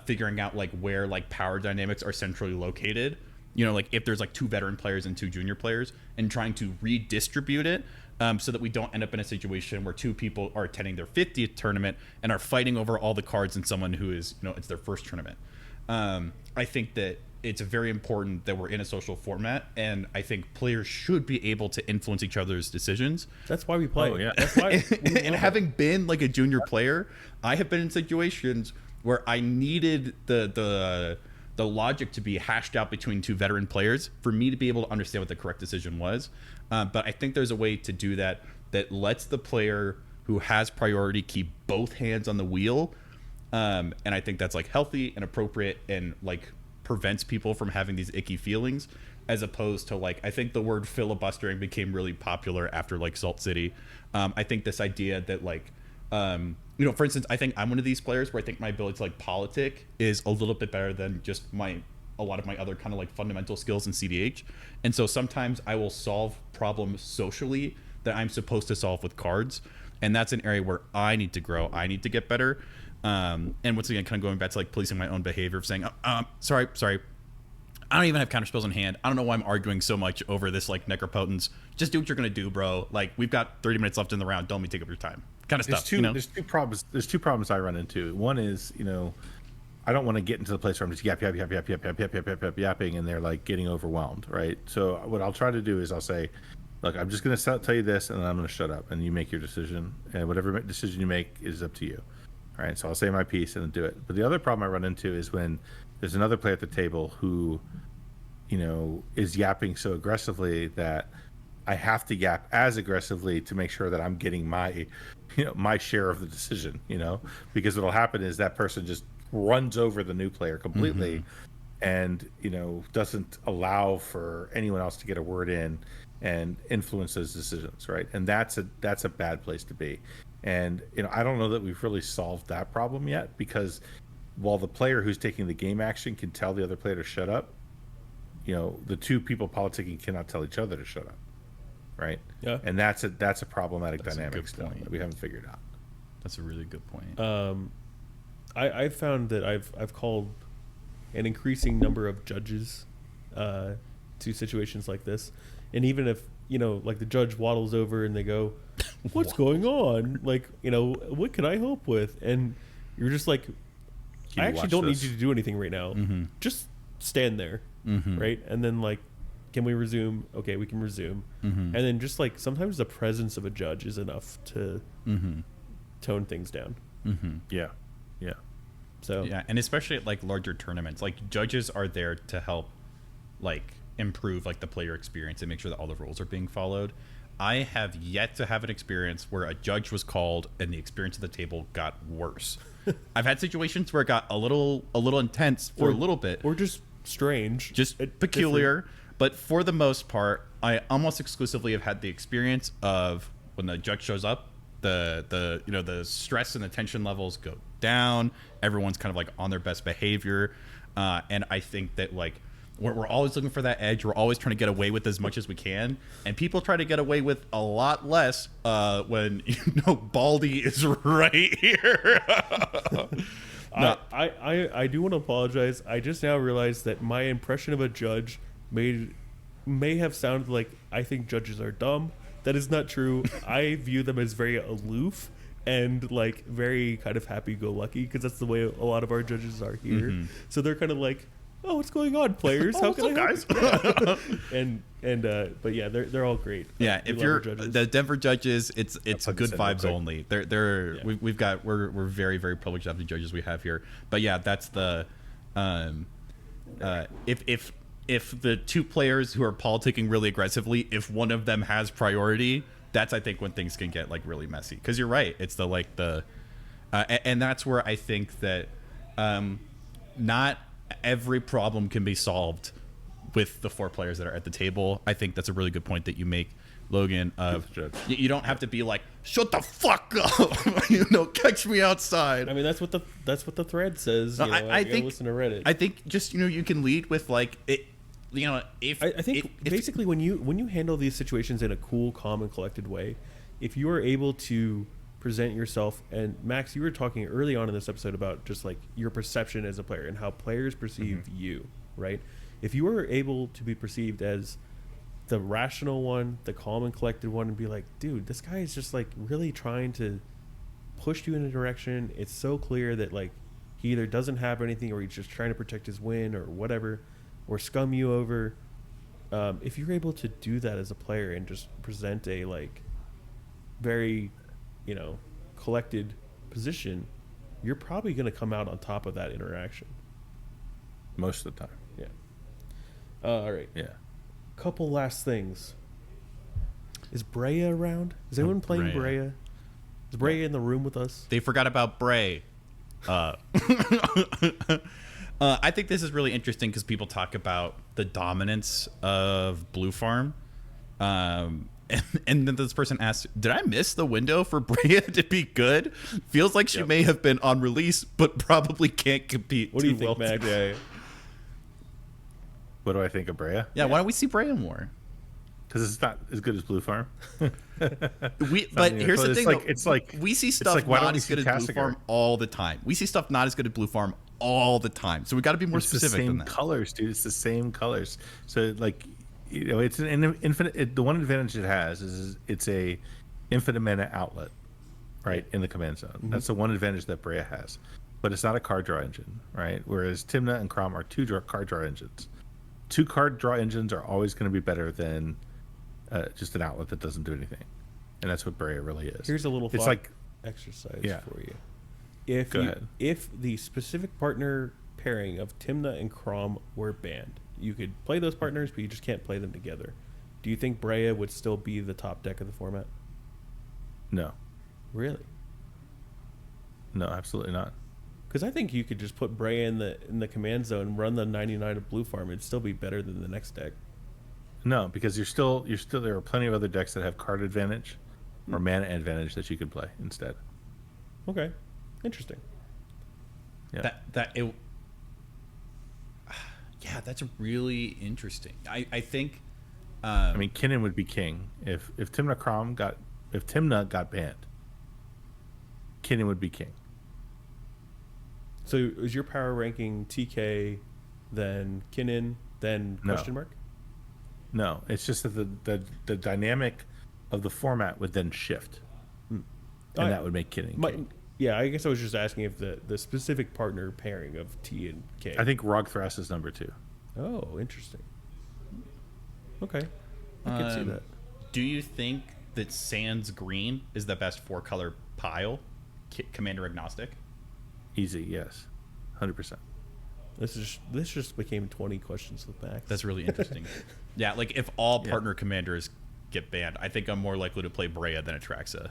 figuring out like where like power dynamics are centrally located. Like if there's like two veteran players and two junior players, and trying to redistribute it so that we don't end up in a situation where two people are attending their 50th tournament and are fighting over all the cards in someone who is, it's their first tournament. I think that it's very important that we're in a social format, and I think players should be able to influence each other's decisions. That's why we play. Oh, yeah. That's why. And having been like a junior player, I have been in situations where I needed the logic to be hashed out between two veteran players for me to be able to understand what the correct decision was. But I think there's a way to do that lets the player who has priority keep both hands on the wheel. And I think that's like healthy and appropriate and like prevents people from having these icky feelings, as opposed to like, I think the word filibustering became really popular after like Salt City. I think this idea that like, for instance, I think I'm one of these players where I think my ability to like politic is a little bit better than just a lot of my other kind of like fundamental skills in cEDH. And so sometimes I will solve problems socially that I'm supposed to solve with cards. And that's an area where I need to grow. I need to get better. And once again, kind of going back to like policing my own behavior of saying, sorry, I don't even have counter spells in hand. I don't know why I'm arguing so much over this like necropotence. Just do what you're gonna do, bro. Like, we've got 30 minutes left in the round. Don't let me take up your time. Kind of stuff. There's two problems. There's two problems I run into. One is, I don't want to get into the place where I'm just yapping, and they're like getting overwhelmed, right? So what I'll try to do is I'll say, look, I'm just going to tell you this, and then I'm going to shut up, and you make your decision, and whatever decision you make is up to you. All right, so I'll say my piece and then do it. But the other problem I run into is when there's another player at the table who, is yapping so aggressively that I have to yap as aggressively to make sure that I'm getting my, my share of the decision, because what'll happen is that person just runs over the new player completely and, doesn't allow for anyone else to get a word in and influence those decisions, right? And that's a bad place to be. And, I don't know that we've really solved that problem yet, because while the player who's taking the game action can tell the other player to shut up, the two people politicking cannot tell each other to shut up, right? Yeah. And that's a problematic dynamic still that we haven't figured out. That's a really good point. I've found that I've called an increasing number of judges to situations like this, and even if like the judge waddles over and they go, "What's going on? Like, what can I help with?" And you're just like, "I actually don't need you to do anything right now. Just stand there, right?" And then like, "Can we resume?" Okay, we can resume. And then just like sometimes the presence of a judge is enough to tone things down. Yeah. So yeah, and especially at like larger tournaments, like judges are there to help like improve like the player experience and make sure that all the rules are being followed. I have yet to have an experience where a judge was called and the experience at the table got worse. I've had situations where it got a little intense for a little bit, or just strange, just peculiar. But for the most part, I almost exclusively have had the experience of when the judge shows up, the stress and the tension levels go down. Everyone's kind of like on their best behavior, and I think that like we're always looking for that edge. We're always trying to get away with as much as we can, and people try to get away with a lot less when Baldy is right here. No. I do want to apologize. I just now realized that my impression of a judge may have sounded like I think judges are dumb. That is not true. I view them as very aloof and like very kind of happy-go-lucky, because that's the way a lot of our judges are here. So they're kind of like, "Oh, what's going on, players? How can I help?" Guys? Yeah. But yeah, they're all great. Yeah, if you're the Denver judges, it's good vibes only. They're yeah. We're very, very privileged to have the judges we have here. But yeah, that's the if the two players who are politicking really aggressively, if one of them has priority, that's I think when things can get like really messy. Because you're right, it's and that's where I think that not every problem can be solved with the four players that are at the table. I think that's a really good point that you make, Logan. You don't have to be like, "Shut the fuck up," catch me outside. I mean, that's what the thread says. No, I think listen to Reddit. I think just you can lead with like it. I think basically when you handle these situations in a cool, calm, and collected way, if you are able to present yourself, and Max, you were talking early on in this episode about just like your perception as a player and how players perceive you, right? If you are able to be perceived as the rational one, the calm and collected one, and be like, "Dude, this guy is just like really trying to push you in a direction. It's so clear that like he either doesn't have anything or he's just trying to protect his win or whatever, or scum you over." If you're able to do that as a player and just present a like very collected position, you're probably going to come out on top of that interaction most of the time. Yeah. All right. Yeah. Couple last things. Is Brea around? Is anyone playing Brea? Is Brea in the room with us? They forgot about Bray. I think this is really interesting because people talk about the dominance of Blue Farm. And then this person asks, "Did I miss the window for Brea to be good? Feels like she may have been on release, but probably can't compete what do you think, Max? today." What do I think of Brea? Yeah, why don't we see Brea more? Because it's not as good as Blue Farm. But here's the thing, it's like we see stuff not as good as Blue Farm all the time. We see stuff not as good as Blue Farm all the time. So we got to be more specific than that. It's the same colors, dude. It's the same colors. So like, it's an infinite. The one advantage it has is it's a infinite mana outlet, right, in the command zone. That's the one advantage that Brea has. But it's not a card draw engine, right? Whereas Tymna and Crom are card draw engines. 2 card draw engines are always going to be better than just an outlet that doesn't do anything, and that's what Brea really is. Here's a little it's thought like exercise Yeah. for you. If Go ahead. if the specific partner pairing of Timna and Crom were banned, you could play those partners, but you just can't play them together. Do you think Brea would still be the top deck of the format? no, Really? no, absolutely not. Because I think you could just put Brea in the command zone, run the 99 of blue farm, it'd still be better than the next deck. No, because you're still there are plenty of other decks that have card advantage or mana advantage that you could play instead. Okay, interesting. Yeah. Yeah, that's really interesting. I think. I mean, Kinnan would be king if Timna got banned. Kinnan would be king. So is your power ranking TK, then Kinnan, then No. question mark? No, it's just that the dynamic of the format would then shift, and that would make Kinnan king. Yeah, I guess I was just asking if the specific partner pairing of T and K. I think Rogthras is number 2. Oh, interesting. Okay, I could see that. Do you think that Sans Green is the best 4-color pile, commander agnostic? Easy, yes, 100%. This just became 20 questions with Max. That's really interesting. Yeah, like if all partner commanders get banned, I think I'm more likely to play Brea than Atraxa.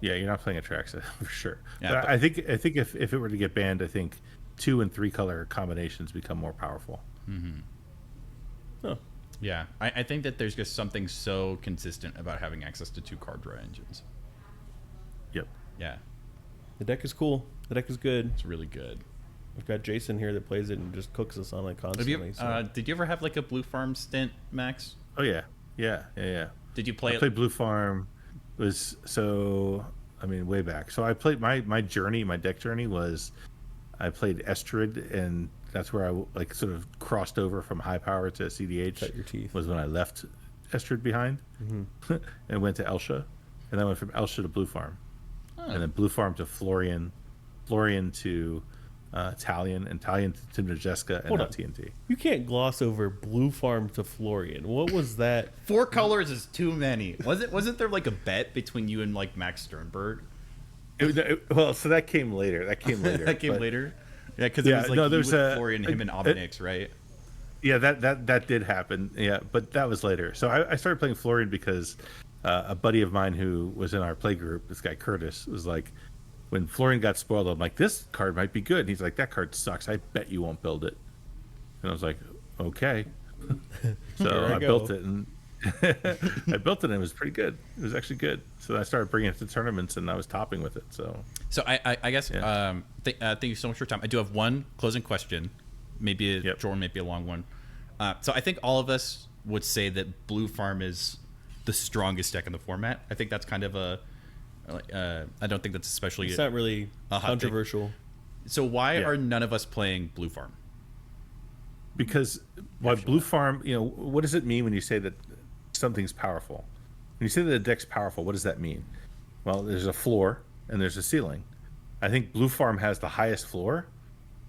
Yeah, you're not playing Atraxa for sure. Yeah, but but- I think if it were to get banned, I think 2 and 3 color combinations become more powerful. Oh, Yeah, I think that there's just something so consistent about having access to 2 card draw engines. Yep. Yeah, the deck is cool. The deck is good. it's really good. We've got Jason here that plays it and just cooks us on it Have constantly. you, did you ever have like a blue farm stint, Max? Oh yeah. Did you play I it? played Blue Farm. Way back. So I played my deck journey was I played Estrid, and that's where I sort of crossed over from high power to CDH. Cut your teeth. Was when I left Estrid behind and went to Elsha, and then went from Elsha to Blue Farm, and then Blue Farm to Florian to Talion, and Talion to Timnajeska, and Hold now on. TNT. You can't gloss over Blue Farm to Florian. What was that? 4 colors is too many. Wasn't there like a bet between you and like Max Sternberg? So that came later. That came later. That came but- later. Yeah, because it Yeah, was like no, you there's with Florian, him and a- Obinix, right? Yeah, that did happen. Yeah, but that was later. So I started playing Florian because a buddy of mine who was in our play group, this guy Curtis, was like, when Florian got spoiled, I'm like, this card might be good. And he's like, that card sucks. I bet you won't build it. And I was like, okay. So Here I I go. built it, and I built it, and it was pretty good. It was actually good. So I started bringing it to tournaments, and I was topping with it. So So I guess Yeah. thank you so much for your time. I do have one closing question, maybe a Yep. short one, maybe a long one. So I think all of us would say that Blue Farm is the strongest deck in the format. I think that's kind of I don't think that's especially. It's not really A hot take. controversial. So why Yeah. are none of us playing Blue Farm? because Blue Farm, what does it mean when you say that something's powerful? When you say that a deck's powerful, what does that mean? Well, there's a floor and there's a ceiling. I think Blue Farm has the highest floor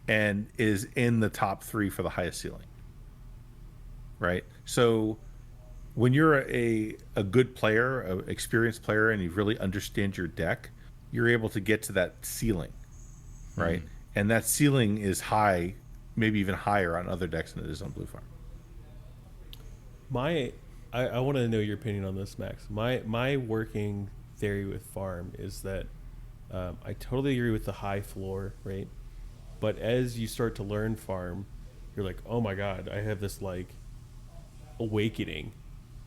and is in the top 3 for the highest ceiling. Right? So when you're a good player, an experienced player, and you really understand your deck, you're able to get to that ceiling, right? And that ceiling is high, maybe even higher on other decks than it is on Blue Farm. I want to know your opinion on this, Max. My working theory with farm is that I totally agree with the high floor, right? But as you start to learn farm, you're like, oh my god, I have this like awakening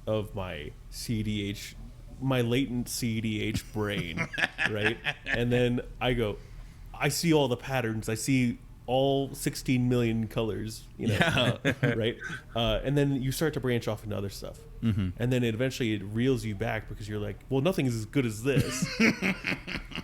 of my CEDH, my latent CEDH brain, right? And then I see all the patterns. I see all 16 million colors, right? And then you start to branch off into other stuff. And then eventually it reels you back because you're like, well, nothing is as good as this.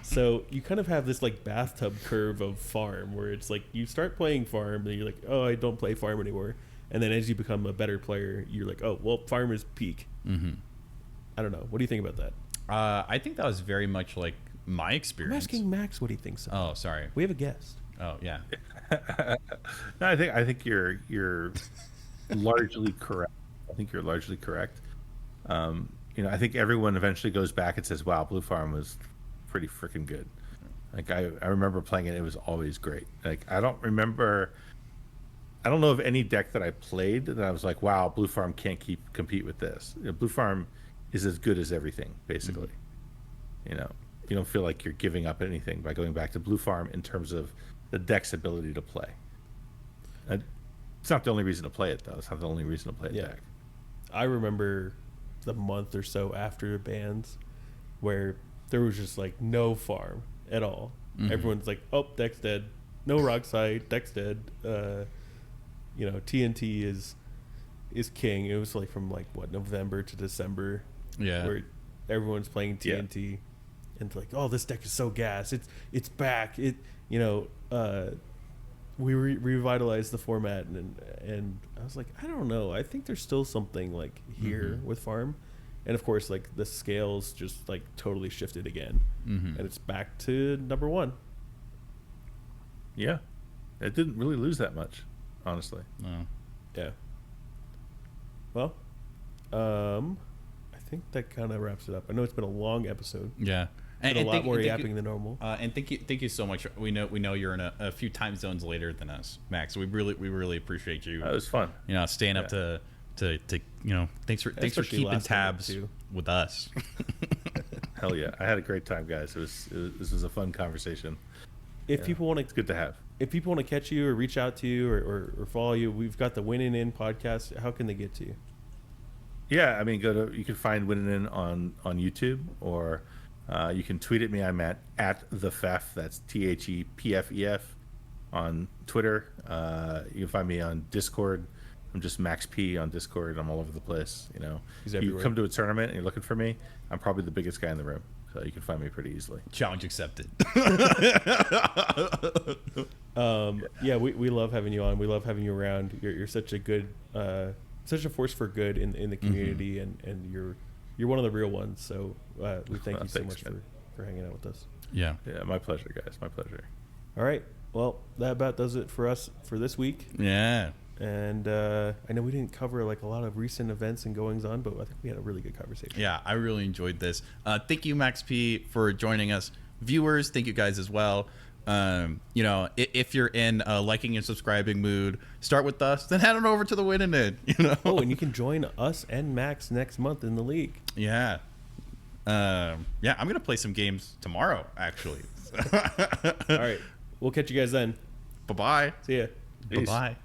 So you kind of have this like bathtub curve of farm where it's like you start playing farm and you're like, oh, I don't play farm anymore. And then as you become a better player, you're like, oh, well, farm is peak. I don't know. What do you think about that? I think that was very much like my I'm experience. asking Max what he thinks. Oh, sorry. We have a guest. Oh, yeah. No, I think you're largely correct. I think you're largely correct. I think everyone eventually goes back and says, "Wow, Blue Farm was pretty freaking good." Like I remember playing it; it was always great. Like I don't know of any deck that I played that I was like, "Wow, Blue Farm can't compete with this." Blue Farm is as good as everything, basically. You don't feel like you're giving up anything by going back to Blue Farm in terms of the deck's ability to play. It's not the only reason to play it, though. It's not the only reason to play a deck. I remember the month or so after the bans where there was just like no farm at all. Everyone's like, "Oh, deck's dead. No rock site. Deck's dead." TNT is king. It was like from like November to December. Yeah. Where everyone's playing TNT, and it's like, "Oh, this deck is so gas. It's back." We revitalized the format, and I was like, I don't know. I think there's still something like here with farm, and of course, like the scales just like totally shifted again, and it's back to number one. Yeah, it didn't really lose that much, honestly. No. Yeah. Well, I think that kind of wraps it up. I know it's been a long episode. Yeah. And a lot more yapping than normal. And thank you so much. We know you're in a few time zones later than us, Max. We really appreciate you. It was fun. Staying up to thanks for keeping tabs with us. Hell yeah, I had a great time, guys. This was a fun conversation. If people want to, it's good to have. If people want to catch you or reach out to you or follow you, we've got the Winning In podcast. How can they get to you? Yeah, I mean, you can find Winning In on YouTube, or you can tweet at me. I'm at the Fef. That's THEPFEF on Twitter. You can find me on Discord. I'm just Max P on Discord. I'm all over the place. You come to a tournament and you're looking for me, I'm probably the biggest guy in the room, so you can find me pretty easily. Challenge accepted. We love having you on. We love having you around. You're such a good, such a force for good in the community, and you're one of the real ones. So we thank you so much for hanging out with us. Yeah, my pleasure, guys. My pleasure. All right. Well, that about does it for us for this week. Yeah. And I know we didn't cover like a lot of recent events and goings on, but I think we had a really good conversation. Yeah, I really enjoyed this. Thank you, Max P, for joining us. Viewers, thank you guys as well. If you're in a liking and subscribing mood, start with us, then head on over to the Winning In. Oh, and you can join us and Max next month in the league. Yeah. I'm gonna play some games tomorrow, actually. All right, we'll catch you guys then. Bye-bye. See ya. Bye-bye.